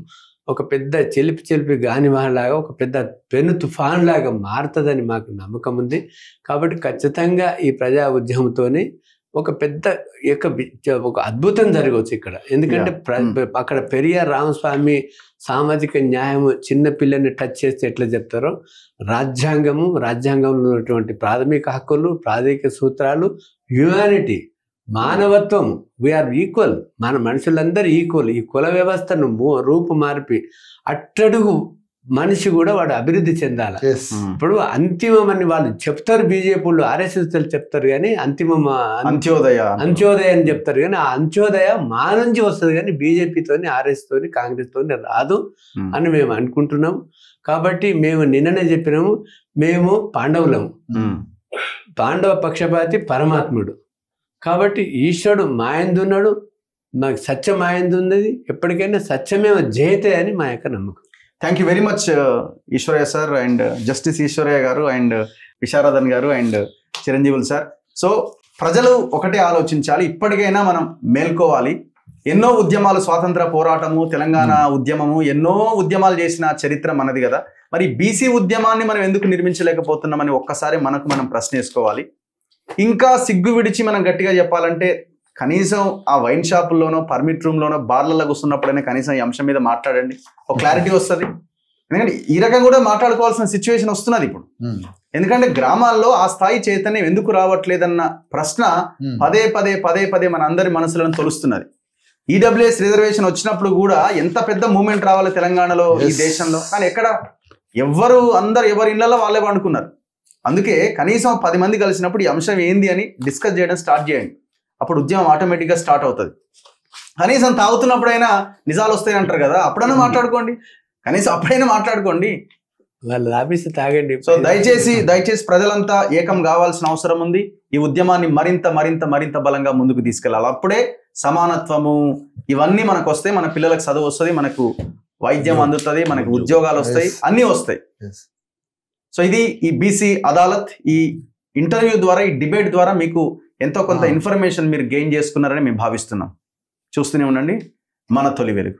ఒక పెద్ద చెలిపి గానివాలాగా, ఒక పెద్ద పెను తుఫాన్ లాగా మారుతుందని మాకు నమ్మకం ఉంది. కాబట్టి ఖచ్చితంగా ఈ ప్రజా ఉద్యమంతోనే ఒక పెద్ద ఒక అద్భుతం జరగవచ్చు ఇక్కడ. ఎందుకంటే అక్కడ పెరియార్ రామస్వామి సామాజిక న్యాయము చిన్నపిల్లని టచ్ చేస్తే ఎట్లా చెప్తారో, రాజ్యాంగంలో ఉన్నటువంటి ప్రాథమిక హక్కులు, ప్రాథమిక సూత్రాలు, హ్యూమానిటీ, మానవత్వం, వీఆర్ ఈక్వల్, మన మనుషులందరూ ఈక్వల్. ఈ కుల వ్యవస్థను రూపు మార్పి అట్టడుగు మనిషి కూడా వాడు అభివృద్ధి చెందాలి. ఇప్పుడు అంతిమం అని వాళ్ళు చెప్తారు, బీజేపీలు ఆర్ఎస్ఎస్ చెప్తారు కానీ అంత్యోదయ అని చెప్తారు కానీ ఆ అంత్యోదయ మా నుంచి వస్తుంది కానీ బీజేపీతోని, ఆర్ఎస్ తోని, కాంగ్రెస్ తోని రాదు అని మేము అనుకుంటున్నాం. కాబట్టి మేము నిన్ననే చెప్పినాము, మేము పాండవులము, పాండవ పక్షపాతి పరమాత్ముడు. కాబట్టి ఈశ్వరుడు మాయందున్నాడు, మాకు సత్యం మాయందున్నది, ఎప్పటికైనా సత్యమేవ జయతే అని మా యొక్క నమ్మకం. Thank you very much Eshwaraiah sir, and justice Eshwaraiah garu, and Visharadan గారు, అండ్ చిరంజీవులు సార్. సో ప్రజలు ఒకటే ఆలోచించాలి, ఇప్పటికైనా మనం మేల్కోవాలి. ఎన్నో ఉద్యమాలు, స్వాతంత్ర పోరాటము, తెలంగాణ ఉద్యమము, ఎన్నో ఉద్యమాలు చేసిన చరిత్ర మనది కదా. మరి బీసీ ఉద్యమాన్ని మనం ఎందుకు నిర్మించలేకపోతున్నామని ఒక్కసారి మనం ప్రశ్న వేసుకోవాలి. ఇంకా సిగ్గు విడిచి మనం గట్టిగా చెప్పాలంటే కనీసం ఆ వైన్ షాపుల్లోనో పర్మిట్ రూమ్లోనో బార్లలో కూర్చున్నప్పుడైనా కనీసం ఈ అంశం మీద మాట్లాడండి, ఒక క్లారిటీ వస్తుంది. ఎందుకంటే ఈ రకంగా కూడా మాట్లాడుకోవాల్సిన సిచ్యువేషన్ వస్తున్నది ఇప్పుడు. ఎందుకంటే గ్రామాల్లో ఆ స్థాయి చైతన్యం ఎందుకు రావట్లేదన్న ప్రశ్న పదే పదే పదే పదే మన అందరి మనసులను తొలుస్తున్నది. ఈడబ్ల్యూఎస్ రిజర్వేషన్ వచ్చినప్పుడు కూడా ఎంత పెద్ద మూమెంట్ రావాలి తెలంగాణలో, ఈ దేశంలో, కానీ ఎక్కడ అందరు ఎవరి ఇళ్లలో వాళ్ళే వండుకున్నారు. అందుకే కనీసం 10 మంది కలిసినప్పుడు ఈ అంశం ఏంది అని డిస్కస్ చేయడం స్టార్ట్ చేయండి, అప్పుడు ఉద్యమం ఆటోమేటిక్గా స్టార్ట్ అవుతుంది. కనీసం తాగుతున్నప్పుడైనా నిజాలు వస్తాయి అంటారు కదా, అప్పుడైనా మాట్లాడుకోండి, కనీసం అప్పుడైనా మాట్లాడుకోండి. వాళ్ళు ఆఫీస్ తాగండి. సో దయచేసి ప్రజలంతా ఏకం కావాల్సిన అవసరం ఉంది. ఈ ఉద్యమాన్ని మరింత మరింత మరింత బలంగా ముందుకు తీసుకెళ్లాలి. అప్పుడే సమానత్వము ఇవన్నీ మనకు వస్తాయి, మన పిల్లలకు చదువు వస్తుంది, మనకు వైద్యం అందుతుంది, మనకు ఉద్యోగాలు వస్తాయి, అన్నీ వస్తాయి. సో ఇది ఈ బీసీ అదాలత్, ఈ ఇంటర్వ్యూ ద్వారా, ఈ డిబేట్ ద్వారా మీకు ఎంతో కొంత ఇన్ఫర్మేషన్ మీరు గెయిన్ చేసుకున్నారని మేము భావిస్తున్నాం. చూస్తూనే ఉండండి మన తొలి వెలుగు.